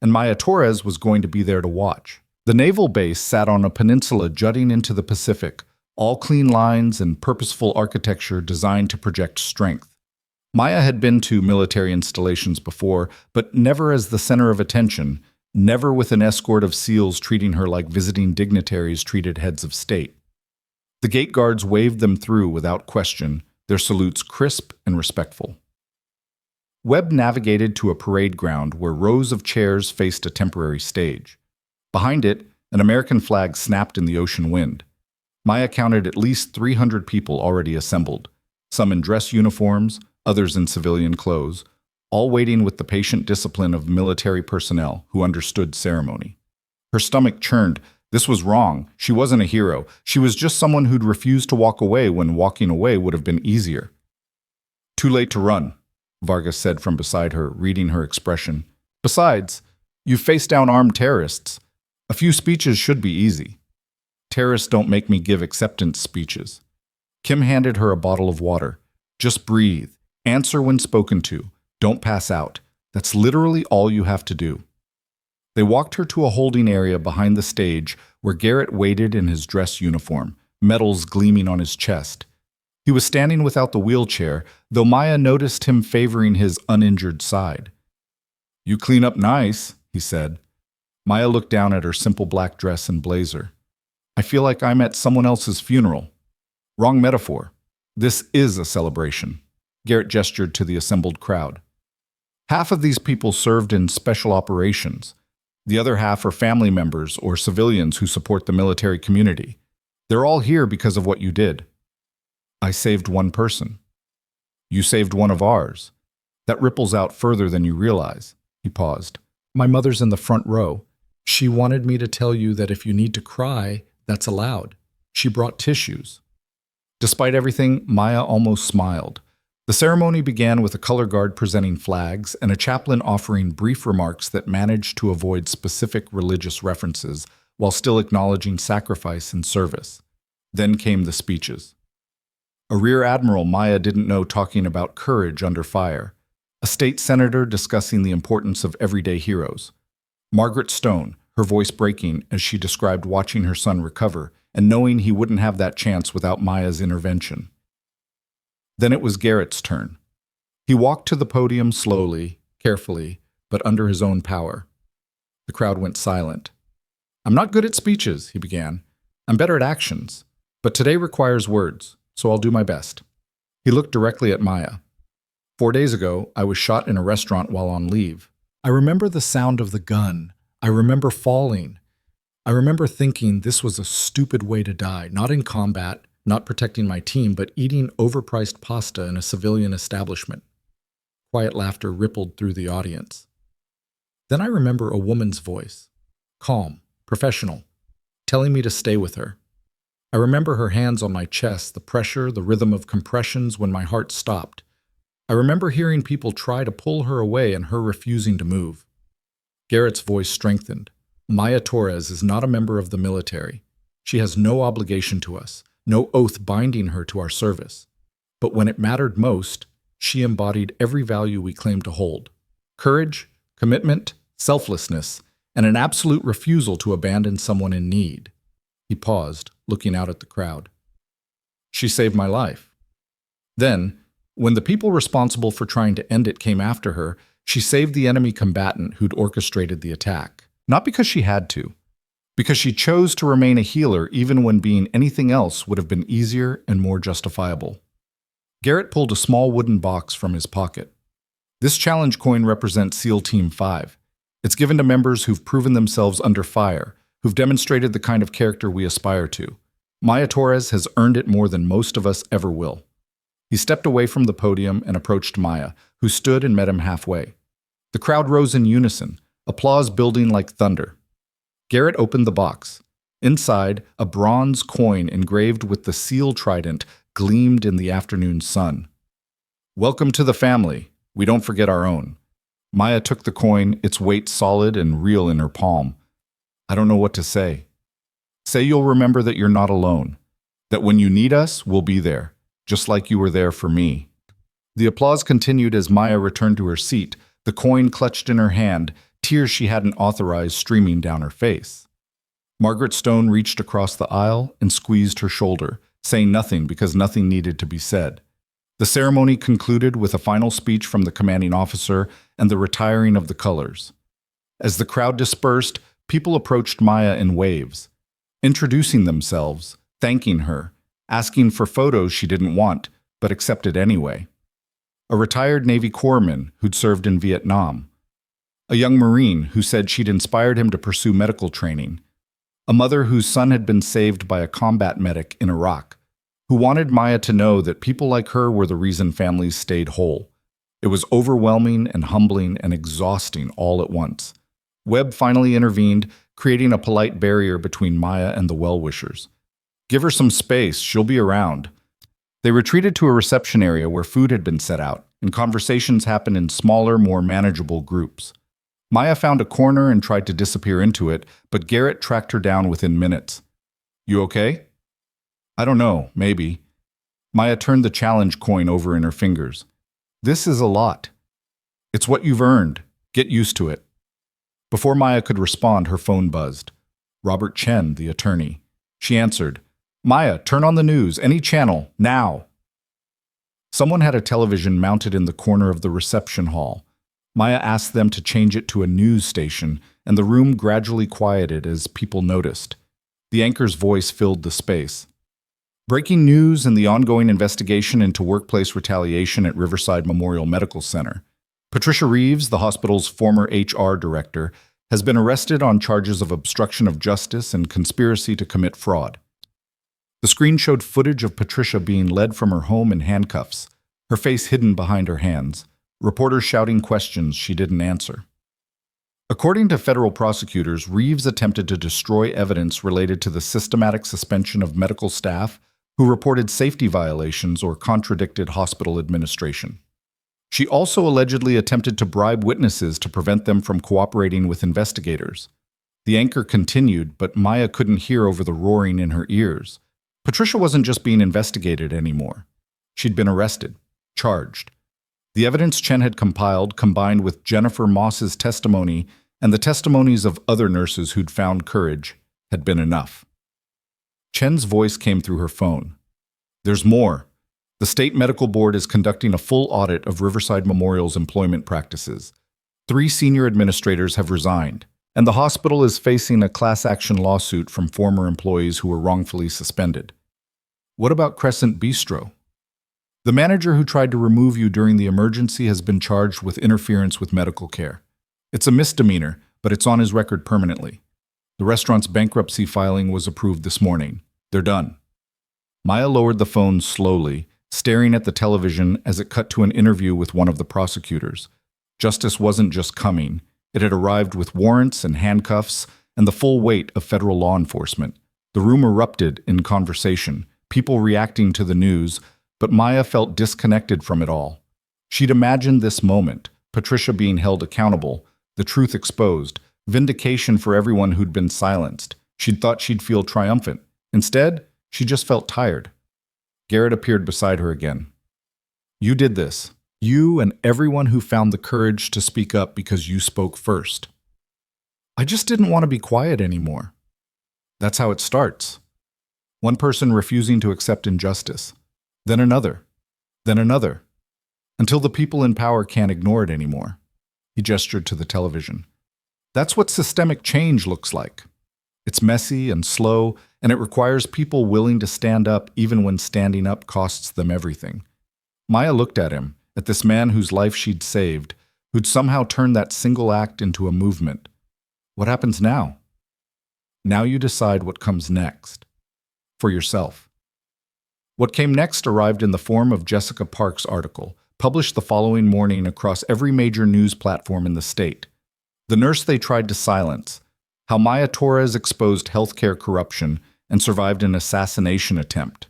and Maya Torres was going to be there to watch. The naval base sat on a peninsula jutting into the Pacific, all clean lines and purposeful architecture designed to project strength. Maya had been to military installations before, but never as the center of attention, never with an escort of SEALs treating her like visiting dignitaries treated heads of state. The gate guards waved them through without question, their salutes crisp and respectful. Webb navigated to a parade ground where rows of chairs faced a temporary stage. Behind it, an American flag snapped in the ocean wind. Maya counted at least 300 people already assembled, some in dress uniforms, others in civilian clothes, all waiting with the patient discipline of military personnel who understood ceremony. Her stomach churned. This was wrong. She wasn't a hero. She was just someone who'd refused to walk away when walking away would have been easier. Too late to run, Vargas said from beside her, reading her expression. Besides, you face down armed terrorists. A few speeches should be easy. Terrorists don't make me give acceptance speeches. Kim handed her a bottle of water. Just breathe. Answer when spoken to. Don't pass out. That's literally all you have to do. They walked her to a holding area behind the stage where Garrett waited in his dress uniform, medals gleaming on his chest. He was standing without the wheelchair, though Maya noticed him favoring his uninjured side. You clean up nice, he said. Maya looked down at her simple black dress and blazer. I feel like I'm at someone else's funeral. Wrong metaphor. This is a celebration. Garrett gestured to the assembled crowd. Half of these people served in special operations. The other half are family members or civilians who support the military community. They're all here because of what you did. I saved one person. You saved one of ours. That ripples out further than you realize. He paused. My mother's in the front row. She wanted me to tell you that if you need to cry, that's allowed. She brought tissues. Despite everything, Maya almost smiled. The ceremony began with a color guard presenting flags and a chaplain offering brief remarks that managed to avoid specific religious references while still acknowledging sacrifice and service. Then came the speeches. A rear admiral Maya didn't know talking about courage under fire. A state senator discussing the importance of everyday heroes. Margaret Stone, her voice breaking as she described watching her son recover and knowing he wouldn't have that chance without Maya's intervention. Then it was Garrett's turn. He walked to the podium slowly, carefully, but under his own power. The crowd went silent. "I'm not good at speeches," he began. "I'm better at actions, but today requires words, so I'll do my best." He looked directly at Maya. 4 days ago, I was shot in a restaurant while on leave. I remember the sound of the gun. I remember falling. I remember thinking this was a stupid way to die, not in combat, not protecting my team, but eating overpriced pasta in a civilian establishment. Quiet laughter rippled through the audience. Then I remember a woman's voice, calm, professional, telling me to stay with her. I remember her hands on my chest, the pressure, the rhythm of compressions when my heart stopped. I remember hearing people try to pull her away and her refusing to move. Garrett's voice strengthened. Maya Torres is not a member of the military. She has no obligation to us, no oath binding her to our service. But when it mattered most, she embodied every value we claim to hold: courage, commitment, selflessness, and an absolute refusal to abandon someone in need. He paused, looking out at the crowd. She saved my life. Then, when the people responsible for trying to end it came after her, she saved the enemy combatant who'd orchestrated the attack. Not because she had to, because she chose to remain a healer even when being anything else would have been easier and more justifiable. Garrett pulled a small wooden box from his pocket. This challenge coin represents SEAL Team 5. It's given to members who've proven themselves under fire, who've demonstrated the kind of character we aspire to. Maya Torres has earned it more than most of us ever will. He stepped away from the podium and approached Maya, who stood and met him halfway. The crowd rose in unison, applause building like thunder. Garrett opened the box. Inside, a bronze coin engraved with the SEAL trident gleamed in the afternoon sun. "Welcome to the family. We don't forget our own." Maya took the coin, its weight solid and real in her palm. "I don't know what to say. Say you'll remember that you're not alone. That when you need us, we'll be there, just like you were there for me." The applause continued as Maya returned to her seat, the coin clutched in her hand, tears she hadn't authorized streaming down her face. Margaret Stone reached across the aisle and squeezed her shoulder, saying nothing because nothing needed to be said. The ceremony concluded with a final speech from the commanding officer and the retiring of the colors. As the crowd dispersed, people approached Maya in waves, introducing themselves, thanking her, asking for photos she didn't want, but accepted anyway. A retired Navy corpsman who'd served in Vietnam. A young Marine who said she'd inspired him to pursue medical training. A mother whose son had been saved by a combat medic in Iraq, who wanted Maya to know that people like her were the reason families stayed whole. It was overwhelming and humbling and exhausting all at once. Webb finally intervened, creating a polite barrier between Maya and the well-wishers. "Give her some space, she'll be around." They retreated to a reception area where food had been set out, and conversations happened in smaller, more manageable groups. Maya found a corner and tried to disappear into it, but Garrett tracked her down within minutes. "You okay?" "I don't know, maybe." Maya turned the challenge coin over in her fingers. "This is a lot. It's what you've earned. Get used to it." Before Maya could respond, her phone buzzed. Robert Chen, the attorney. She answered, "Maya, turn on the news, any channel, now." Someone had a television mounted in the corner of the reception hall. Maya asked them to change it to a news station, and the room gradually quieted as people noticed. The anchor's voice filled the space. Breaking news and the ongoing investigation into workplace retaliation at Riverside Memorial Medical Center. Patricia Reeves, the hospital's former HR director, has been arrested on charges of obstruction of justice and conspiracy to commit fraud. The screen showed footage of Patricia being led from her home in handcuffs, her face hidden behind her hands, reporters shouting questions she didn't answer. According to federal prosecutors, Reeves attempted to destroy evidence related to the systematic suspension of medical staff who reported safety violations or contradicted hospital administration. She also allegedly attempted to bribe witnesses to prevent them from cooperating with investigators. The anchor continued, but Maya couldn't hear over the roaring in her ears. Patricia wasn't just being investigated anymore. She'd been arrested, charged. The evidence Chen had compiled, combined with Jennifer Moss's testimony and the testimonies of other nurses who'd found courage, had been enough. Chen's voice came through her phone. There's more. The State Medical Board is conducting a full audit of Riverside Memorial's employment practices. 3 senior administrators have resigned, and the hospital is facing a class action lawsuit from former employees who were wrongfully suspended. What about Crescent Bistro? The manager who tried to remove you during the emergency has been charged with interference with medical care. It's a misdemeanor, but it's on his record permanently. The restaurant's bankruptcy filing was approved this morning. They're done. Maya lowered the phone slowly, staring at the television as it cut to an interview with one of the prosecutors. Justice wasn't just coming. It had arrived with warrants and handcuffs and the full weight of federal law enforcement. The room erupted in conversation, people reacting to the news, but Maya felt disconnected from it all. She'd imagined this moment, Patricia being held accountable, the truth exposed, vindication for everyone who'd been silenced. She'd thought she'd feel triumphant. Instead, she just felt tired. Garrett appeared beside her again. You did this. You and everyone who found the courage to speak up because you spoke first. I just didn't want to be quiet anymore. That's how it starts. One person refusing to accept injustice, then another, until the people in power can't ignore it anymore. He gestured to the television. That's what systemic change looks like. It's messy and slow, and it requires people willing to stand up even when standing up costs them everything. Maya looked at him, at this man whose life she'd saved, who'd somehow turned that single act into a movement. What happens now? Now you decide what comes next. For yourself. What came next arrived in the form of Jessica Park's article, published the following morning across every major news platform in the state. The nurse they tried to silence, how Maya Torres exposed healthcare corruption and survived an assassination attempt.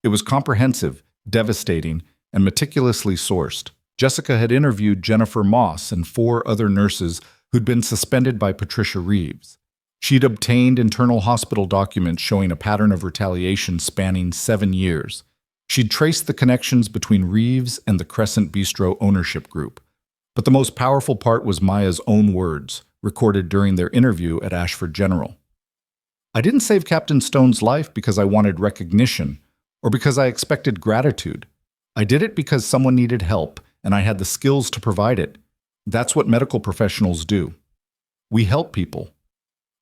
It was comprehensive, devastating, and meticulously sourced. Jessica had interviewed Jennifer Moss and 4 other nurses who'd been suspended by Patricia Reeves. She'd obtained internal hospital documents showing a pattern of retaliation spanning 7 years. She'd traced the connections between Reeves and the Crescent Bistro ownership group. But the most powerful part was Maya's own words, recorded during their interview at Ashford General. I didn't save Captain Stone's life because I wanted recognition or because I expected gratitude. I did it because someone needed help and I had the skills to provide it. That's what medical professionals do. We help people.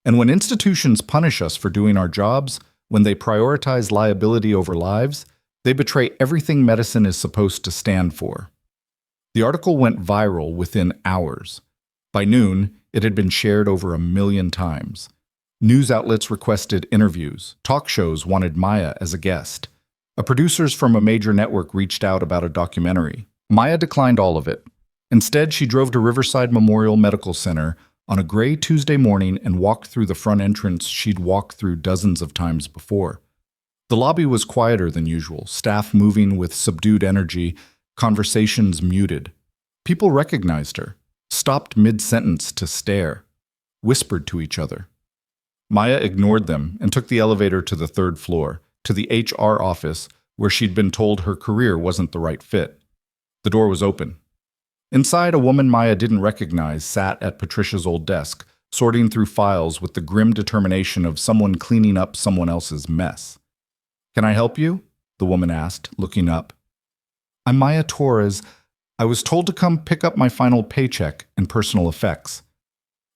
And when institutions punish us for doing our jobs, when they prioritize liability over lives, they betray everything medicine is supposed to stand for. The article went viral within hours. By noon, it had been shared over 1 million times. News outlets requested interviews. Talk shows wanted Maya as a guest. Producers from a major network reached out about a documentary. Maya declined all of it. Instead, she drove to Riverside Memorial Medical Center on a gray Tuesday morning and walked through the front entrance she'd walked through dozens of times before. The lobby was quieter than usual, staff moving with subdued energy, conversations muted. People recognized her, stopped mid-sentence to stare, whispered to each other. Maya ignored them and took the elevator to the 3rd floor, to the HR office where she'd been told her career wasn't the right fit. The door was open. Inside, a woman Maya didn't recognize sat at Patricia's old desk, sorting through files with the grim determination of someone cleaning up someone else's mess. "Can I help you?" the woman asked, looking up. "I'm Maya Torres. I was told to come pick up my final paycheck and personal effects."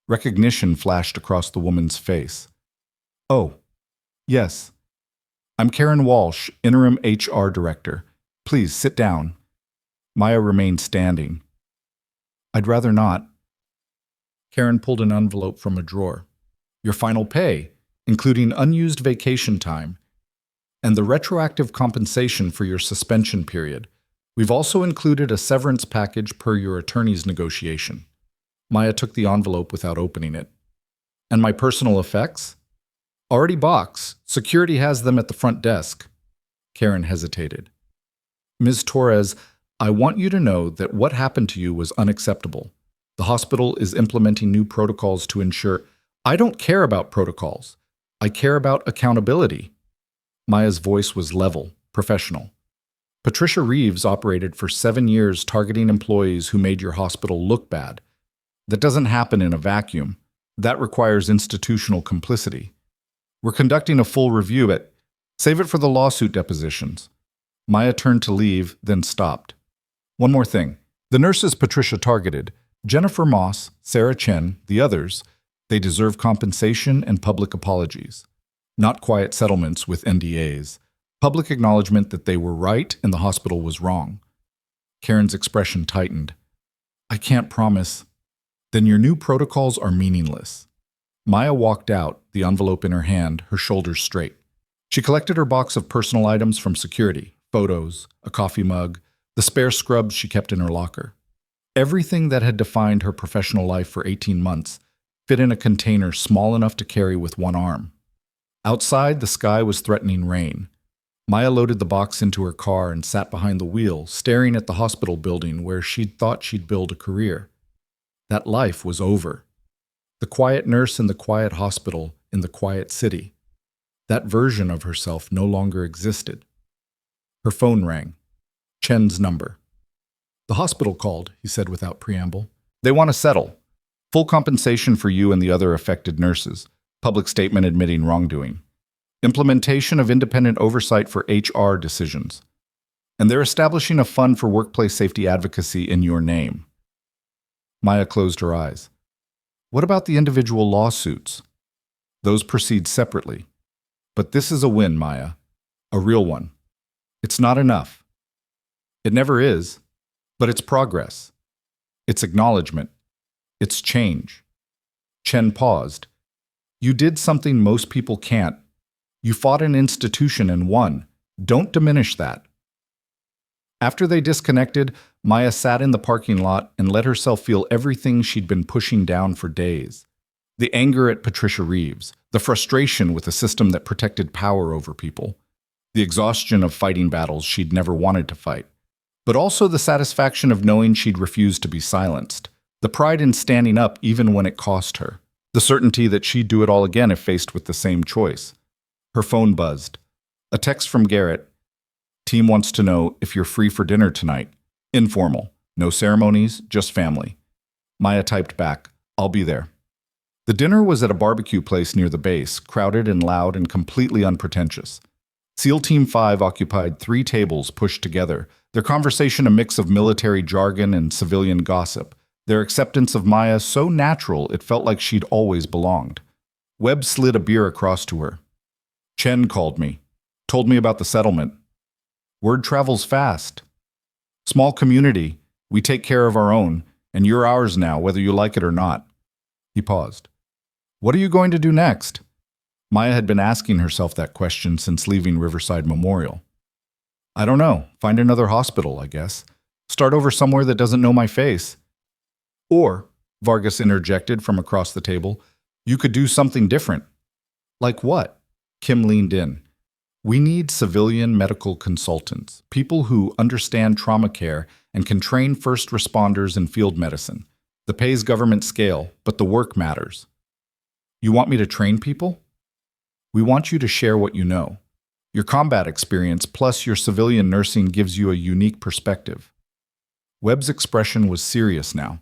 Recognition flashed across the woman's face. "Oh, yes. I'm Karen Walsh, interim HR director. Please sit down." Maya remained standing. "I'd rather not." Karen pulled an envelope from a drawer. "Your final pay, including unused vacation time, and the retroactive compensation for your suspension period. We've also included a severance package per your attorney's negotiation. Maya took the envelope without opening it. And my personal effects? Already boxed. Security has them at the front desk. Karen hesitated. Ms. Torres, I want you to know that what happened to you was unacceptable. The hospital is implementing new protocols to ensure. I don't care about protocols. I care about accountability. Maya's voice was level, professional. Patricia Reeves operated for 7 years targeting employees who made your hospital look bad. That doesn't happen in a vacuum. That requires institutional complicity. We're conducting a full review at. Save it for the lawsuit depositions. Maya turned to leave, then stopped. One more thing. The nurses Patricia targeted, Jennifer Moss, Sarah Chen, the others, they deserve compensation and public apologies. Not quiet settlements with NDAs. Public acknowledgement that they were right and the hospital was wrong. Karen's expression tightened. I can't promise. Then your new protocols are meaningless. Maya walked out, the envelope in her hand, her shoulders straight. She collected her box of personal items from security, photos, a coffee mug, the spare scrubs she kept in her locker. Everything that had defined her professional life for 18 months fit in a container small enough to carry with one arm. Outside, the sky was threatening rain. Maya loaded the box into her car and sat behind the wheel, staring at the hospital building where she'd thought she'd build a career. That life was over. The quiet nurse in the quiet hospital in the quiet city. That version of herself no longer existed. Her phone rang. Chen's number. The hospital called, he said without preamble. They want to settle. Full compensation for you and the other affected nurses. Public statement admitting wrongdoing. Implementation of independent oversight for HR decisions. And they're establishing a fund for workplace safety advocacy in your name. Maya closed her eyes. What about the individual lawsuits? Those proceed separately. But this is a win, Maya. A real one. It's not enough. It never is, but it's progress. It's acknowledgement. It's change. Chen paused. You did something most people can't. You fought an institution and won. Don't diminish that. After they disconnected, Maya sat in the parking lot and let herself feel everything she'd been pushing down for days. The anger at Patricia Reeves, the frustration with a system that protected power over people, the exhaustion of fighting battles she'd never wanted to fight, but also the satisfaction of knowing she'd refused to be silenced, the pride in standing up even when it cost her, the certainty that she'd do it all again if faced with the same choice. Her phone buzzed. A text from Garrett. Team wants to know if you're free for dinner tonight. Informal. No ceremonies, just family. Maya typed back, I'll be there. The dinner was at a barbecue place near the base, crowded and loud and completely unpretentious. SEAL Team 5 occupied 3 tables pushed together, their conversation a mix of military jargon and civilian gossip, their acceptance of Maya so natural it felt like she'd always belonged. Webb slid a beer across to her. Chen called me, told me about the settlement. Word travels fast. Small community, we take care of our own, and you're ours now, whether you like it or not. He paused. What are you going to do next? Maya had been asking herself that question since leaving Riverside Memorial. I don't know. Find another hospital, I guess. Start over somewhere that doesn't know my face. Or, Vargas interjected from across the table, you could do something different. Like what? Kim leaned in. We need civilian medical consultants, people who understand trauma care and can train first responders in field medicine. The pay's government scale, but the work matters. You want me to train people? We want you to share what you know. Your combat experience plus your civilian nursing gives you a unique perspective. Webb's expression was serious now.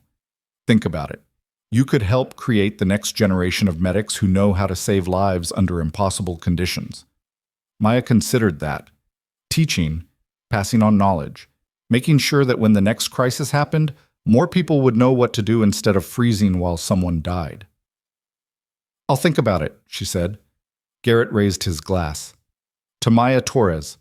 Think about it. You could help create the next generation of medics who know how to save lives under impossible conditions. Maya considered that. Teaching, passing on knowledge, making sure that when the next crisis happened, more people would know what to do instead of freezing while someone died. I'll think about it, she said. Garrett raised his glass. To Maya Torres,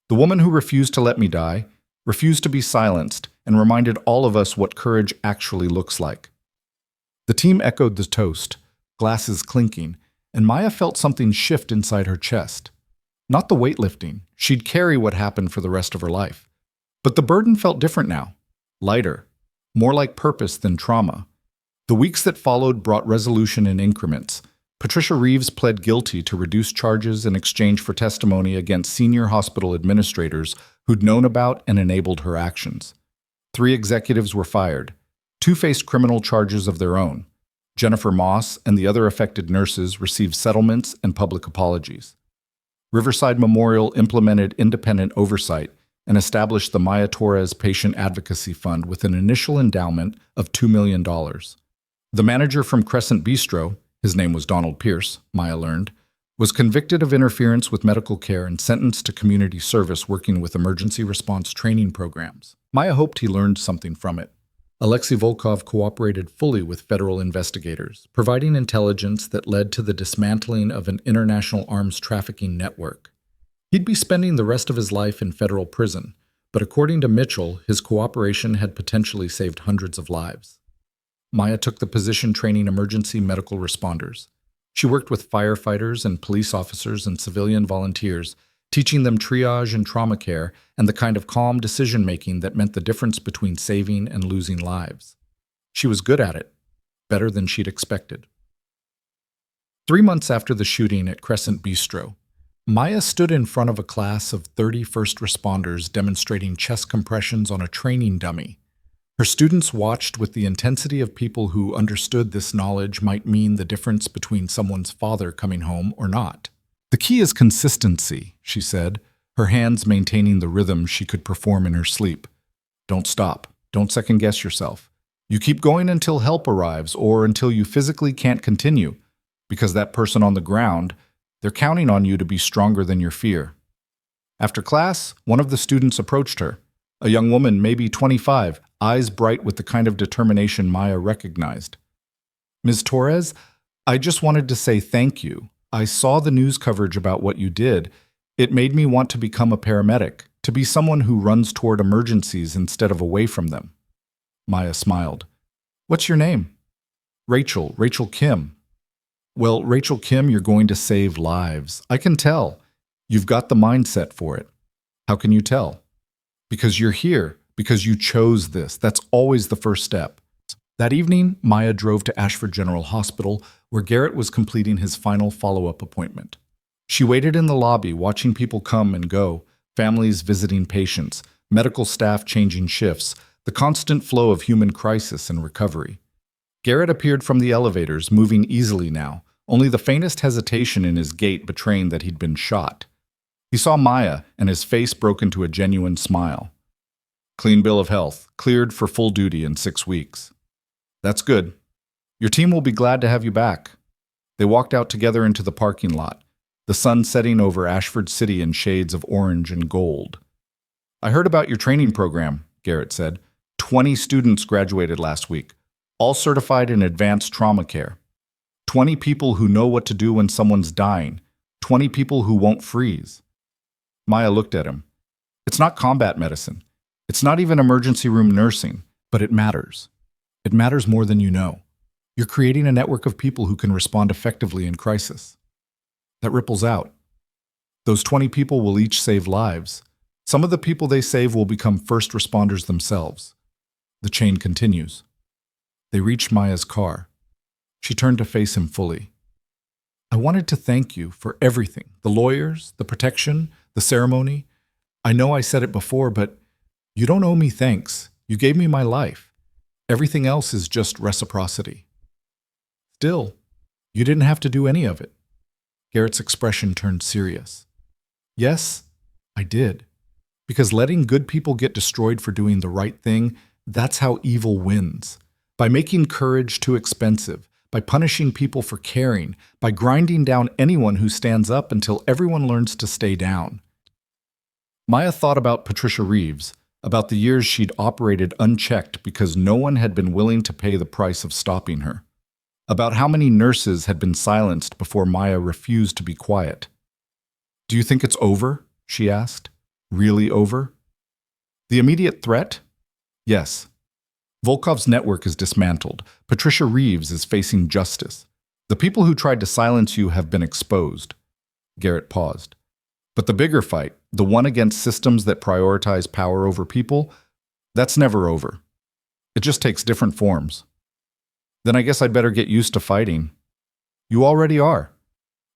the woman who refused to let me die, refused to be silenced, and reminded all of us what courage actually looks like. The team echoed the toast, glasses clinking, and Maya felt something shift inside her chest. Not the weightlifting. She'd carry what happened for the rest of her life. But the burden felt different now, lighter, more like purpose than trauma. The weeks that followed brought resolution in increments. Patricia Reeves pled guilty to reduced charges in exchange for testimony against senior hospital administrators who'd known about and enabled her actions. 3 executives were fired. 2 faced criminal charges of their own. Jennifer Moss and the other affected nurses received settlements and public apologies. Riverside Memorial implemented independent oversight and established the Maya Torres Patient Advocacy Fund with an initial endowment of $2 million. The manager from Crescent Bistro, his name was Donald Pierce, Maya learned, was convicted of interference with medical care and sentenced to community service working with emergency response training programs. Maya hoped he learned something from it. Alexei Volkov cooperated fully with federal investigators, providing intelligence that led to the dismantling of an international arms trafficking network. He'd be spending the rest of his life in federal prison, but according to Mitchell, his cooperation had potentially saved hundreds of lives. Maya took the position training emergency medical responders. She worked with firefighters and police officers and civilian volunteers, teaching them triage and trauma care and the kind of calm decision-making that meant the difference between saving and losing lives. She was good at it, better than she'd expected. 3 months after the shooting at Crescent Bistro, Maya stood in front of a class of 30 first responders demonstrating chest compressions on a training dummy. Her students watched with the intensity of people who understood this knowledge might mean the difference between someone's father coming home or not. "The key is consistency," she said, her hands maintaining the rhythm she could perform in her sleep. "Don't stop. Don't second-guess yourself. You keep going until help arrives or until you physically can't continue, because that person on the ground, they're counting on you to be stronger than your fear." After class, one of the students approached her, a young woman, maybe 25, eyes bright with the kind of determination Maya recognized. "Ms. Torres, I just wanted to say thank you. I saw the news coverage about what you did. It made me want to become a paramedic, to be someone who runs toward emergencies instead of away from them." Maya smiled. "What's your name?" Rachel Kim." "Well, Rachel Kim, you're going to save lives. I can tell. You've got the mindset for it." "How can you tell?" "Because you're here. Because you chose this. That's always the first step." That evening, Maya drove to Ashford General Hospital, where Garrett was completing his final follow-up appointment. She waited in the lobby, watching people come and go, families visiting patients, medical staff changing shifts, the constant flow of human crisis and recovery. Garrett appeared from the elevators, moving easily now, only the faintest hesitation in his gait betraying that he'd been shot. He saw Maya, and his face broke into a genuine smile. "Clean bill of health, cleared for full duty in 6 weeks." "That's good. Your team will be glad to have you back." They walked out together into the parking lot, the sun setting over Ashford City in shades of orange and gold. "I heard about your training program," Garrett said. 20 students graduated last week, all certified in advanced trauma care. 20 people who know what to do when someone's dying. 20 people who won't freeze." Maya looked at him. "It's not combat medicine. It's not even emergency room nursing, but it matters. It matters more than you know. You're creating a network of people who can respond effectively in crisis. That ripples out. Those 20 people will each save lives. Some of the people they save will become first responders themselves. The chain continues." They reached Maya's car. She turned to face him fully. "I wanted to thank you for everything, the lawyers, the protection, the ceremony. I know I said it before, but you don't owe me thanks. You gave me my life. Everything else is just reciprocity." "Still, you didn't have to do any of it." Garrett's expression turned serious. "Yes, I did. Because letting good people get destroyed for doing the right thing, that's how evil wins. By making courage too expensive, by punishing people for caring, by grinding down anyone who stands up until everyone learns to stay down." Maya thought about Patricia Reeves, about the years she'd operated unchecked because no one had been willing to pay the price of stopping her, about how many nurses had been silenced before Maya refused to be quiet. "Do you think it's over?" she asked. "Really over?" "The immediate threat? Yes. Volkov's network is dismantled. Patricia Reeves is facing justice. The people who tried to silence you have been exposed." Garrett paused. "But the bigger fight, the one against systems that prioritize power over people, that's never over. It just takes different forms. Then I guess I'd better get used to fighting. You already are.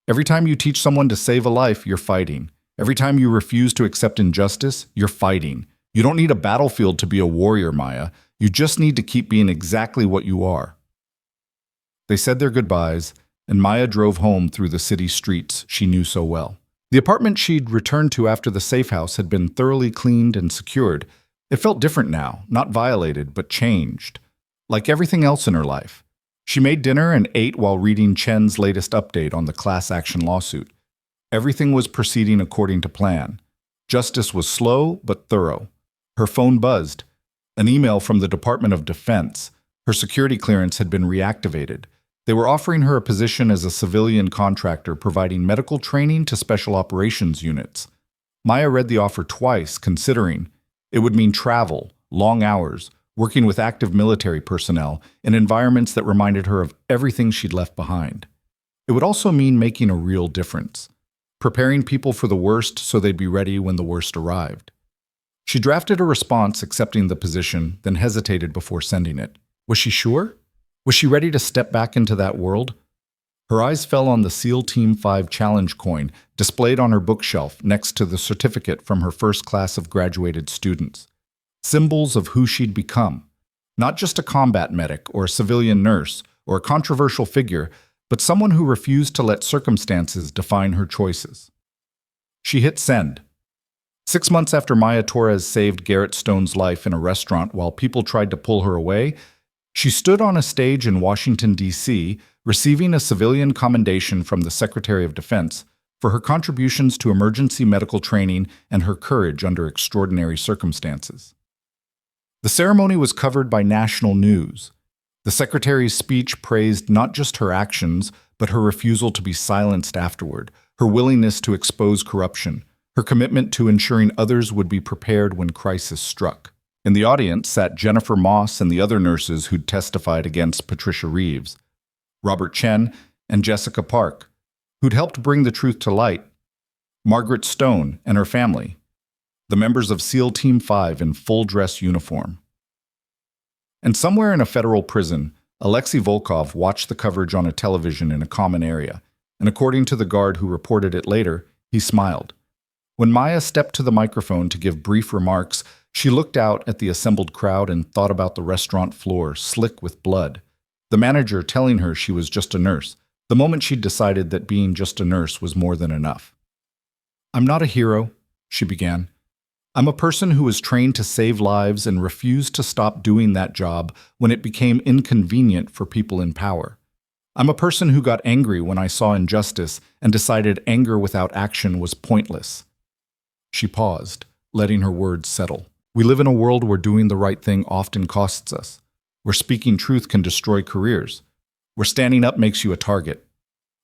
Every time you teach someone to save a life, you're fighting. Every time you refuse to accept injustice, you're fighting. You don't need a battlefield to be a warrior, Maya. You just need to keep being exactly what you are. They said their goodbyes, and Maya drove home through the city streets she knew so well. The apartment she'd returned to after the safe house had been thoroughly cleaned and secured. It felt different now, not violated, but changed. Like everything else in her life. She made dinner and ate while reading Chen's latest update on the class action lawsuit. Everything was proceeding according to plan. Justice was slow but thorough. Her phone buzzed. An email from the Department of Defense. Her security clearance had been reactivated. They were offering her a position as a civilian contractor providing medical training to special operations units. Maya read the offer twice, considering. It would mean travel, long hours, working with active military personnel in environments that reminded her of everything she'd left behind. It would also mean making a real difference, preparing people for the worst so they'd be ready when the worst arrived. She drafted a response accepting the position, then hesitated before sending it. Was she sure? Was she ready to step back into that world? Her eyes fell on the SEAL Team 5 Challenge coin displayed on her bookshelf next to the certificate from her first class of graduated students. Symbols of who she'd become. Not just a combat medic or a civilian nurse or a controversial figure, but someone who refused to let circumstances define her choices. She hit send. 6 months after Maya Torres saved Garrett Stone's life in a restaurant while people tried to pull her away, she stood on a stage in Washington, D.C., receiving a civilian commendation from the Secretary of Defense for her contributions to emergency medical training and her courage under extraordinary circumstances. The ceremony was covered by national news. The Secretary's speech praised not just her actions, but her refusal to be silenced afterward, her willingness to expose corruption, her commitment to ensuring others would be prepared when crisis struck. In the audience sat Jennifer Moss and the other nurses who'd testified against Patricia Reeves, Robert Chen, and Jessica Park, who'd helped bring the truth to light, Margaret Stone and her family, the members of SEAL Team 5 in full-dress uniform. And somewhere in a federal prison, Alexei Volkov watched the coverage on a television in a common area, and according to the guard who reported it later, he smiled. When Maya stepped to the microphone to give brief remarks, she looked out at the assembled crowd and thought about the restaurant floor, slick with blood. The manager telling her she was just a nurse, the moment she'd decided that being just a nurse was more than enough. "I'm not a hero," she began. "I'm a person who was trained to save lives and refused to stop doing that job when it became inconvenient for people in power. I'm a person who got angry when I saw injustice and decided anger without action was pointless." She paused, letting her words settle. We live in a world where doing the right thing often costs us, where speaking truth can destroy careers, where standing up makes you a target.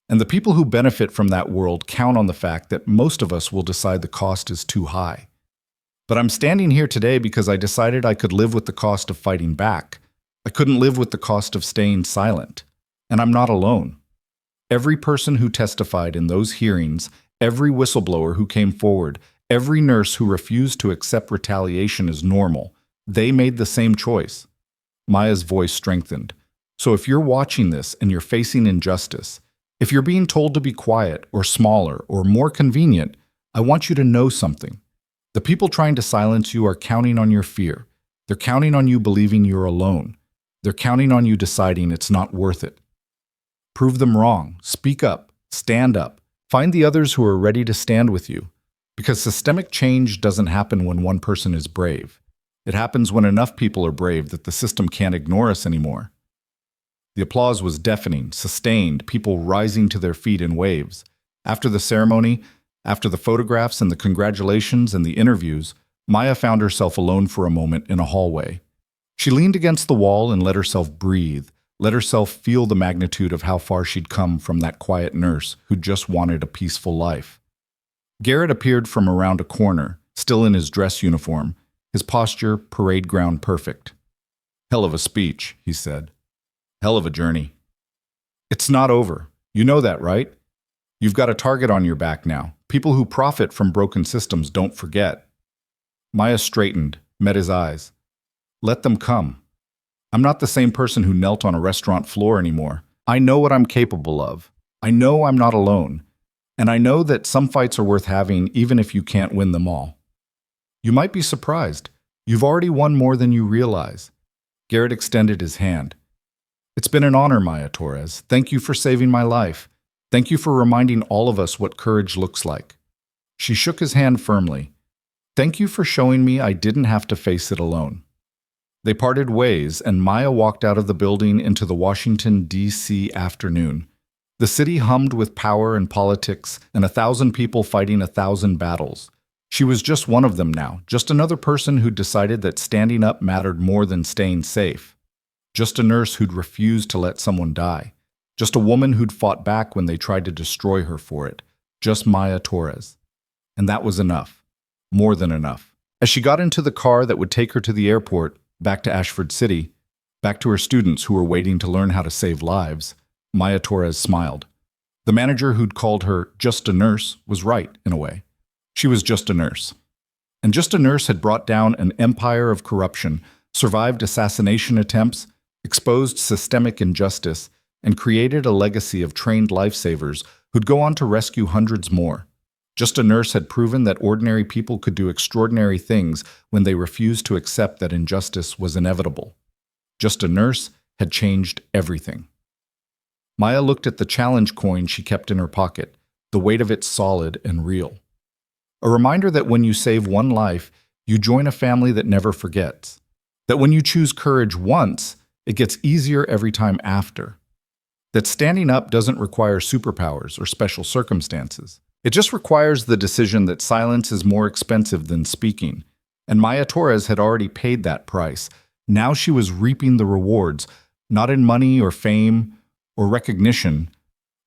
And the people who benefit from that world count on the fact that most of us will decide the cost is too high. But I'm standing here today because I decided I could live with the cost of fighting back. I couldn't live with the cost of staying silent. And I'm not alone. Every person who testified in those hearings, every whistleblower who came forward, every nurse who refused to accept retaliation as normal, they made the same choice. Maya's voice strengthened. So if you're watching this and you're facing injustice, if you're being told to be quiet or smaller or more convenient, I want you to know something. The people trying to silence you are counting on your fear. They're counting on you believing you're alone. They're counting on you deciding it's not worth it. Prove them wrong. Speak up. Stand up. Find the others who are ready to stand with you. Because systemic change doesn't happen when one person is brave. It happens when enough people are brave that the system can't ignore us anymore. The applause was deafening, sustained, people rising to their feet in waves. After the ceremony, after the photographs and the congratulations and the interviews, Maya found herself alone for a moment in a hallway. She leaned against the wall and let herself breathe, let herself feel the magnitude of how far she'd come from that quiet nurse who just wanted a peaceful life. Garrett appeared from around a corner, still in his dress uniform, his posture parade ground perfect. "Hell of a speech," he said. "Hell of a journey." "It's not over. You know that, right? You've got a target on your back now. People who profit from broken systems don't forget. Maya straightened, met his eyes. Let them come. I'm not the same person who knelt on a restaurant floor anymore. I know what I'm capable of. I know I'm not alone. And I know that some fights are worth having even if you can't win them all. You might be surprised. You've already won more than you realize. Garrett extended his hand. It's been an honor, Maya Torres. Thank you for saving my life. Thank you for reminding all of us what courage looks like. She shook his hand firmly. Thank you for showing me I didn't have to face it alone. They parted ways, and Maya walked out of the building into the Washington, D.C. afternoon. The city hummed with power and politics, and 1,000 people fighting 1,000 battles. She was just one of them now, just another person who'd decided that standing up mattered more than staying safe. Just a nurse who'd refused to let someone die. Just a woman who'd fought back when they tried to destroy her for it. Just Maya Torres. And that was enough. More than enough. As she got into the car that would take her to the airport, back to Ashford City, back to her students who were waiting to learn how to save lives, Maya Torres smiled. The manager who'd called her just a nurse was right, in a way. She was just a nurse. And just a nurse had brought down an empire of corruption, survived assassination attempts, exposed systemic injustice, and created a legacy of trained lifesavers who'd go on to rescue hundreds more. Just a nurse had proven that ordinary people could do extraordinary things when they refused to accept that injustice was inevitable. Just a nurse had changed everything. Maya looked at the challenge coin she kept in her pocket, the weight of it solid and real. A reminder that when you save one life, you join a family that never forgets. That when you choose courage once, it gets easier every time after. That standing up doesn't require superpowers or special circumstances. It just requires the decision that silence is more expensive than speaking. And Maya Torres had already paid that price. Now she was reaping the rewards, not in money or fame or recognition,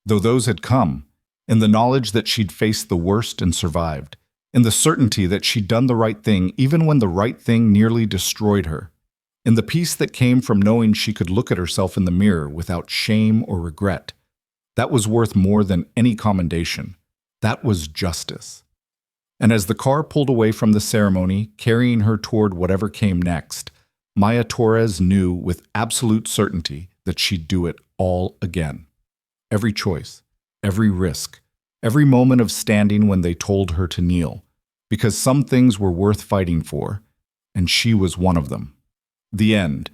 though those had come, in the knowledge that she'd faced the worst and survived, in the certainty that she'd done the right thing even when the right thing nearly destroyed her, in the peace that came from knowing she could look at herself in the mirror without shame or regret. That was worth more than any commendation. That was justice. And as the car pulled away from the ceremony, carrying her toward whatever came next, Maya Torres knew with absolute certainty that she'd do it all again. Every choice, every risk, every moment of standing when they told her to kneel, because some things were worth fighting for, and she was one of them. The end.